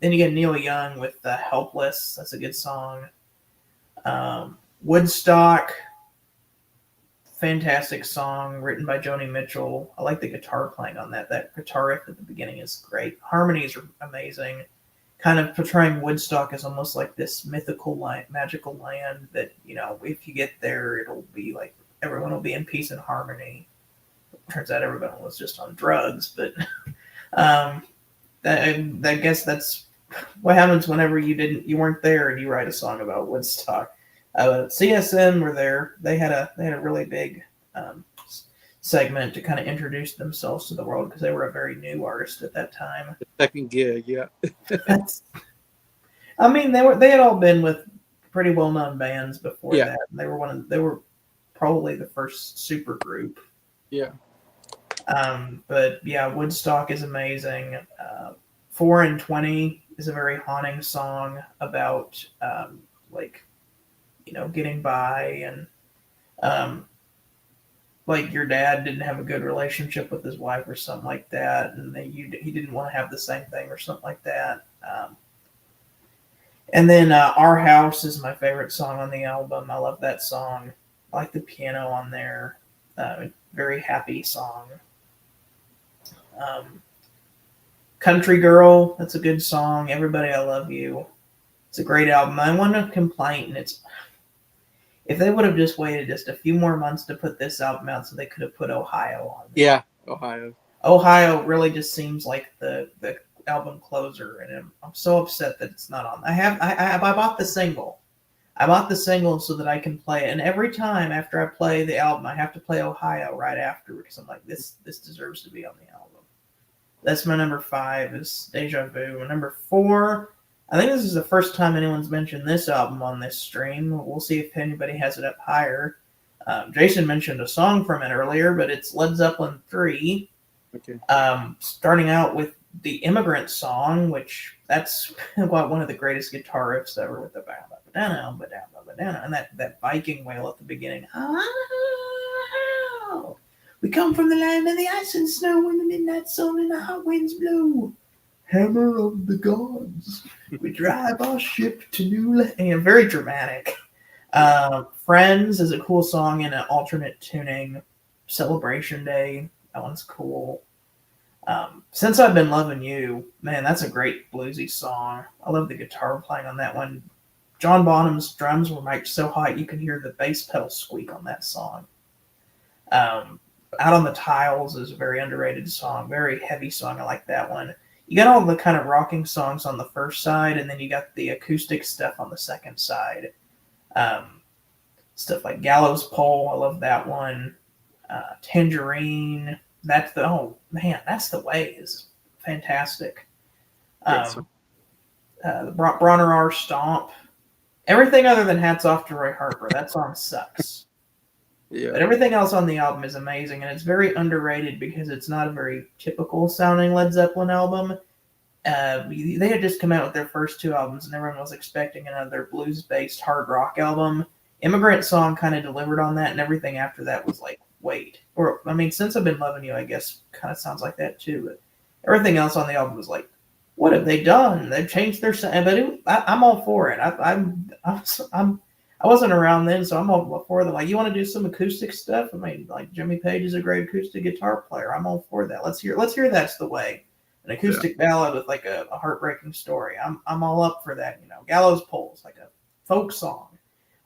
you get Neil Young with Helpless. That's a good song. Woodstock. Fantastic song written by Joni Mitchell. I like the guitar playing on that. That guitar riff at the beginning is great. Harmonies are amazing. Kind of portraying Woodstock as almost like this mythical magical land that, if you get there, it'll be like everyone will be in peace and harmony. Turns out everyone was just on drugs, but I guess that's what happens whenever you weren't there and you write a song about Woodstock. CSN were there. They had a really big segment to kind of introduce themselves to the world because they were a very new artist at that time. The second gig, yeah. I mean, they had all been with pretty well known bands before that. And they were probably the first super group Yeah. But yeah, Woodstock is amazing. 4 and 20 is a very haunting song about like, getting by, and like your dad didn't have a good relationship with his wife or something like that, and he didn't want to have the same thing or something like that. And then Our House is my favorite song on the album. I love that song. I like the piano on there. Very happy song. Um, Country Girl, that's a good song. Everybody, I Love You. It's a great album. My one complaint, and it's if they would have just waited just a few more months to put this album out, so they could have put Ohio on there. Yeah, Ohio. Ohio really just seems like the album closer, and I'm so upset that it's not on. I bought the single. I bought the single so that I can play it, and every time after I play the album, I have to play Ohio right after, because I'm like, this deserves to be on the album. That's my number 5 is Deja Vu. My number 4, I think this is the first time anyone's mentioned this album on this stream. We'll see if anybody has it up higher. Jason mentioned a song from it earlier, but it's Led Zeppelin 3. Okay. Starting out with the Immigrant Song, which that's one of the greatest guitar riffs ever, with the ba-da-ba-da-na, ba-da-ba-ba-da-na, and that Viking wail at the beginning. Oh, we come from the land of the ice and snow, and the midnight sun and the hot winds blow. Hammer of the gods, we drive our ship to new land. Very dramatic. Friends is a cool song in an alternate tuning. Celebration Day, that one's cool. Since I've Been Loving You, man, that's a great bluesy song. I love the guitar playing on that one. John Bonham's drums were mic'd so hot you could hear the bass pedal squeak on that song. Out on the Tiles is a very underrated song, very heavy song. I like that one. You got all the kind of rocking songs on the first side, and then you got the acoustic stuff on the second side. Stuff like Gallows Pole, I love that one. Tangerine, That's the Way is fantastic. Bronner R. Stomp. Everything other than Hats Off to Roy Harper, that song sucks. Yeah. But everything else on the album is amazing, and it's very underrated because it's not a very typical sounding Led Zeppelin album. They had just come out with their first 2 albums, and everyone was expecting another blues-based hard rock album. Immigrant Song kind of delivered on that, and everything after that was like, wait. Or, I mean, Since I've Been Loving You, I guess, kind of sounds like that too. But everything else on the album was like, what have they done? They've changed their sound. But I'm all for it. I wasn't around then, so I'm all for them. Like, you want to do some acoustic stuff? I mean, like, Jimmy Page is a great acoustic guitar player. I'm all for that. Let's hear That's the Way. An acoustic ballad with like a heartbreaking story. I'm all up for that. Gallows Pole's like a folk song.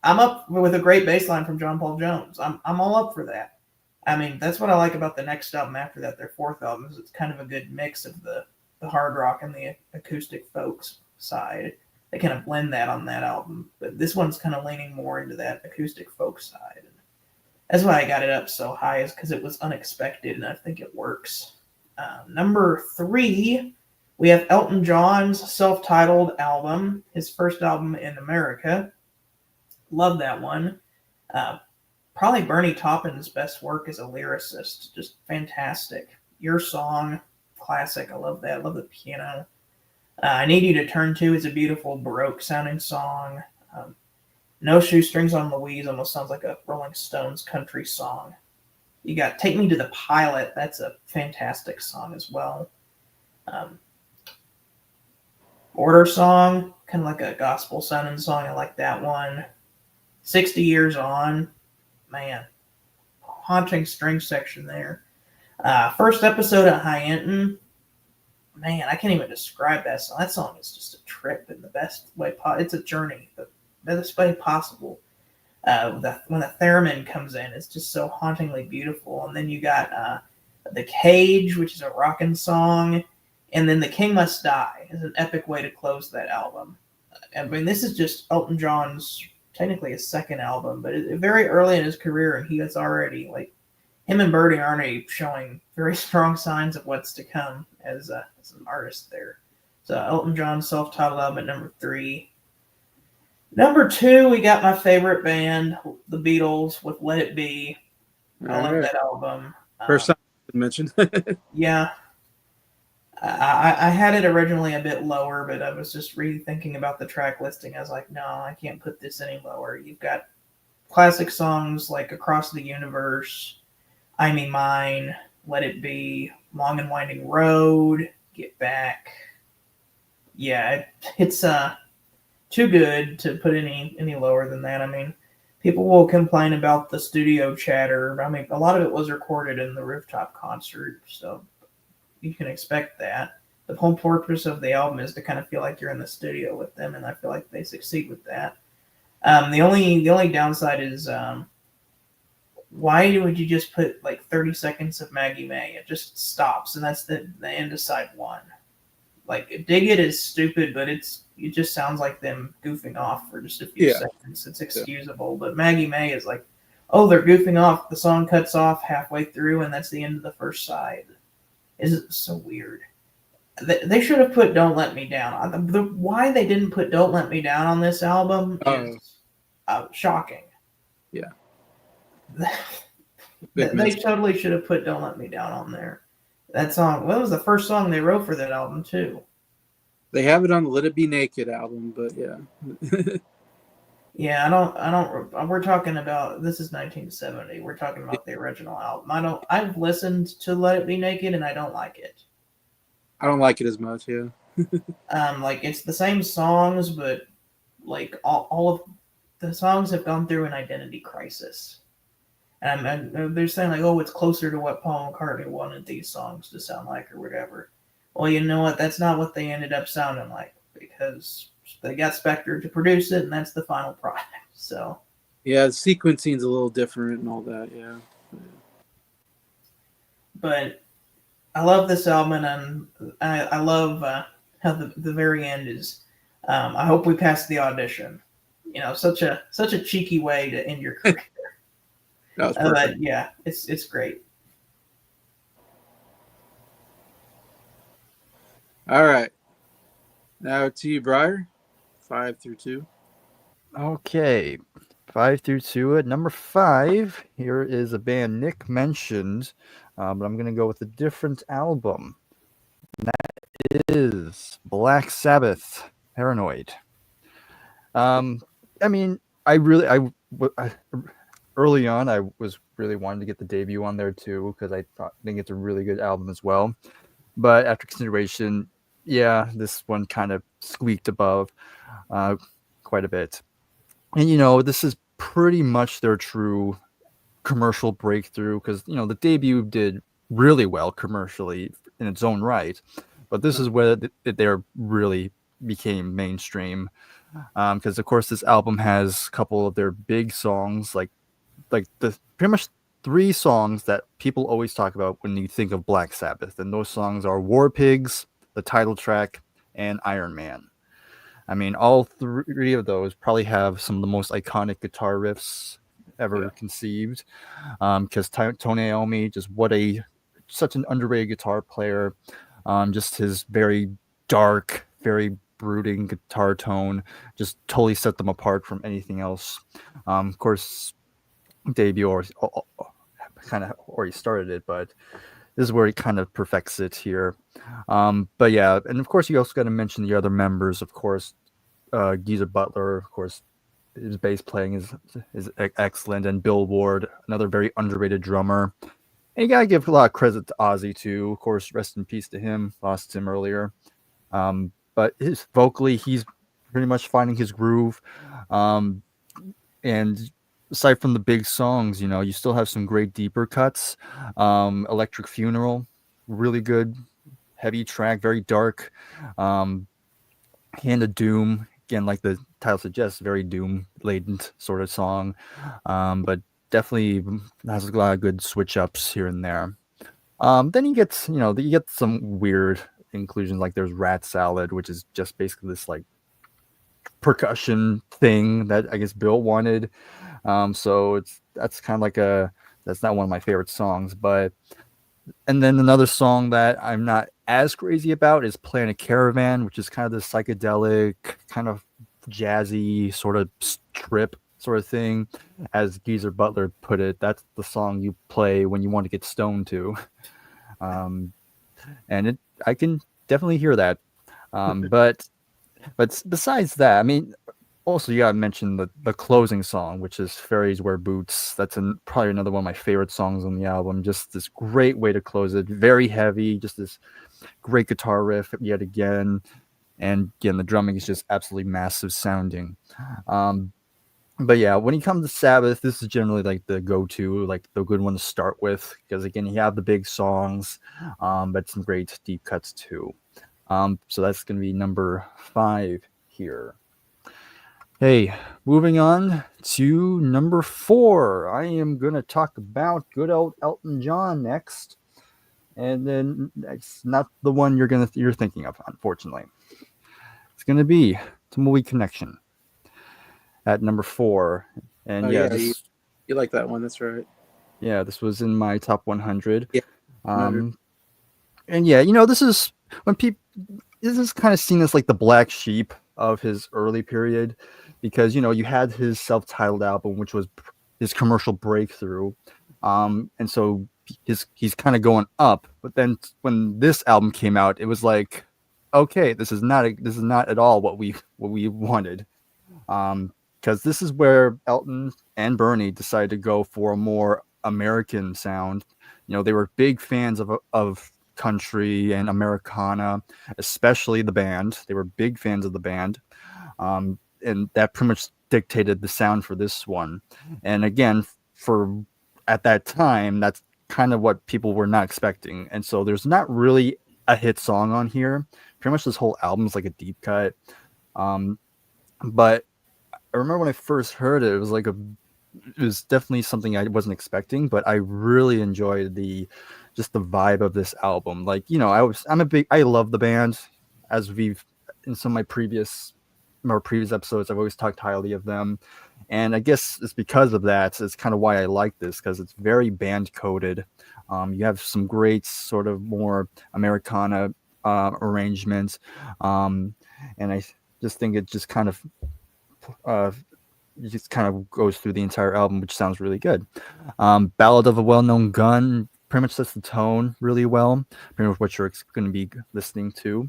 I'm up with a great bass line from John Paul Jones. I'm all up for that. I mean, that's what I like about the next album after that, their 4th album, is it's kind of a good mix of the hard rock and the acoustic folks side. They kind of blend that on that album, but this one's kind of leaning more into that acoustic folk side. And that's why I got it up so high, is because it was unexpected, and I think it works. Number 3, we have Elton John's self-titled album, his first album in America. Love that one. Probably Bernie Taupin's best work as a lyricist. Just fantastic. Your Song, classic. I love that. I love the piano. I Need You to Turn To is a beautiful Baroque sounding song. No Shoestrings on Louise almost sounds like a Rolling Stones country song. You got Take Me to the Pilot. That's a fantastic song as well. Border Song, kind of like a gospel sounding song. I like that one. 60 Years On, man, haunting string section there. First Episode at High Enton, man, I can't even describe that song. That song is just a trip in the best way possible. It's a journey, the best way possible. When the theremin comes in, it's just so hauntingly beautiful. And then you got The Cage, which is a rockin' song. And then The King Must Die is an epic way to close that album. I mean, this is just Elton John's, technically his 2nd album, but very early in his career, and he was already, like, him and Birdie are already showing very strong signs of what's to come as an artist there. So Elton John's self-titled album at number 3. Number 2, we got my favorite band, the Beatles, with Let It Be. I love that album. First time mentioned. Yeah. I had it originally a bit lower, but I was just rethinking about the track listing. I was like, no, I can't put this any lower. You've got classic songs like Across the Universe, I Me Mine, Let It Be, Long and Winding Road, Get Back. Yeah, it's too good to put any lower than that. I mean, people will complain about the studio chatter. I mean, a lot of it was recorded in the rooftop concert, so you can expect that. The whole purpose of the album is to kind of feel like you're in the studio with them, and I feel like they succeed with that. The only downside is why would you just put like 30 seconds of Maggie May? It just stops, and that's the end of side one. Like Dig It is stupid, but it just sounds like them goofing off for just a few seconds. It's excusable, but Maggie May is like, oh, they're goofing off. The song cuts off halfway through, and that's the end of the first side. Is so weird. They should have put "Don't Let Me Down." Why they didn't put "Don't Let Me Down" on this album is shocking. Yeah, they totally should have put "Don't Let Me Down" on there. That song. What was the first song they wrote for that album too? They have it on the "Let It Be Naked" album, but yeah. Yeah, I don't. We're talking about this is 1970. We're talking about the original album. I've listened to "Let It Be Naked" and I don't like it. I don't like it as much. Yeah. Like it's the same songs, but like all of the songs have gone through an identity crisis. And they're saying like, oh, it's closer to what Paul McCartney wanted these songs to sound like or whatever. Well, you know what? That's not what they ended up sounding like because they got Spector to produce it, and that's the final product. So yeah, the sequencing's a little different and all that. Yeah. But I love this album, and I love how the very end is. I hope we pass the audition. You know, such a cheeky way to end your career. That was perfect. Yeah, it's great. All right, now to you, Bryer. 5 through 2. Okay, 5 through 2. At number 5, here is a band Nick mentioned, but I'm gonna go with a different album. And that is Black Sabbath, Paranoid. I mean, early on, I was really wanting to get the debut on there too because I think it's a really good album as well. But after consideration, yeah, this one kind of squeaked above quite a bit. And this is pretty much their true commercial breakthrough because the debut did really well commercially in its own right, but this is where they really became mainstream. Because of course this album has a couple of their big songs, like the pretty much 3 songs that people always talk about when you think of Black Sabbath, and those songs are War Pigs, the title track, and Iron Man. I mean, all 3 of those probably have some of the most iconic guitar riffs ever conceived. Because Tony Iommi, just such an underrated guitar player. Just his very dark, very brooding guitar tone just totally set them apart from anything else. Of course, debut kind of already started it, but this is where he kind of perfects it here. But yeah, and of course you also got to mention the other members. Of course, Geezer Butler, of course, his bass playing is excellent, and Bill Ward, another very underrated drummer. And you gotta give a lot of credit to Ozzy too. Of course, rest in peace to him. Lost him earlier. But vocally, he's pretty much finding his groove. And aside from the big songs, you still have some great deeper cuts. Electric Funeral, really good, heavy track, very dark. Hand of Doom, again, like the title suggests, very doom-laden sort of song. But definitely has a lot of good switch ups here and there. Then you get some weird inclusions, like there's Rat Salad, which is just basically this like percussion thing that I guess Bill wanted. So that's kind of like that's not one of my favorite songs, and then another song that I'm not as crazy about is Planet Caravan, which is kind of the psychedelic, kind of jazzy sort of trip sort of thing. As Geezer Butler put it, that's the song you play when you want to get stoned to. And I can definitely hear that. But besides that, I mean, also you gotta mention the closing song, which is "Fairies Wear Boots." That's probably another one of my favorite songs on the album. Just this great way to close it. Very heavy, just this great guitar riff yet again. And again, the drumming is just absolutely massive sounding. But yeah, when it comes to Sabbath, this is generally like the go-to, like the good one to start with, because again, you have the big songs, but some great deep cuts too. So that's going to be number 5 here. Hey, moving on to number 4. I am going to talk about good old Elton John next, and then it's not the one you're thinking of, unfortunately. It's going to be Tumbleweed Connection at number 4. And you like that one? That's right. Yeah, this was in my top 100. Yeah. And yeah, this is when this is kind of seen as like the black sheep of his early period, because you had his self-titled album, which was his commercial breakthrough, and so he's kind of going up. But then when this album came out, it was like, okay, this is not at all what we wanted, because this is where Elton and Bernie decided to go for a more American sound. They were big fans of country and Americana, especially the band. They were big fans of the band, and that pretty much dictated the sound for this one. And again, for at that time, that's kind of what people were not expecting. And so there's not really a hit song on here. Pretty much this whole album is like a deep cut. But I remember when I first heard it, it was definitely something I wasn't expecting, but I really enjoyed just the vibe of this album. Like, I love the band, as we've in some of my previous episodes, I've always talked highly of them. And I guess it's because of that, it's kind of why I like this, because it's very band coded. You have some great sort of more Americana arrangements. And I just think it just kind of goes through the entire album, which sounds really good. Ballad of a Well-Known Gun pretty much sets the tone really well, pretty much what you're going to be listening to.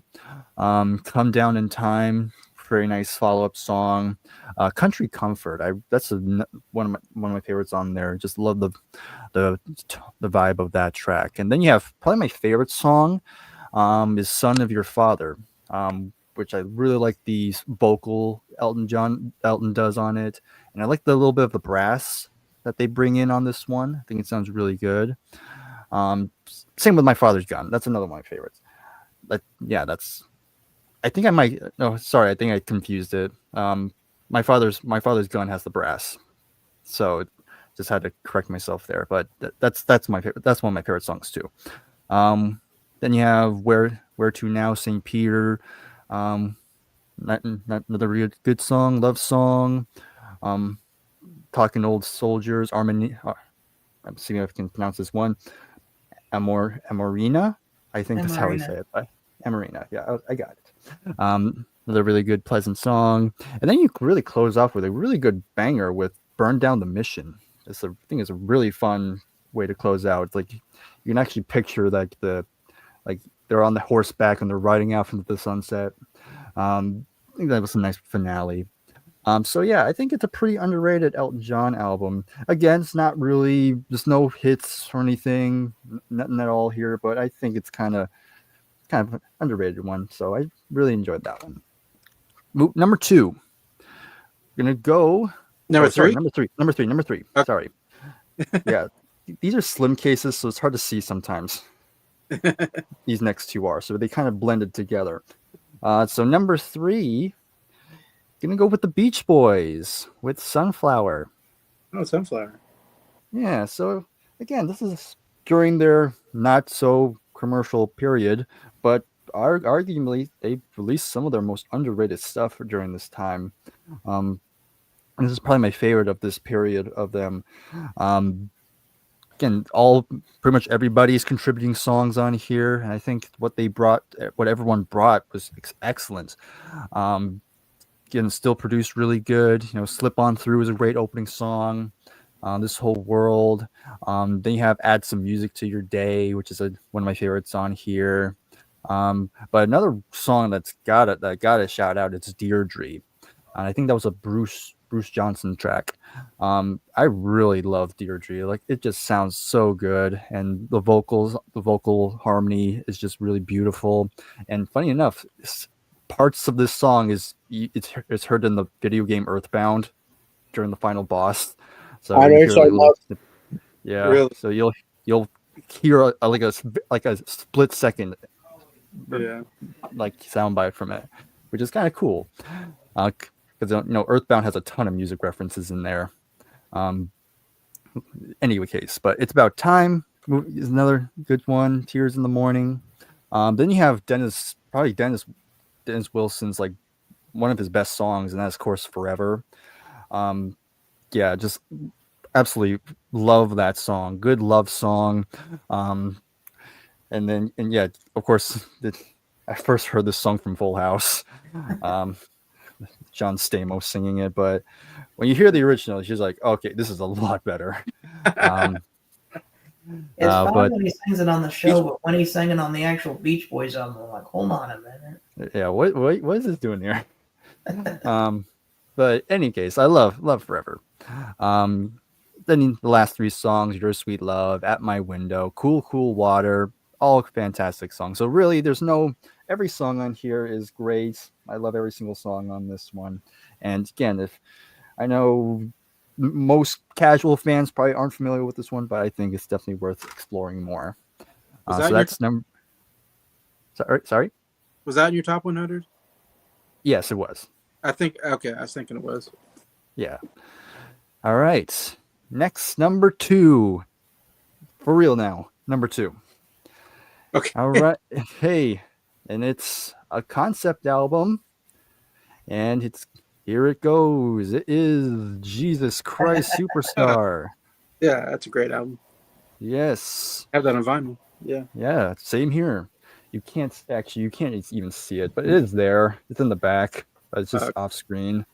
Come Down in Time, very nice follow-up song. Country Comfort, that's one of my favorites on there. Just love the vibe of that track. And then you have probably my favorite song, is Son of Your Father, which I really like the vocal Elton does on it. And I like the little bit of the brass that they bring in on this one. I think it sounds really good. Same with My Father's Gun. That's another one of my favorites. I think I confused it. My Father's Gun has the brass. So just had to correct myself there. But that's my favorite. That's one of my favorite songs too. Then you have Where to Now, St. Peter. Not another really good song, love song. Talking Old Soldiers, I'm seeing if I can pronounce this one. Amorina, I think that's how we say it. Amorina, yeah, I got it. Another really good, pleasant song. And then you really close off with a really good banger with Burn Down the Mission. I think it's a really fun way to close out. It's like you can actually picture like they're on the horseback and they're riding out into the sunset. I think that was a nice finale. So yeah, I think it's a pretty underrated Elton John album. Again, it's not really, there's no hits or anything, nothing at all here, but I think it's kind of an underrated one. So I really enjoyed that one. Number 2. We're gonna go number three. Okay. Sorry. Yeah, these are slim cases, so it's hard to see sometimes. These next 2 are, so they kind of blended together. So number 3, gonna go with the Beach Boys with Sunflower. Oh, Sunflower. Yeah, so again, this is during their not so commercial period, but arguably they released some of their most underrated stuff during this time. This is probably my favorite of this period of them. Again, pretty much everybody's contributing songs on here, and I think what everyone brought was excellent. again, still produced really good. Slip On Through is a great opening song. This Whole World. Then you have Add Some Music to Your Day, which is one of my favorites on here. But another song that got a shout out, it's Deirdre. And I think that was a Bruce Johnson track. I really love Deirdre. Like, it just sounds so good, and the vocal harmony is just really beautiful. And funny enough, parts of this song it's heard in the video game Earthbound during the final boss. So I know, you hear so I love. yeah. Really? So you'll hear like a split second Yeah. like soundbite from it, which is kind of cool. Because Earthbound has a ton of music references in there. Anyway, case, but It's About Time is another good one. Tears in the Morning. Then you have Dennis Wilson's, like, one of his best songs, and that's, of course, Forever. Yeah, just absolutely love that song. Good love song. And yeah, of course, I first heard this song from Full House. John Stamos singing it, but when you hear the original, she's like, okay, this is a lot better. It's fine but when he sings it on the show, but when he's singing on the actual Beach Boys album, I'm like, hold on a minute. yeah, what is this doing here? But in any case, I love Forever. Then the last three songs, Your Sweet Love, At My Window, Cool Cool Water, all fantastic songs. So really, every song on here is great. I love every single song on this one. And again, if I know most casual fans probably aren't familiar with this one, but I think it's definitely worth exploring more. So that's number. Sorry. Was that in your top 100? Yes, it was. I think. Okay, I was thinking it was. Yeah. All right. Next, number 2. For real now, number 2. Okay. All right. Hey, and it's a concept album, and here it goes. It is Jesus Christ Superstar. Yeah, that's a great album. Yes. I have that on vinyl. Yeah. Yeah, same here. You can't even see it, but it is there. It's in the back, but it's just off screen.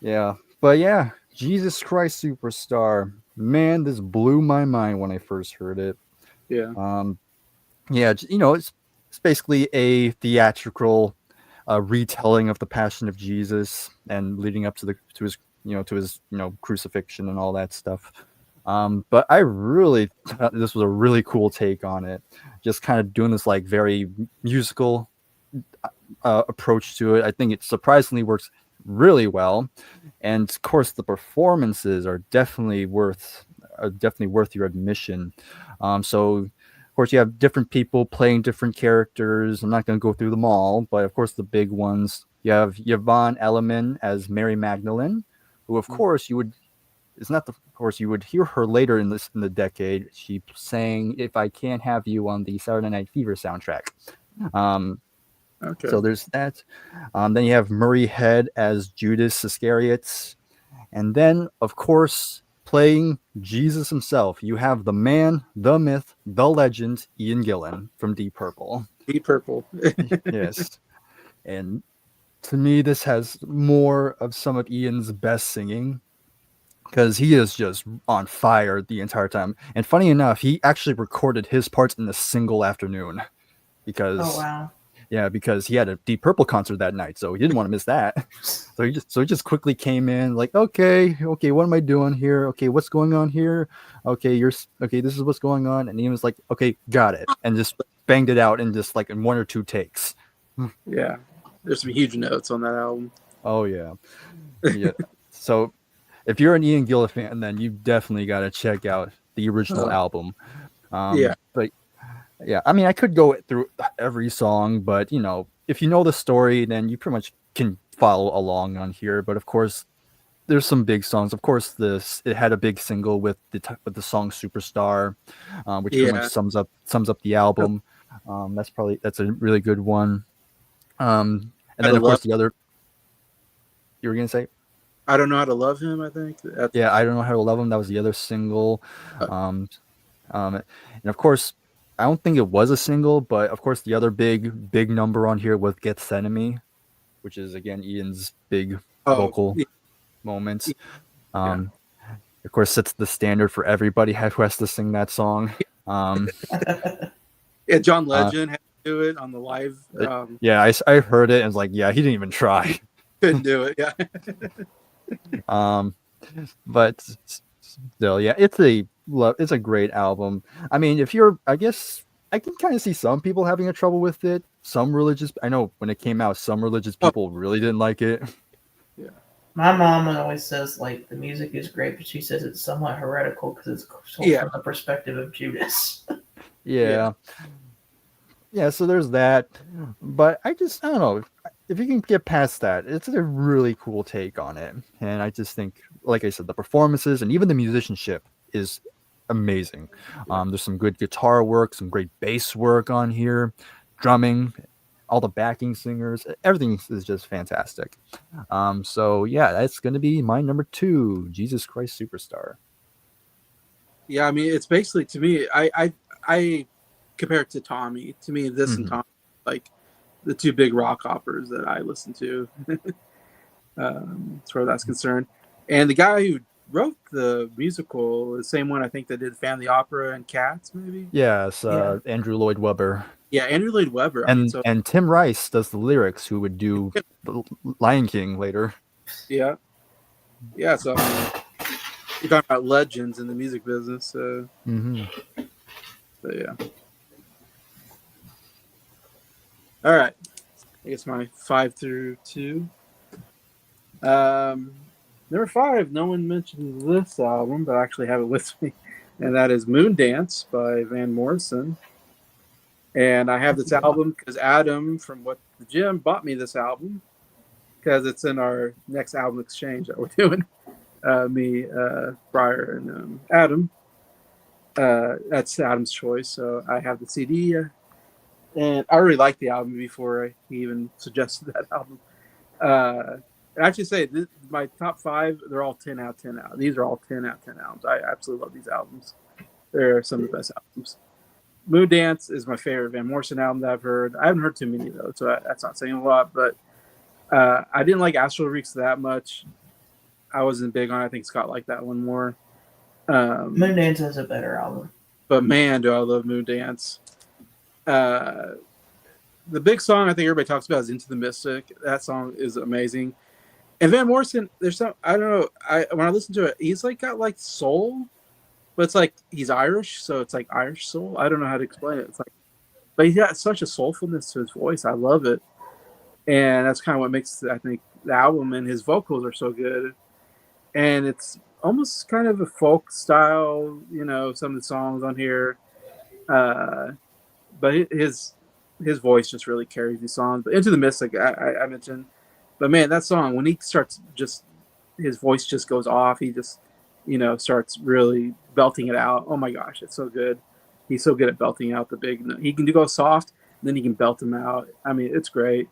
Yeah. But yeah, Jesus Christ Superstar. Man, this blew my mind when I first heard it. Yeah. Yeah, it's basically a theatrical retelling of the Passion of Jesus and leading up to his crucifixion and all that stuff. But I really thought this was a really cool take on it. Just kind of doing this like very musical approach to it. I think it surprisingly works really well, and of course the performances are definitely worth your admission. So of course you have different people playing different characters. I'm not going to go through them all, but of course the big ones. You have Yvonne Elliman as Mary Magdalene, who of course you would hear her later in the decade. She sang "If I Can't Have You" on the Saturday Night Fever soundtrack. Okay. So there's that. Then you have Murray Head as Judas Iscariot. And then, of course, playing Jesus himself, you have the man, the myth, the legend, Ian Gillan from Deep Purple. Deep Purple. Yes. And to me, this has more of some of Ian's best singing, because he is just on fire the entire time. And funny enough, he actually recorded his parts in a single afternoon. Because Oh wow. Yeah, because he had a Deep Purple concert that night, so he didn't want to miss that. So he just quickly came in, like, okay, what am I doing here? Okay, what's going on here? Okay, this is what's going on, and he was like, okay, got it, and just banged it out in just like in 1 or 2 takes. Yeah, there's some huge notes on that album. Oh yeah. So if you're an Ian Gillan fan, then you definitely got to check out the original album. Yeah. But yeah, I mean, I could go through every song, but if you know the story, then you pretty much can follow along on here. But of course, there's some big songs. Of course, it had a big single with the song "Superstar," which pretty much sums up the album. That's a really good one. And then of course the other. You were gonna say? I Don't Know How to Love Him, I think. Yeah, I Don't Know How to Love Him. That was the other single. And of course, I don't think it was a single, but of course the other big number on here was Gethsemane. which is again Ian's big Oh, vocal yeah. moment. Of course, sets the standard for everybody who has to sing that song. Yeah, John Legend had to do it on the live. Yeah, I heard it and was like, yeah, he didn't even try. Couldn't do it. Yeah. But still, yeah, it's a great album. I mean, I guess I can kind of see some people having a trouble with it. I know when it came out, some religious people really didn't like it. Yeah. My mom always says like the music is great, but she says it's somewhat heretical because it's from the perspective of Judas. Yeah. So there's that. But I don't know. If you can get past that, it's a really cool take on it. And I just think, like I said, the performances and even the musicianship is amazing. There's some good guitar work, some great bass work on here, drumming, all the backing singers, everything is just fantastic. So yeah, that's going to be my number 2, Jesus Christ Superstar. Yeah, I mean, it's basically, to me, I compare it to Tommy. To me, this and Tommy, like the two big rock operas that I listen to, as far as that's concerned. And the guy who wrote the musical, the same one I think that did Family Opera and Cats, maybe. Yes, Andrew Lloyd Webber. Yeah, Andrew Lloyd Webber. And Tim Rice does the lyrics, who would do the Lion King later. Yeah. So I mean, you're talking about legends in the music business. So yeah. All right. I guess my 5 through 2. Number 5, no one mentioned this album, but I actually have it with me, and that is Moondance by Van Morrison. And I have this album because Adam from What the Gym bought me this album because it's in our next album exchange that we're doing. Me, Bryer, and Adam. That's Adam's choice, so I have the CD. And I really liked the album before he even suggested that album. I actually say my top 5, they're all 10 out of 10 out. These are all 10 out of 10 albums. I absolutely love these albums. They're some of the best albums. Moondance is my favorite Van Morrison album that I've heard. I haven't heard too many though, so that's not saying a lot. But I didn't like Astral Weeks that much. I wasn't big on it. I think Scott liked that one more. Moondance is a better album. But man, do I love Moondance. The big song I think everybody talks about is Into the Mystic. That song is amazing. And Van Morrison, there's some, I don't know, when I listen to it, he's like got like soul, but it's like he's Irish, so it's like Irish soul. I don't know how to explain it. It's like, but he's got such a soulfulness to his voice. I love it. And that's kind of what makes, I think, the album, and his vocals are so good. And it's almost kind of a folk style, some of the songs on here. But his voice just really carries these songs. But Into the Mystic, I mentioned. But man, that song, when he starts his voice just goes off. He just, starts really belting it out. Oh my gosh, it's so good. He's so good at belting out the big. He can go soft, then he can belt them out. I mean, it's great.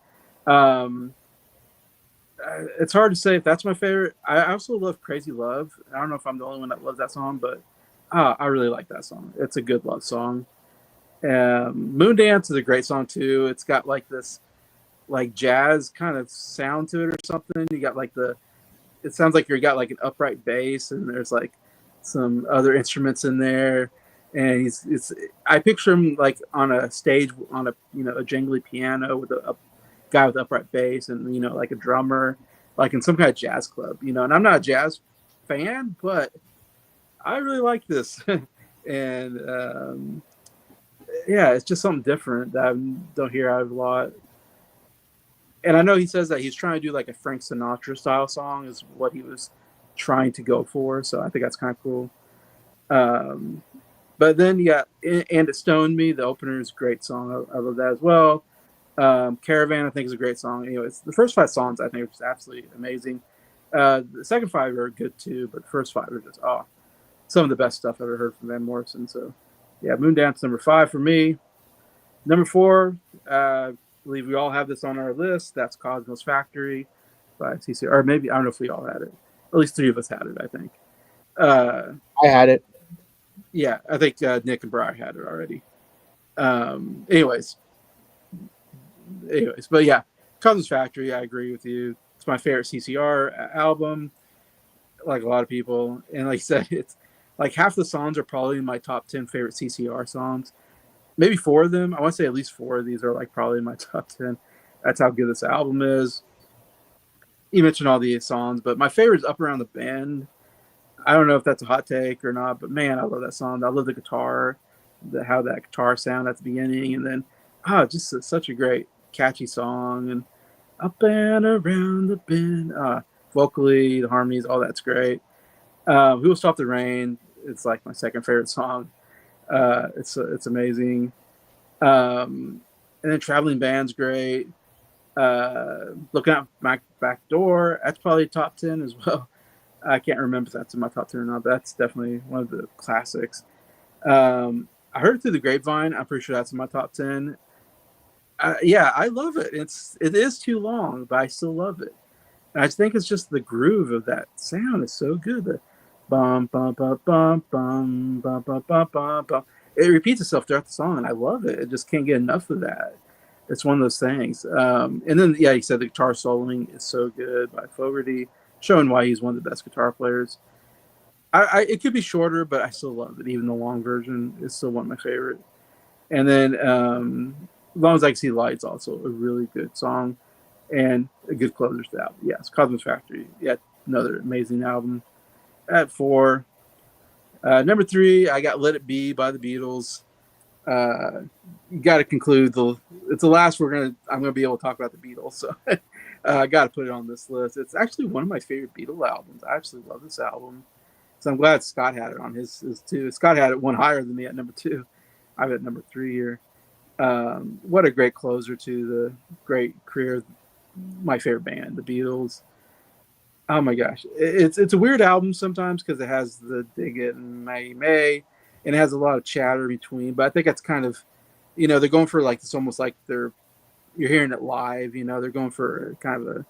It's hard to say if that's my favorite. I also love Crazy Love. I don't know if I'm the only one that loves that song, but I really like that song. It's a good love song. Moondance is a great song too. It's got like this like jazz kind of sound to it or something. You got like it sounds like you got like an upright bass, and there's like some other instruments in there. And I picture him like on a stage on a jingly piano with a guy with upright bass, and like a drummer, like in some kind of jazz club. And I'm not a jazz fan, but I really like this. And yeah, it's just something different that I don't hear out of a lot. And I know he says that he's trying to do like a Frank Sinatra style song is what he was trying to go for. So I think that's kind of cool. But then you got And It Stoned Me. The opener is a great song. I love that as well. Caravan, I think, is a great song. Anyways, the first 5 songs I think are just absolutely amazing. The second 5 are good too, but the first 5 are just some of the best stuff I've ever heard from Van Morrison. So yeah, Moondance number 5 for me. Number 4, I believe we all have this on our list. That's Cosmos Factory by CC. Or maybe, I don't know if we all had it. At least 3 of us had it, I think. I had it. Yeah, I think Nick and Bryer had it already. Anyways, but yeah, Cousins Factory, I agree with you. It's my favorite CCR album, like a lot of people. And like I said, it's like half the songs are probably my top 10 favorite CCR songs. Maybe 4 of them. I want to say at least 4 of these are like probably in my top 10. That's how good this album is. You mentioned all these songs, but my favorite is Up Around the Bend. I don't know if that's a hot take or not, but man, I love that song. I love the guitar, how that guitar sound at the beginning, and then just such a great catchy song. And up and around the bend, vocally, the harmonies, all that's great. Who Will Stop the Rain? It's like my second favorite song. It's amazing. And then Traveling Band's great. Looking Out My Back Door, that's probably top 10 as well. I can't remember if that's in my top 10 or not, but that's definitely one of the classics. I heard it through the grapevine. I'm pretty sure that's in my top 10. Yeah, I love it. It is too long, but I still love it. And I think it's just the groove of that sound is so good. The bum bum bum bum bum bum bum bum bum bum. It repeats itself throughout the song, and I love it. It just can't get enough of that. It's one of those things. And then, yeah, he said the guitar soloing is so good by Fogerty, showing why he's one of the best guitar players. It could be shorter, but I still love it. Even the long version is still one of my favorite. And then, As Long as I Can See Lights, also a really good song and a good closer to the album. Yes, Cosmos Factory. Yeah, another amazing album. At 4, number 3, I got Let It Be by the Beatles. You got to conclude it's the last I'm gonna be able to talk about the Beatles, so I got to put it on this list. It's actually one of my favorite Beatle albums. I actually love this album, so I'm glad Scott had it on his too. Scott had it one higher than me at number 2. I have it at number 3 here. What a great closer to the great career of my favorite band, the Beatles. Oh my gosh, it's a weird album sometimes because it has the Dig It and May, and it has a lot of chatter between. But I think that's kind of, they're going for like it's almost like you're hearing it live. They're going for kind of a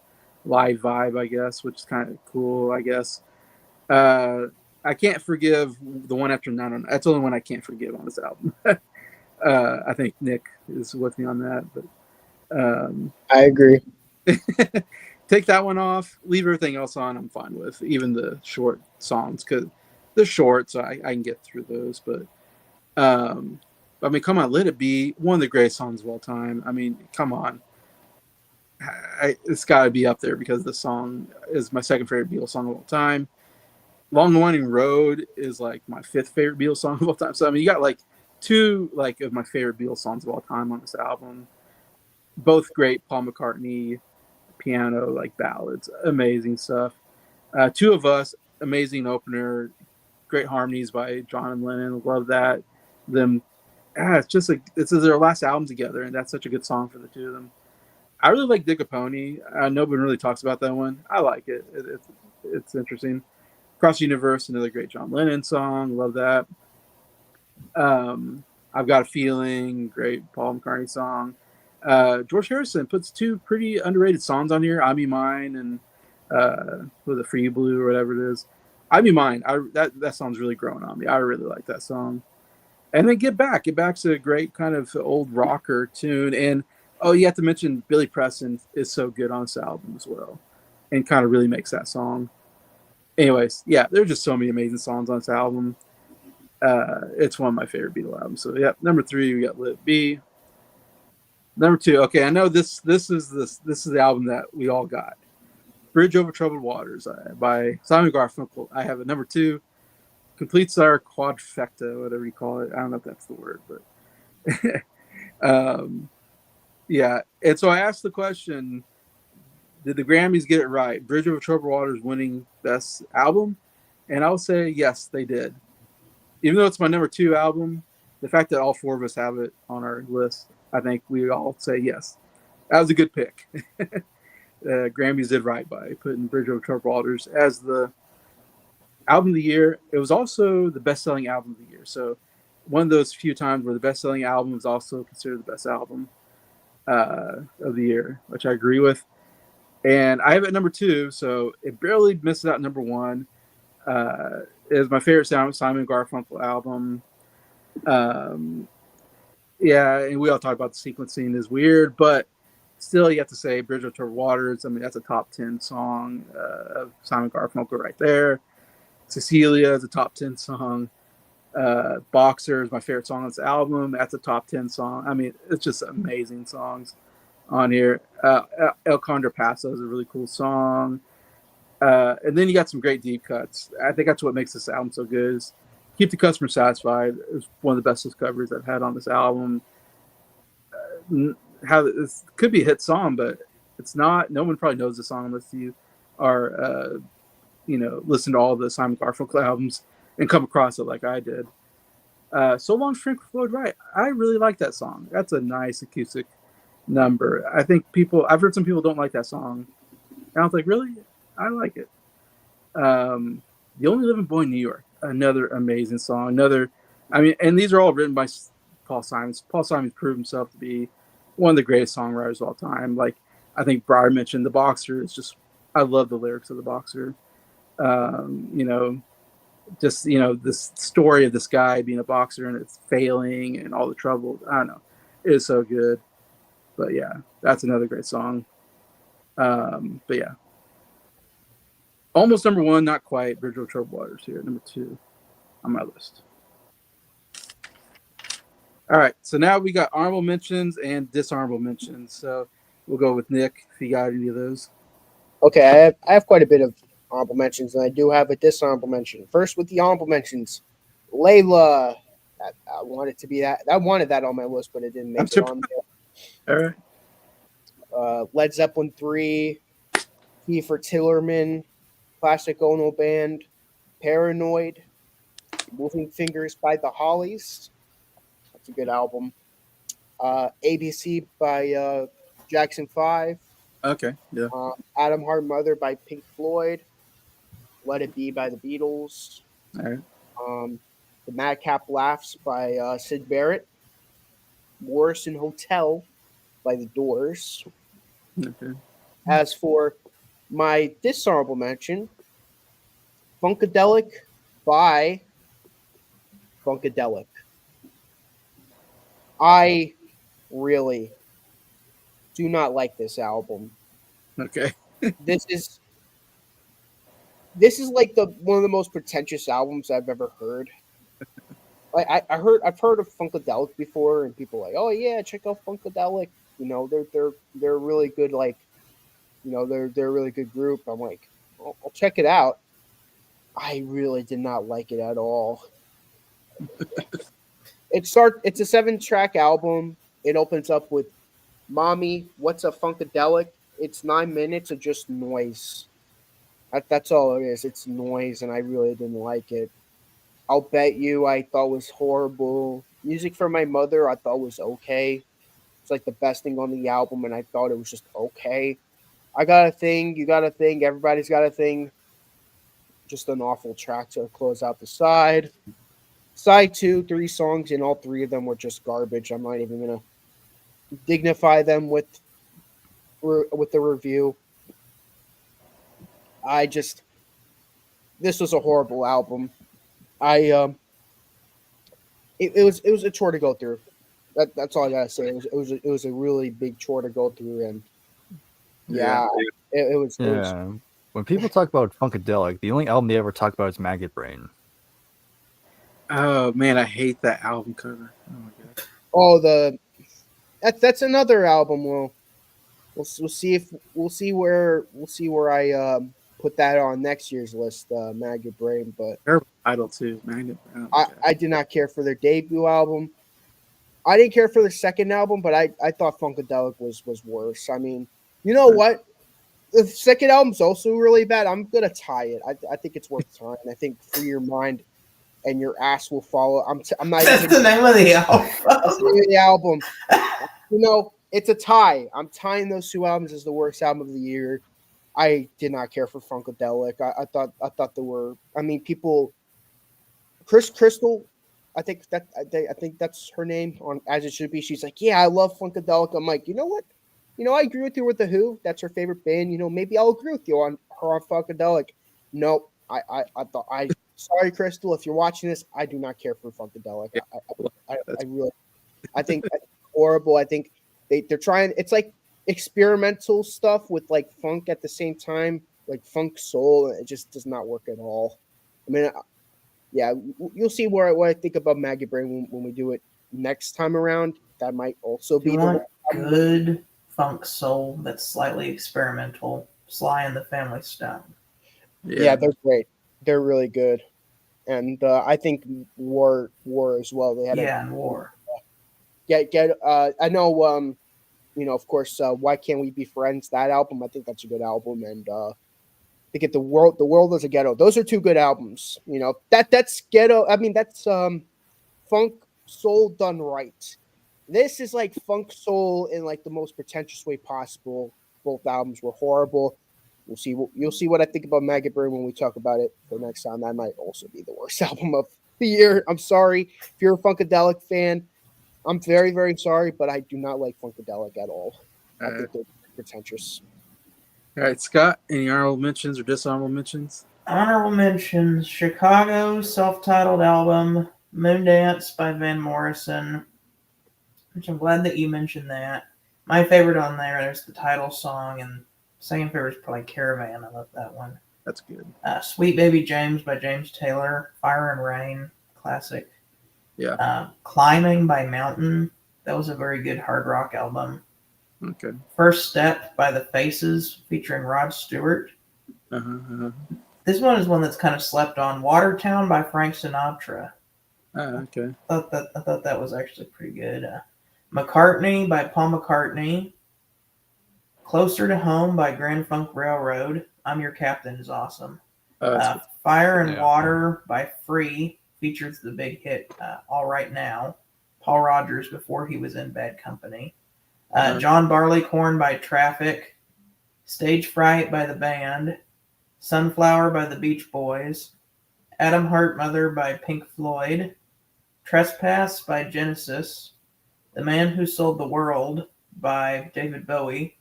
live vibe, I guess, which is kind of cool, I guess. I can't forgive the one after none. That's the only one I can't forgive on this album. I think Nick is with me on that, but I agree. take that one off, leave everything else on. I'm fine with even the short songs because they're short, so I can get through those. But I mean, come on, Let It Be, one of the greatest songs of all time. I mean, come on, it's got to be up there because the song is my second favorite Beatles song of all time. Long the Winding Road is like my 5th favorite Beatles song of all time. So I mean, you got like 2 like of my favorite Beatles songs of all time on this album. Both great Paul McCartney piano like ballads, amazing stuff. 2 of Us, amazing opener, great harmonies by John and Lennon. Love that. Them, it's just like this is their last album together, and that's such a good song for the 2 of them. I really like Dig a Pony. Nobody really talks about that one. I like it. It's interesting. Cross Universe, another great John Lennon song. Love that. I've Got a Feeling, great Paul McCartney song. George Harrison puts 2 pretty underrated songs on here, I Be Mine and with a Free Blue or whatever it is. I Be Mine. That song's really growing on me. I really like that song. And then Get Back. Get Back's a great kind of old rocker tune. And you have to mention Billy Preston is so good on this album as well, and kind of really makes that song. Anyways, yeah, there's just so many amazing songs on this album. It's one of my favorite Beatle albums. So yeah, number 3 we got Let It Be. Number 2, okay, I know this is the album that we all got. Bridge Over Troubled Waters by Simon Garfunkel. I have it number 2. Completes our quadfecta, whatever you call it. I don't know if that's the word, but yeah. And so I asked the question, did the Grammys get it right? Bridge Over Troubled Waters winning best album? And I'll say yes, they did. Even though it's my number 2 album, the fact that all 4 of us have it on our list, I think we all say yes. That was a good pick. Grammys did right by putting Bridge Over Troubled Waters as the album of the year. It was also the best-selling album of the year. So one of those few times where the best-selling album is also considered the best album of the year, which I agree with. And I have it at number 2, so it barely misses out number 1. It is my favorite Simon Garfunkel album. Yeah, and we all talk about the sequencing is weird, but still, you have to say Bridge Over Troubled Waters. I mean, that's a top 10 song of Simon Garfunkel right there. Cecilia is a top 10 song. Boxer is my favorite song on this album. That's a top 10 song. I mean, it's just amazing songs on here. El Condor Paso is a really cool song. And then you got some great deep cuts. I think that's what makes this album so good. Is Keep the Customer Satisfied is one of the best discoveries I've had on this album. How this could be a hit song, but it's not. No one probably knows the song unless you are, listen to all the Simon Garfunkel albums and come across it like I did. So Long Shrink for Floyd Wright. I really like that song. That's a nice acoustic number. I think I've heard some people don't like that song. And I was like, really? I like it. The Only Living Boy in New York. Another amazing song. And these are all written by Paul Simon. Paul Simon's proved himself to be one of the greatest songwriters of all time. Like, I think Bryer mentioned The Boxer. I love the lyrics of The Boxer. This story of this guy being a boxer and it's failing and all the trouble. I don't know. It is so good. But yeah, that's another great song. But yeah. Almost number one, not quite. Bridge Over Troubled Waters here, number 2 on my list. All right, so now we got honorable mentions and dishonorable mentions. So we'll go with Nick if you got any of those. Okay, I have quite a bit of honorable mentions, and I do have a dishonorable mention. First, with the honorable mentions, Layla. I wanted to be that. I wanted that on my list, but it didn't make it on there. All right. Led Zeppelin 3, Kiefer Tillerman, Plastic Ono Band, Paranoid, Moving Fingers by the Hollies. That's a good album. ABC by Jackson 5. Okay, yeah. Adam Heart Mother by Pink Floyd. Let It Be by the Beatles. All right. The Madcap Laughs by Syd Barrett. Morrison Hotel by The Doors. Okay. As for my dishonorable mention, Funkadelic by Funkadelic. I really do not like this album. Okay. This is like one of the most pretentious albums I've ever heard. I've heard of Funkadelic before, and people are like, oh yeah, check out Funkadelic. They're really good. Like, they're a really good group. I'm like, I'll check it out. I really did not like it at all. It's a 7-track album. It opens up with Mommy, What's a Funkadelic? It's 9 minutes of just noise. That's all it is. It's noise, and I really didn't like it. I'll Bet You I thought was horrible. Music for My Mother I thought was okay. It's like the best thing on the album, and I thought it was just okay. I Got a Thing, You Got a Thing, Everybody's Got a Thing. Just an awful track to close out the side. Side 2, 3 songs, and all 3 of them were just garbage. I'm not even going to dignify them with the review. This was a horrible album. It was a chore to go through. That's all I gotta say. It was a really big chore to go through, and it was. When people talk about Funkadelic, the only album they ever talk about is Maggot Brain. Oh man, I hate that album cover. Oh my god. Oh, that's another album. We'll see where I put that on next year's list. Maggot Brain, but terrible title too. Maggot Brain. I did not care for their debut album. I didn't care for their second album, but I thought Funkadelic was worse. I mean, you know what? The second album's also really bad. I'm gonna tie it. I think it's worth tying. I think Free Your Mind and Your Ass Will Follow. I'm not. That's the name of the album. That's the name of the album. It's a tie. I'm tying those 2 albums as the worst album of the year. I did not care for Funkadelic. I thought there were. I mean, people. Chris Crystal, I think that's her name on As It Should Be. She's like, yeah, I love Funkadelic. I'm like, you know what? I agree with you with the Who. That's her favorite band. Maybe I'll agree with you on Funkadelic. Nope. Sorry, Crystal, if you're watching this, I do not care for Funkadelic. I really, I think that's horrible. I think they're trying. It's like experimental stuff with like funk at the same time, like funk soul. It just does not work at all. I mean, yeah, you'll see what I think about Maggot Brain when we do it next time around. That might also If you be want good funk soul that's slightly experimental, Sly and the Family Stone. Yeah, they're great. They're really good, and I think War as well. They had and War. I know. Of course. Why Can't We Be Friends? That album, I think that's a good album, and to get the world is a ghetto. Those are two good albums. That's ghetto. I mean, that's funk soul done right. This is like funk soul in like the most pretentious way possible. Both albums were horrible. You'll see what I think about Maggot Brain when we talk about it for next time. That might also be the worst album of the year. I'm sorry if you're a Funkadelic fan. I'm very, very sorry, but I do not like Funkadelic at all. I think they're pretentious. All right, Scott, any honorable mentions or dishonorable mentions? Honorable mentions: Chicago self-titled album Moondance by Van Morrison, which I'm glad that you mentioned that. My favorite on there's the title song, and second favorite is probably Caravan. I love that one. That's good. Sweet Baby James by James Taylor, Fire and Rain, classic. Yeah. Climbing by Mountain, that was a very good hard rock album. Okay. First Step by The Faces, featuring Rod Stewart. This one is one that's kind of slept on. Watertown by Frank Sinatra. Okay. I thought that was actually pretty good. McCartney by Paul McCartney. Closer to Home by Grand Funk Railroad. I'm Your Captain is awesome. Fire and Water by Free features the big hit All Right Now. Paul Rodgers before he was in Bad Company. John Barleycorn by Traffic. Stage Fright by the band. Sunflower by the Beach Boys. Adam Hartmother by Pink Floyd. Trespass by Genesis. The Man Who Sold the World by David Bowie.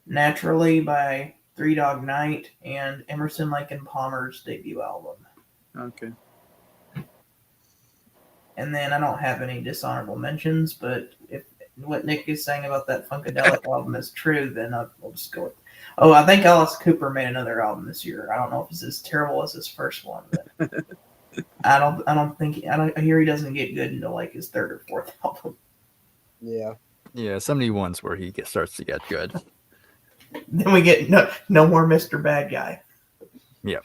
Naturally by Three Dog Night, and Emerson, Lake and Palmer's debut album. Okay. And then I don't have any dishonorable mentions, but if what Nick is saying about that Funkadelic album is true, then we'll just go with. Oh, I think Alice Cooper made another album this year. I don't know if it's as terrible as his first one, but I hear he doesn't get good until like his third or fourth album. Yeah. Yeah, 71's where he starts to get good. Then we get no more Mr. Bad Guy. Yeah.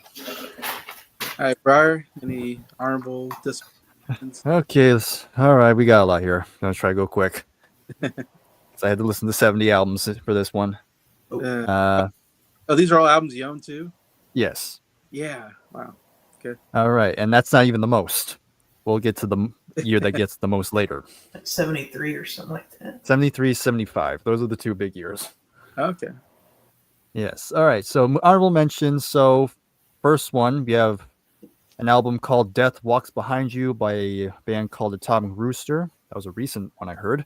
All right, Bryer, any honorable dishonorables? Okay, all right, we got a lot here. I'm going to try to go quick. I had to listen to 70 albums for this one. These are all albums you own too? Yes. Yeah. Wow. Okay. All right, and that's not even the most. We'll get to the year that gets the most later. 73 or something like that. 73, 75. Those are the two big years. Okay. Yes. All right. So honorable mentions. So first one, we have an album called Death Walks Behind You by a band called Atomic Rooster. That was a recent one I heard.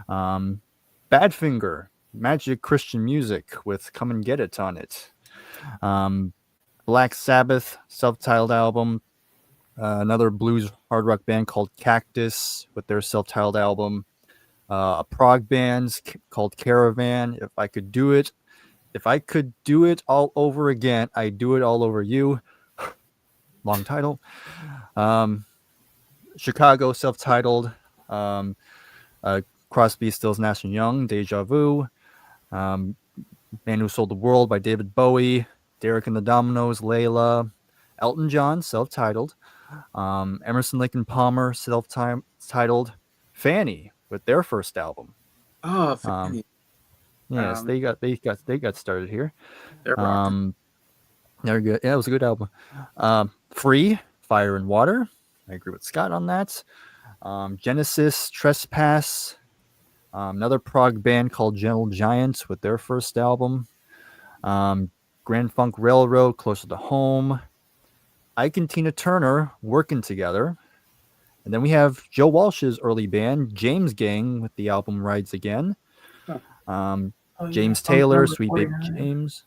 Badfinger, Magic Christian Music with Come and Get It on it. Black Sabbath, self-titled album. Another blues hard rock band called Cactus with their self-titled album. A prog band called Caravan. If I could do it all over again, I'd do it all over you. Long title. Chicago, self-titled. Crosby, Stills, Nash & Young, Deja Vu. Man Who Sold the World by David Bowie. Derek and the Dominoes, Layla. Elton John, self-titled. Emerson, Lake and Palmer, self-titled. Fanny with their first album. Oh, Fanny. Yes, they got started here. They're rocking. They're good. Yeah, it was a good album. Free, Fire and Water. I agree with Scott on that. Genesis, Trespass. Another prog band called Gentle Giant with their first album. Grand Funk Railroad, Closer to Home. Ike and Tina Turner, Working Together. And then we have Joe Walsh's early band, James Gang, with the album Rides Again. James Taylor, Sweet Baby James.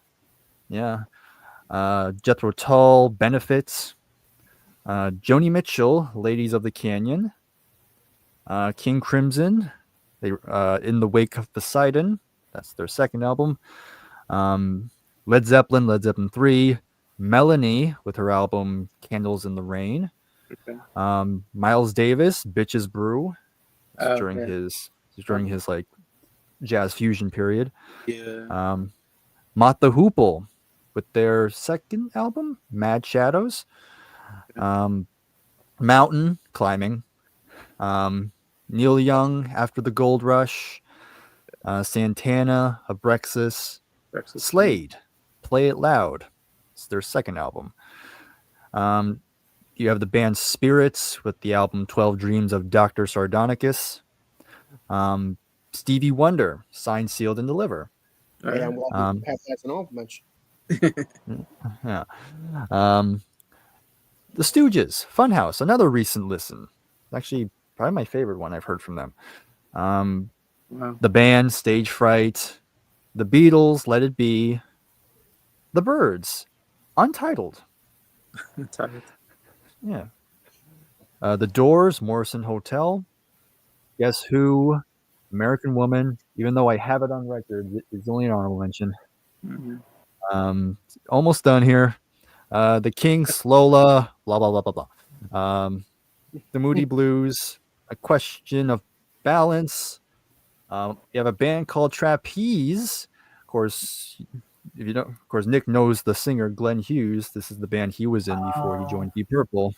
Yeah. Jethro Tull, Benefits. Joni Mitchell, Ladies of the Canyon. King Crimson, In the Wake of Poseidon. That's their second album. Led Zeppelin 3, Melanie with her album Candles in the Rain. Okay. Miles Davis, Bitches Brew. Oh, during yeah. his like jazz fusion period. Yeah. Mott the Hoople with their second album, Mad Shadows. Mountain Climbing. Neil Young, After the Gold Rush. Santana, Abrexas. Brexit. Slade, Play It Loud. It's their second album. You have the band Spirits with the album 12 Dreams of Dr. Sardonicus. Stevie Wonder, Signed, Sealed, and Deliver. All Yeah, right. I'm glad we have that as an honorable mention. Yeah. The Stooges, Funhouse, another recent listen. Actually, probably my favorite one I've heard from them. Wow. The Band, Stage Fright. The Beatles, Let It Be. The Byrds, Untitled. Tired. Yeah. The Doors, Morrison Hotel. Guess Who, American Woman. Even though I have it on record, it's only an honorable mention. Mm-hmm. Almost done here. The Kinks, Lola, blah blah blah blah blah. The Moody Blues, A Question of Balance. You have a band called Trapeze. Of course, if you don't, of course, Nick knows the singer Glenn Hughes. This is the band he was in before he joined Deep Purple.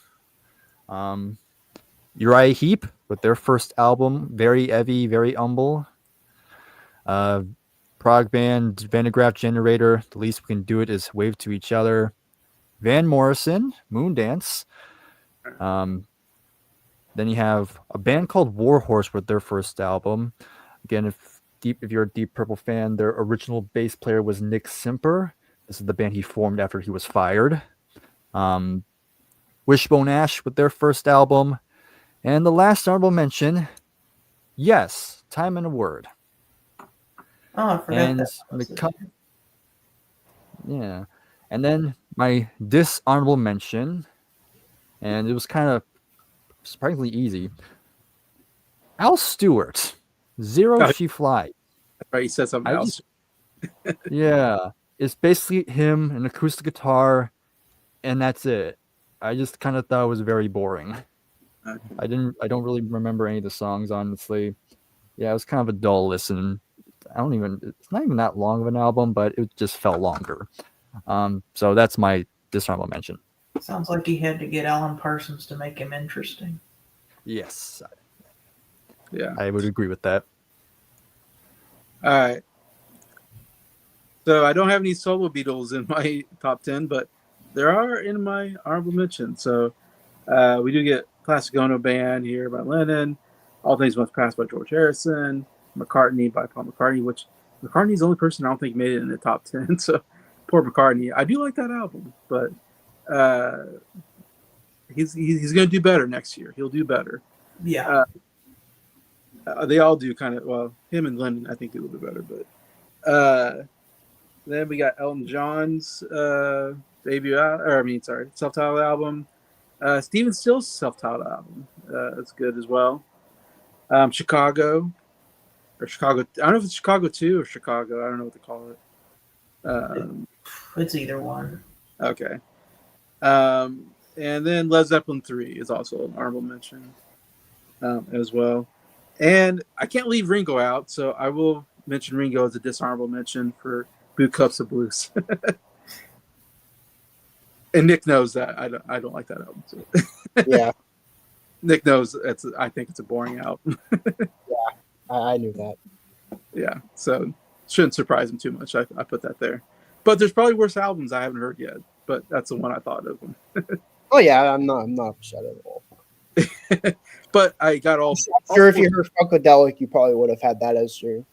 Uriah Heep with their first album, Very Heavy, Very Humble. Prog band, Vandegraaff Generator. The least we can do it is wave to each other. Van Morrison, Moondance. Then you have a band called Warhorse with their first album. Again, if you're a Deep Purple fan, their original bass player was Nick Simper. This is the band he formed after he was fired. Wishbone Ash with their first album. And the last honorable mention, Yes, Time and a Word. Oh, I forgot And that. yeah. And then my dishonorable mention, and it was kind of surprisingly easy. Al Stewart, Zero Oh. She Flies. Right. He said something else. Yeah, it's basically him, an acoustic guitar, and that's it. I just kind of thought it was very boring. Okay. I don't really remember any of the songs, honestly. Yeah, it was kind of a dull listen. It's not even that long of an album, but it just felt longer. So that's my dishonorable mention. Sounds like he had to get Alan Parsons to make him interesting. Yes. Yeah. I would agree with that. All right. So I don't have any solo Beatles in my top 10, but there are in my honorable mention. So we do get Classic Ono Band here by Lennon, All Things Must Pass by George Harrison, McCartney by Paul McCartney, which McCartney's the only person I don't think made it in the top 10. So poor McCartney. I do like that album, but he's going to do better next year. He'll do better. Yeah. They all do kind of, well, him and Lennon, I think, do a little bit better. But then we got Elton John's self-titled album. Stephen Still's self-titled album. That's good as well. Chicago. I don't know if it's Chicago 2 or Chicago. I don't know what to call it. It's either one. Okay. And then Led Zeppelin 3 is also an honorable mention as well. And I can't leave Ringo out, so I will mention Ringo as a dishonorable mention for Boot Cups of Blues. And Nick knows that I don't like that album. So. Yeah. Nick knows I think it's a boring album. Yeah, I knew that. Yeah, so shouldn't surprise him too much. I put that there. But there's probably worse albums I haven't heard yet. But that's the one I thought of. Oh yeah, I'm not upset at all. But I got all. I'm sure if you heard Funkadelic, you probably would have had that as your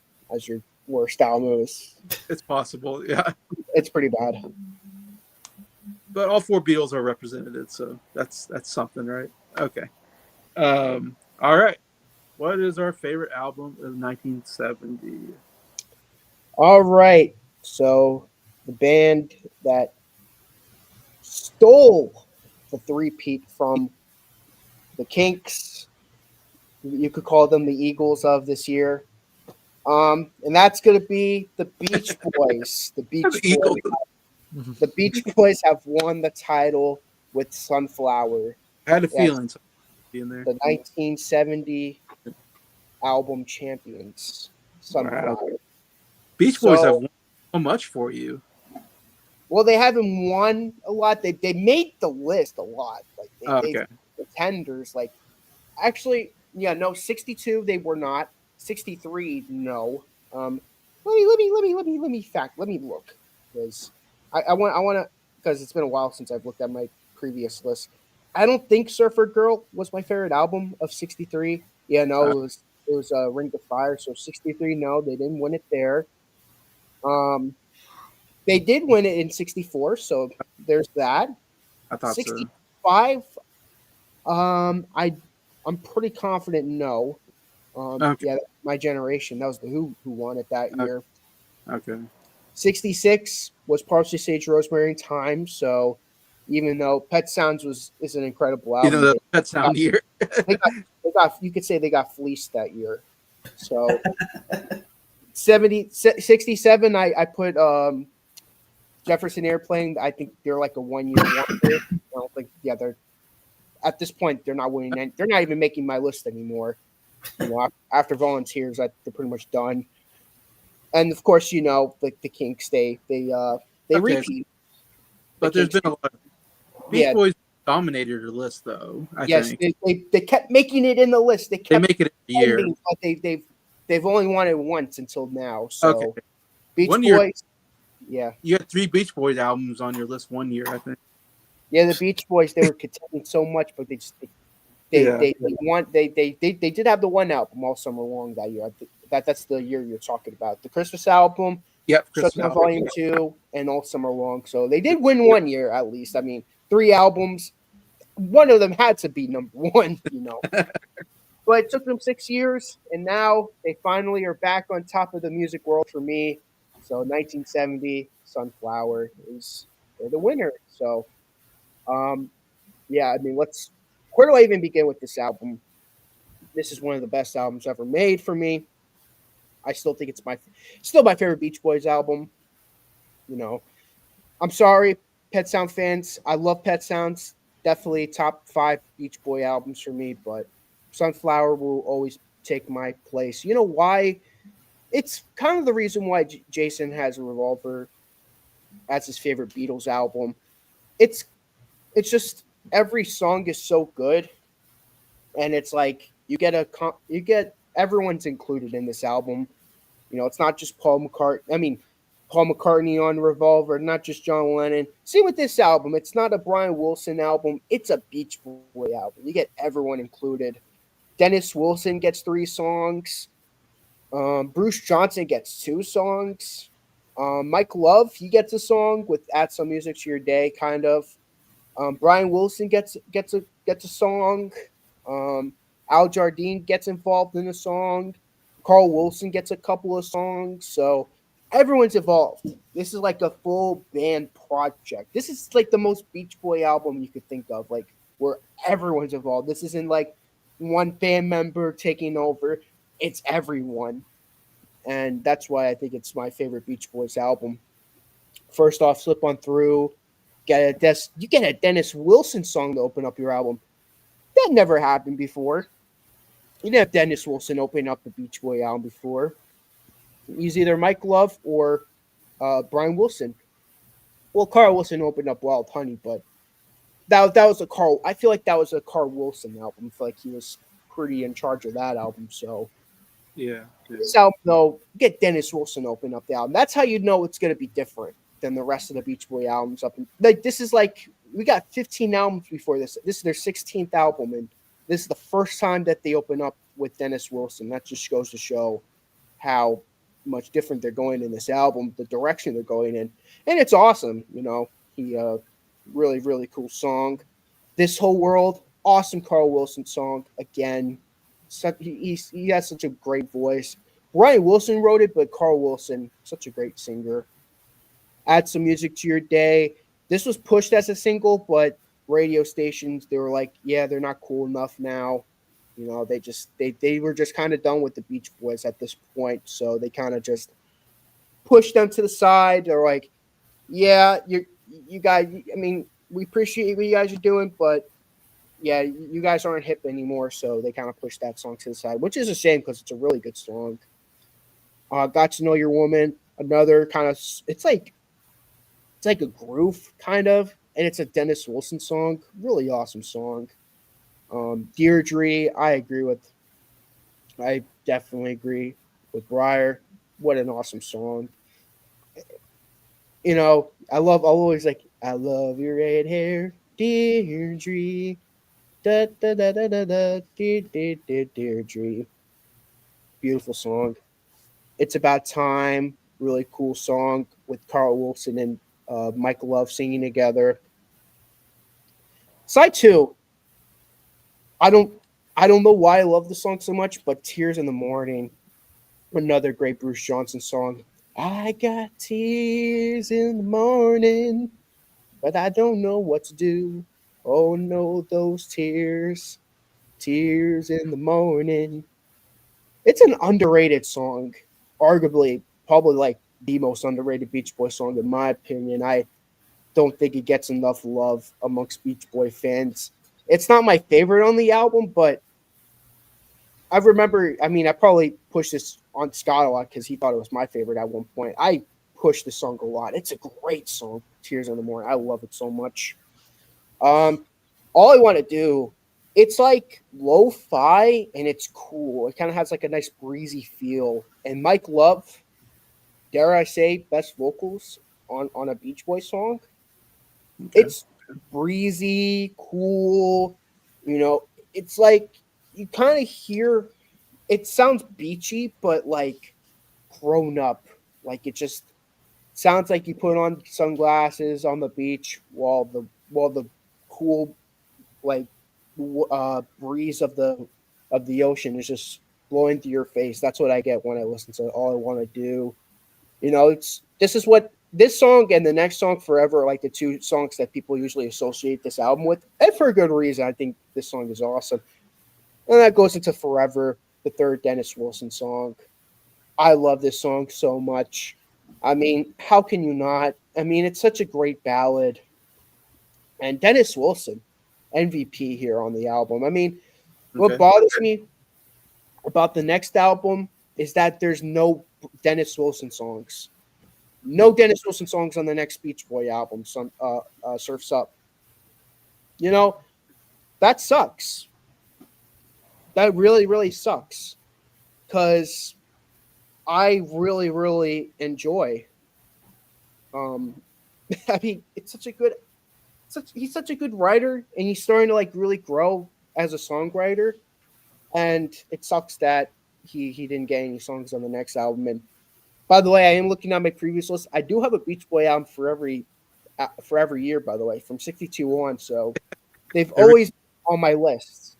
worst album. It's possible, yeah. It's pretty bad. But all 4 Beatles are represented, so that's something, right? Okay. All right. What is our favorite album of 1970? All right. So the band that stole the three-peat from the Kinks, you could call them the Eagles of this year. And that's gonna be the Beach Boys. The Beach Eagle. Boys. The Beach Boys have won the title with Sunflower. I had a Yes, feeling something would be in there. the 1970 album champions, Wow. Sunflower. Beach Boys have So, won so much for you. well, they haven't won a lot. They made the list a lot. Like Oh, they okay. contenders. Like actually, yeah, no, 62 they were not. 63 no. Let me look because I want to because it's been a while since I've looked at my previous list. I don't think Surfer Girl was my favorite album of 63. Yeah, no, Uh, it was Ring of Fire. So 63, no, they didn't win it there. Um, they did win it in 64, so there's that. I thought so. 65, I'm pretty confident no. Okay. Yeah, my generation. That was the Who won it that Okay. year. Okay. 66 was Parsley, Sage, Rosemary, and Thyme. So even though Pet Sounds is an incredible You know album, the Pet Sound year. they got you could say they got fleeced that year. So 67, I put Jefferson Airplane. I think they're like a 1 year wonder. I don't think they're at this point they're not winning. They're not even making my list anymore. You know, after Volunteers, they're pretty much done. And of course, you know, the Kinks, they Okay, repeat. but there's Kinks, been a lot. Beach yeah, Boys dominated your list, though. I yes, think they kept making it in the list. They they kept make it every year. ending, but they've only won it once until now. Okay, So Beach 1 year Boys, yeah, you had 3 Beach Boys albums on your list 1 year, I think. yeah, the Beach Boys they were contending so much, but Yeah. they did have the one album all summer long that year. That's the year you're talking about. The Christmas album, Yep, Christmas Shutdown album. Volume 2, and all summer long. So they did win 1 year at least. I mean, 3 albums. One of them had to be number one, you know. But it took them 6 years, and now they finally are back on top of the music world for me. So 1970, Sunflower is they're the winner. So um, yeah, I mean, where do I even begin with this album? This is one of the best albums ever made for me. I still think it's still my favorite Beach Boys album. You know, I'm sorry, Pet Sound fans. I love Pet Sounds. Definitely top 5 Beach Boy albums for me, but Sunflower will always take my place. You know why? It's kind of the reason why Jason has a Revolver as his favorite Beatles album. It's it's just every song is so good, and it's like you get everyone's included in this album. You know, it's not just Paul McCartney. I mean, Paul McCartney on Revolver, not just John Lennon. See with this album, it's not a Brian Wilson album. It's a Beach Boy album. You get everyone included. Dennis Wilson gets 3 songs. Bruce Johnson gets 2 songs. Mike Love, he gets a song with "Add Some Music to Your Day," kind of. Brian Wilson gets a song. Um, Al Jardine gets involved in a song. Carl Wilson gets a couple of songs. So everyone's involved. This is like a full band project. This is like the most Beach Boy album you could think of, like where everyone's involved. This isn't like one band member taking over. It's everyone. And that's why I think it's my favorite Beach Boys album. First off, Slip On Through. You get a Dennis Wilson song to open up your album. That never happened before. You didn't have Dennis Wilson open up the Beach Boy album before. He's either Mike Love or Brian Wilson. Well, Carl Wilson opened up Wild Honey, but that was a Carl. I feel like that was a Carl Wilson album. I feel like he was pretty in charge of that album. So Yeah. this album, though, get Dennis Wilson open up the album. That's how you know it's going to be different than the rest of the Beach Boy albums. This is like we got 15 albums before this. This is their 16th album, and this is the first time that they open up with Dennis Wilson. That just goes to show how much different they're going in this album, the direction they're going in, and it's awesome. You know, he really really cool song. This Whole World, awesome Carl Wilson song again. He has such a great voice. Brian Wilson wrote it, but Carl Wilson, such a great singer. Add Some Music to Your Day. This was pushed as a single, but radio stations, they were like, yeah, they're not cool enough now. You know, they were just kind of done with the Beach Boys at this point, so they kind of just pushed them to the side. They're like, yeah, you guys. I mean, we appreciate what you guys are doing, but yeah, you guys aren't hip anymore. So they kind of pushed that song to the side, which is a shame because it's a really good song. Got to Know Your Woman, another kind of it's like a groove kind of, and it's a Dennis Wilson song, really awesome song. Deirdre, I definitely agree with Bryer. What an awesome song. You know, I always like, I love your red hair, Deirdre. Da da da da da da, Deirdre. Beautiful song. It's About Time, really cool song with Carl Wilson and Mike Love singing together. Side two, I don't I don't know why I love the song so much, but Tears in the Morning, another great Bruce Johnson song. I got tears in the morning, but I don't know what to do. Oh no, those tears, tears in the morning. It's an underrated song, arguably, probably like the most underrated Beach Boy song in my opinion. I don't think it gets enough love amongst Beach Boy fans. It's not my favorite on the album, but I remember, I mean, I probably pushed this on Scott a lot because he thought it was my favorite at one point. I pushed this song a lot. It's a great song, Tears in the Morning. I love it so much. Um, all I want to do, it's like lo-fi and it's cool. It kind of has like a nice breezy feel. And Mike Love, dare I say, best vocals on a Beach Boy song. Okay. It's breezy, cool. You know, it's like you kind of hear. It sounds beachy, but like grown up. Like it just sounds like you put on sunglasses on the beach while the cool like breeze of the ocean is just blowing through your face. That's what I get when I listen to All I Want to Do. You know, it's this is what this song and the next song Forever are like the two songs that people usually associate this album with, and for a good reason. I think this song is awesome, and that goes into Forever, the third Dennis Wilson song. I love this song so much. I mean, how can you not? I mean, it's such a great ballad. And Dennis Wilson, MVP here on the album. I mean, what Okay. bothers me about the next album is that there's no Dennis Wilson songs. No Dennis Wilson songs on the next Beach Boy album, Surf's Up. You know, that sucks. That really, really sucks. Because I really, really enjoy. Um, I mean, it's such a good he's such a good writer and he's starting to like really grow as a songwriter, and it sucks that he didn't get any songs on the next album. And by the way, I am looking at my previous list. I do have a Beach Boy album for every year, by the way, from 62 on, so they've Every always been on my list.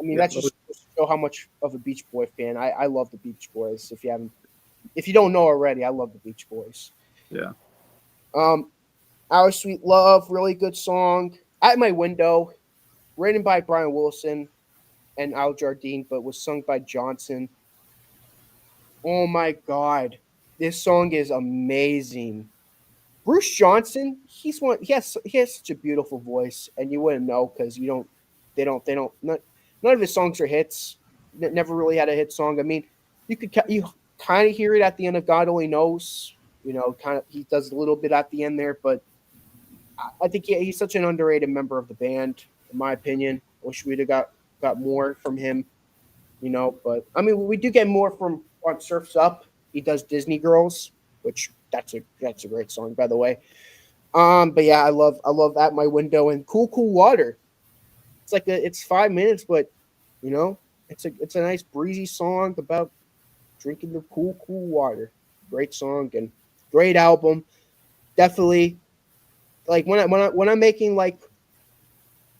I mean, yeah. that's just to show how much of a Beach Boy fan I love. The Beach Boys. If you don't know already, I love the Beach Boys. Yeah. Our Sweet Love, really good song. At My Window, written by Brian Wilson and Al Jardine, but was sung by Johnson. Oh my God, this song is amazing. Bruce Johnson, he has such a beautiful voice, and you wouldn't know because they don't none of his songs are hits. Never really had a hit song. I mean, you kind of hear it at the end of God Only Knows. You know, kind of he does a little bit at the end there, but I think he's such an underrated member of the band, in my opinion. Wish we'd have got more from him, you know. But I mean, we do get more from on Surfs Up. He does Disney Girls, which that's a great song, by the way. But yeah, I love At My Window and Cool Cool Water. It's 5 minutes, but you know, it's a nice breezy song about drinking the cool water. Great song and great album. Definitely like when I'm making like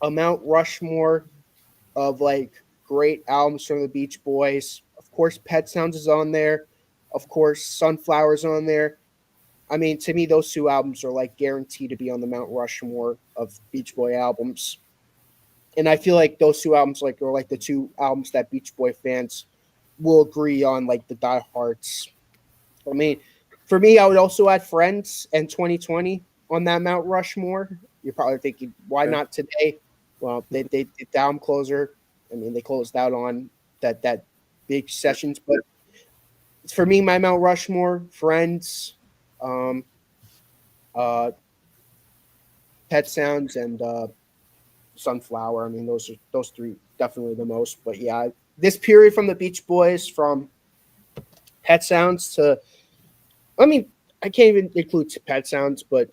a Mount Rushmore of like great albums from the Beach Boys. Of course, Pet Sounds is on there. Of course, Sunflower's on there. I mean, to me, those two albums are like guaranteed to be on the Mount Rushmore of Beach Boy albums. And I feel like those two albums are like the two albums that Beach Boy fans will agree on, like the diehards. I mean, for me, I would also add Friends and 2020 on that Mount Rushmore. You're probably thinking, why not today? Well, they did the album closer. I mean, they closed out on that big sessions, but for me, my Mount Rushmore, Friends, um, uh, Pet Sounds, and Sunflower. I mean, those three definitely the most. But yeah, this period from the Beach Boys, from Pet Sounds to, I mean, I can't even include Pet Sounds, but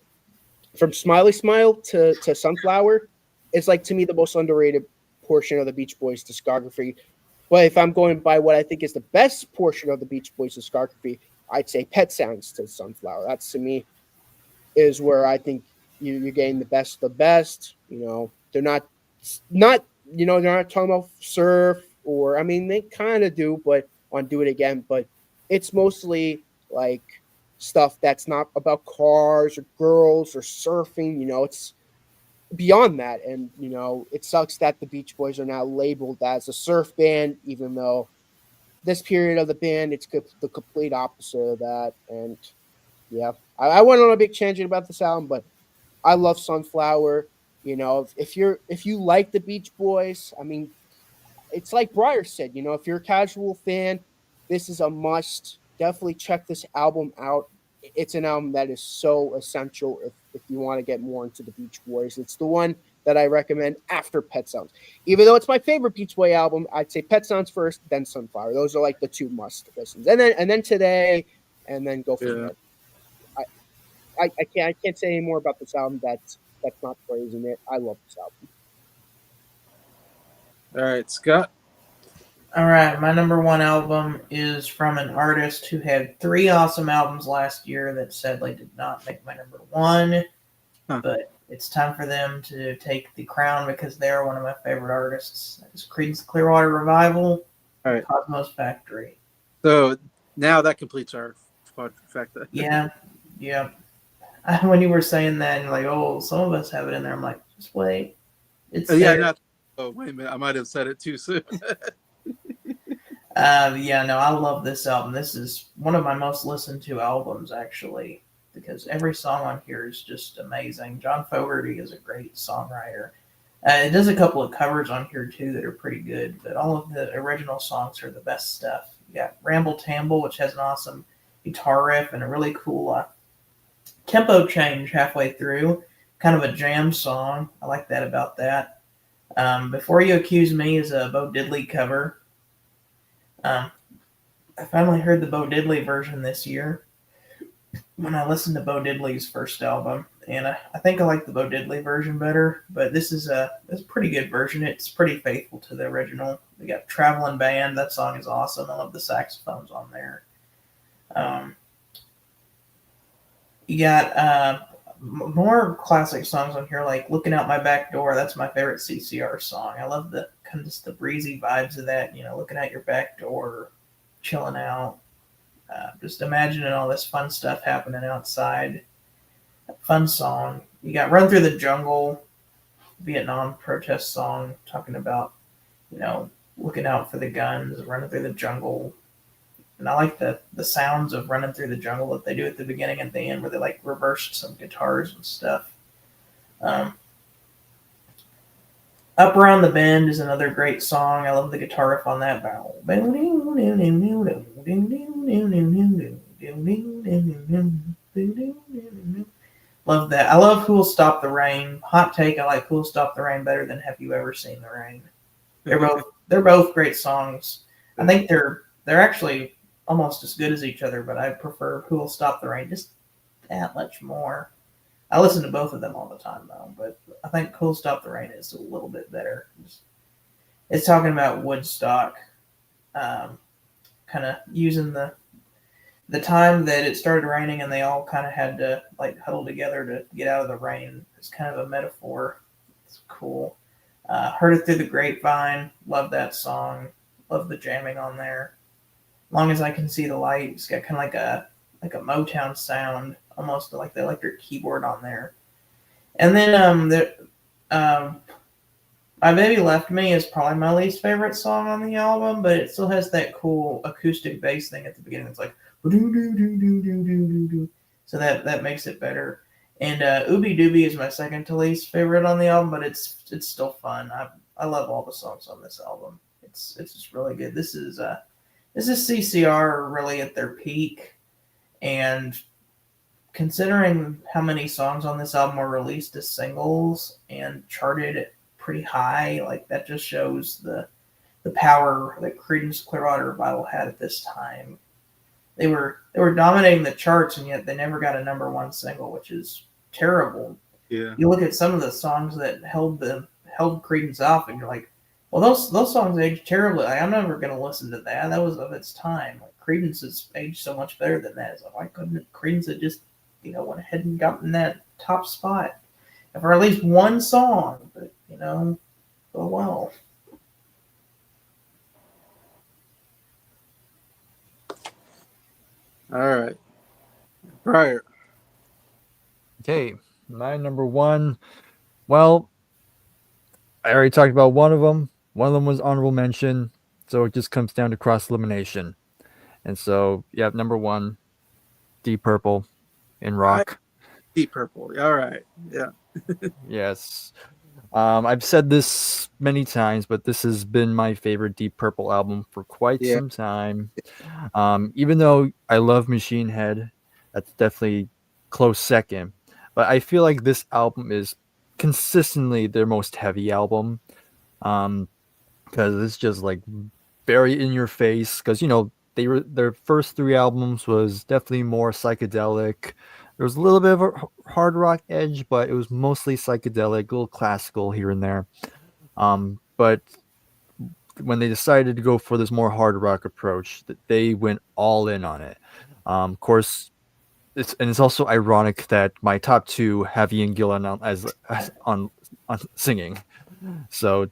from Smiley Smile to Sunflower, it's like to me the most underrated portion of the Beach Boys discography. But if I'm going by what I think is the best portion of the Beach Boys discography, I'd say Pet Sounds to Sunflower. That's to me is where I think you're getting the best of the best. They're not they're not talking about surf, or I mean they kind of do, but on Do It Again, but it's mostly like stuff that's not about cars or girls or surfing. It's beyond that, and it sucks that the Beach Boys are now labeled as a surf band, even though this period of the band it's the complete opposite of that. And yeah, I went on a big tangent about this album, but I love Sunflower. If you like the Beach Boys, I mean, it's like Bryer said. If you're a casual fan, this is a must. Definitely check this album out. It's an album that is so essential if you want to get more into the Beach Boys. It's the one that I recommend after Pet Sounds. Even though it's my favorite Beach Boy album, I'd say Pet Sounds first, then Sunflower. Those are like the two must listens, and then Today, and then go from there. I can't say any more about this album that's not praising it. I love this album. All right, Scott. All right, my number one album is from an artist who had 3 awesome albums last year that sadly did not make my number one. But it's time for them to take the crown because they are one of my favorite artists. That is Creedence Clearwater Revival, All right, Cosmos Factory. So now that completes our trifecta. Yeah. When you were saying that, and you're like, oh, some of us have it in there. I'm like, just wait. It's there. Wait a minute. I might have said it too soon. I love this album. This is one of my most listened to albums, actually, because every song on here is just amazing. John Fogerty is a great songwriter. It does a couple of covers on here, too, that are pretty good, but all of the original songs are the best stuff. You got Ramble Tamble, which has an awesome guitar riff and a really cool tempo change halfway through. Kind of a jam song. I like that about that. Before You Accuse Me is a Bo Diddley cover. I finally heard the Bo Diddley version this year when I listened to Bo Diddley's first album, and I think I like the Bo Diddley version better, but this is a pretty good version. It's pretty faithful to the original. We got Traveling Band. That song is awesome. I love the saxophones on there. You got more classic songs on here, like Looking Out My Back Door. That's my favorite CCR song. I love the kind of just the breezy vibes of that, looking out your back door, chilling out, just imagining all this fun stuff happening outside. Fun song. You got Run Through the Jungle, Vietnam protest song, talking about, looking out for the guns, running through the jungle. And I like the sounds of Running Through the Jungle that they do at the beginning and the end, where they like reverse some guitars and stuff. Up Around the Bend is another great song. I love the guitar riff on that. Love that. I love Who'll Stop the Rain. Hot take, I like Who'll Stop the Rain better than Have You Ever Seen the Rain. They're both great songs. I think they're actually almost as good as each other, but I prefer Who'll Stop the Rain just that much more. I listen to both of them all the time, though, but I think Who'll Stop the Rain is a little bit better. It's talking about Woodstock, kind of using the time that it started raining and they all kind of had to like huddle together to get out of the rain. It's kind of a metaphor. It's cool. Heard It Through the Grapevine. Love that song. Love the jamming on there. Long as I Can See the Light. It's got kind of like a Motown sound, almost like the electric keyboard on there. And then My Baby Left Me is probably my least favorite song on the album, but it still has that cool acoustic bass thing at the beginning. It's like, so that makes it better. And Ooby Dooby is my second to least favorite on the album, but it's still fun. I love all the songs on this album. It's just really good. This is CCR really at their peak, and considering how many songs on this album were released as singles and charted pretty high, like that just shows the power that Creedence Clearwater Revival had at this time. They were dominating the charts, and yet they never got a number one single, which is terrible. Yeah. You look at some of the songs that held Creedence off, and you're like, well, those songs aged terribly. Like, I'm never going to listen to that. That was of its time. Like, Creedence has aged so much better than that. It's like, why couldn't Creedence have just went ahead and gotten that top spot for at least one song? But oh well. All right, Bryer. Okay, my number one. Well, I already talked about one of them. One of them was honorable mention, so it just comes down to cross elimination. And so, yeah, number one, Deep Purple in rock. Deep Purple. All right. Yeah. Yes. I've said this many times, but this has been my favorite Deep Purple album for quite some time. Even though I love Machine Head, that's definitely close second. But I feel like this album is consistently their most heavy album. Because it's just like very in your face. Because their first three albums was definitely more psychedelic. There was a little bit of a hard rock edge, but it was mostly psychedelic, a little classical here and there. But when they decided to go for this more hard rock approach, they went all in on it. Of course, it's also ironic that my top two have Ian Gillan on singing. So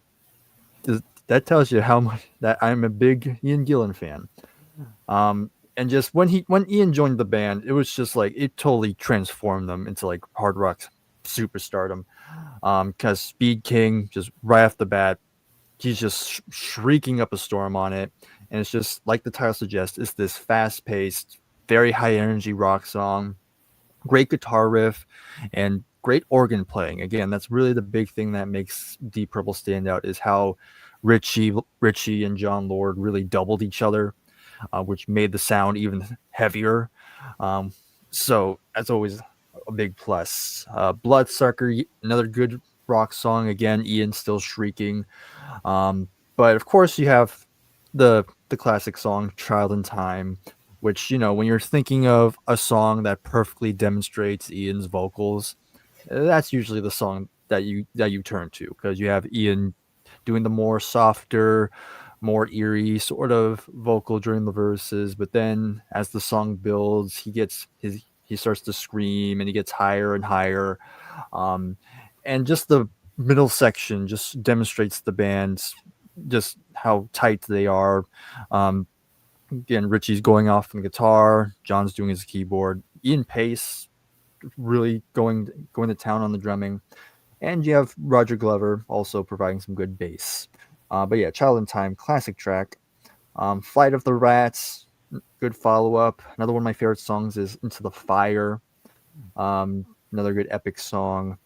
that tells you how much that I'm a big Ian Gillan fan. And just when Ian joined the band, it was just like it totally transformed them into like hard rock superstardom. Because Speed King, just right off the bat, he's just shrieking up a storm on it, and it's just like the title suggests, it's this fast-paced, very high energy rock song, great guitar riff, and great organ playing. Again, that's really the big thing that makes Deep Purple stand out, is how Richie and John Lord really doubled each other. Which made the sound even heavier. So that's always a big plus. Bloodsucker, another good rock song. Again, Ian still shrieking. But of course, you have the classic song "Child in Time," which when you're thinking of a song that perfectly demonstrates Ian's vocals, that's usually the song that you turn to, because you have Ian doing the more softer, more eerie sort of vocal during the verses, but then as the song builds, he starts to scream and he gets higher and higher. And just the middle section just demonstrates the band's just how tight they are. Again, Richie's going off on the guitar, John's doing his keyboard, Ian Pace really going to town on the drumming, and you have Roger Glover also providing some good bass. But yeah, Child in Time, classic track. Flight of the Rats, good follow-up. Another one of my favorite songs is Into the Fire. Another good epic song.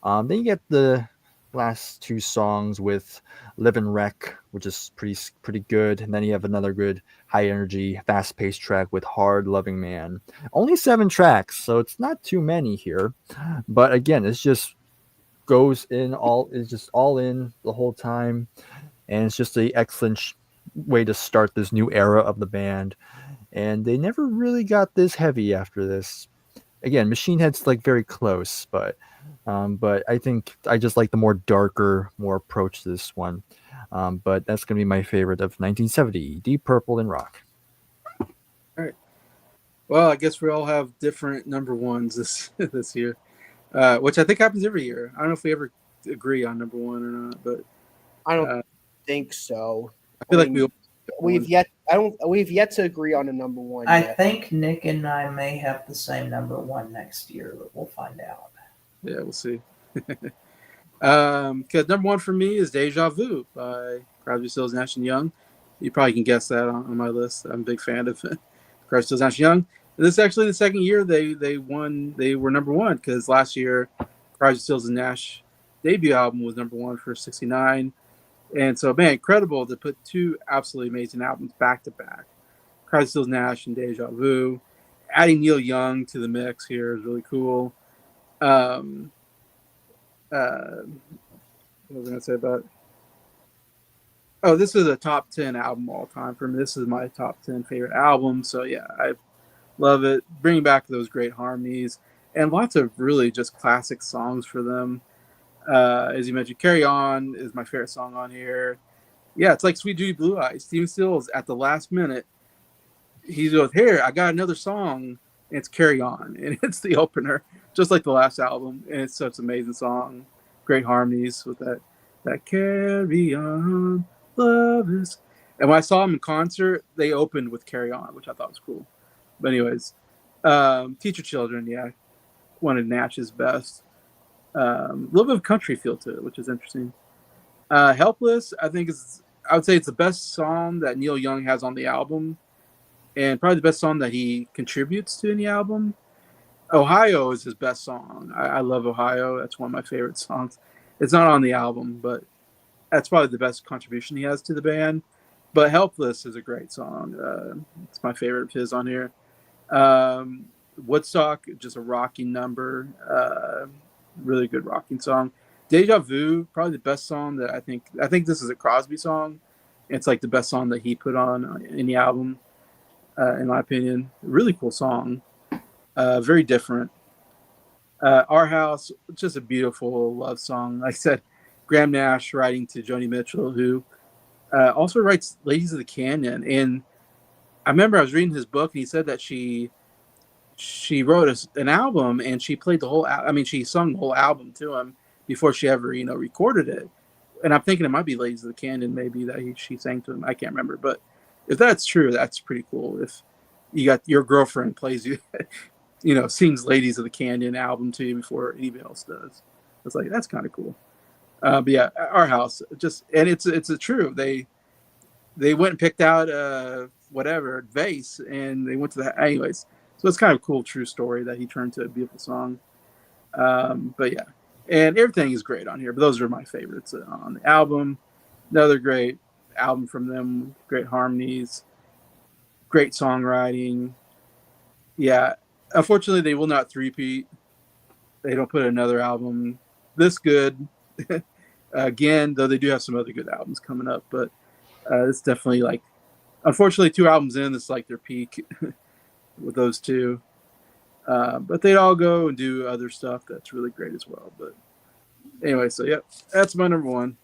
Then you get the last two songs with Live and Wreck, which is pretty good. And then you have another good high-energy, fast-paced track with Hard Loving Man. Only 7 tracks, so it's not too many here. But again, it's just just all in the whole time. And it's just an excellent way to start this new era of the band. And they never really got this heavy after this. Again, Machine Head's like very close, but I think I just like the more darker, more approach to this one. But that's going to be my favorite of 1970, Deep Purple and rock. All right. Well, I guess we all have different number ones this year, which I think happens every year. I don't know if we ever agree on number one or not, but I don't think so. I feel like we've yet to agree on a number one. I think Nick and I may have the same number one next year, but we'll find out. Yeah, we'll see. Because number one for me is Deja Vu by Crosby, Stills, Nash and Young. You probably can guess that on my list. I'm a big fan of Crosby, Stills, Nash and Young. And this is actually the second year they won. They were number one because last year Crosby, Stills and Nash debut album was number one for 69. And so, man, incredible to put two absolutely amazing albums back to back. Crosby, Stills, Nash and Deja Vu. Adding Neil Young to the mix here is really cool. What was I going to say about it? Oh, this is a top 10 album all time for me. This is my top 10 favorite album. So, yeah, I love it. Bringing back those great harmonies and lots of really just classic songs for them. As you mentioned, Carry On is my favorite song on here. Yeah, it's like Sweet Judy Blue Eyes. Stephen Stills, at the last minute, he goes, here, I got another song. And it's Carry On. And it's the opener, just like the last album. And it's such an amazing song. Great harmonies with that Carry On, love is. And when I saw them in concert, they opened with Carry On, which I thought was cool. But anyways, Teach Your Children, yeah, one of Nash's best. A little bit of country feel to it, which is interesting. Helpless, I would say it's the best song that Neil Young has on the album, and probably the best song that he contributes to in the album. Ohio is his best song. I love Ohio. That's one of my favorite songs. It's not on the album, but that's probably the best contribution he has to the band. But Helpless is a great song. It's my favorite of his on here. Woodstock, just a rocking number. Really good rocking song. Deja Vu, probably the best song that I think this is a Crosby song. It's like the best song that he put on in the album, in my opinion. Really cool song. Very different. Our House, just a beautiful love song. Like I said, Graham Nash writing to Joni Mitchell, who also writes Ladies of the Canyon. And I remember I was reading his book, and he said that she wrote an album, and she played the whole. She sung the whole album to him before she ever, recorded it. And I'm thinking it might be Ladies of the Canyon, maybe that she sang to him. I can't remember, but if that's true, that's pretty cool. If you got your girlfriend plays you, sings Ladies of the Canyon album to you before anybody else does, it's like that's kind of cool. But yeah, Our House, and it's a true. They went and picked out whatever vase, and they went to the anyways. So it's kind of a cool, true story that he turned to a beautiful song. But yeah, and everything is great on here. But those are my favorites on the album. Another great album from them. Great harmonies, great songwriting. Yeah, unfortunately, they will not three-peat. They don't put another album this good again, though they do have some other good albums coming up. But it's definitely unfortunately, 2 albums in, it's like their peak. With those two, but they'd all go and do other stuff that's really great as well. But anyway, so yeah, that's my number one.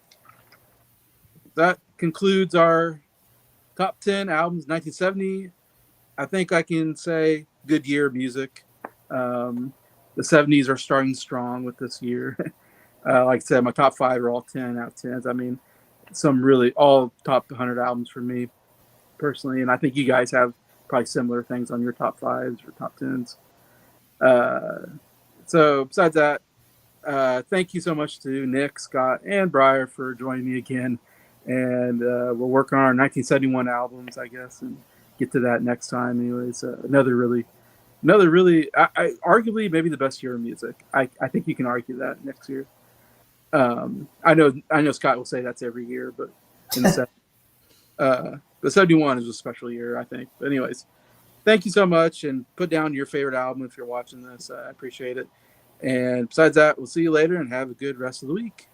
That concludes our top 10 albums 1970. I think I can say good year of music. The 70s are starting strong with this year. Like I said, my top 5 are all 10 out of 10s. Some really all top 100 albums for me personally, and I think you guys have probably similar things on your top 5s or top 10s. So besides that, thank you so much to Nick, Scott, and Bryer for joining me again. And we'll work on our 1971 albums, I guess, and get to that next time. Anyways, another really, I arguably maybe the best year of music. I think you can argue that next year. I know Scott will say that's every year, but in the but 71 is a special year, I think. But anyways, thank you so much, and put down your favorite album if you're watching this. I appreciate it. And besides that, we'll see you later, and have a good rest of the week.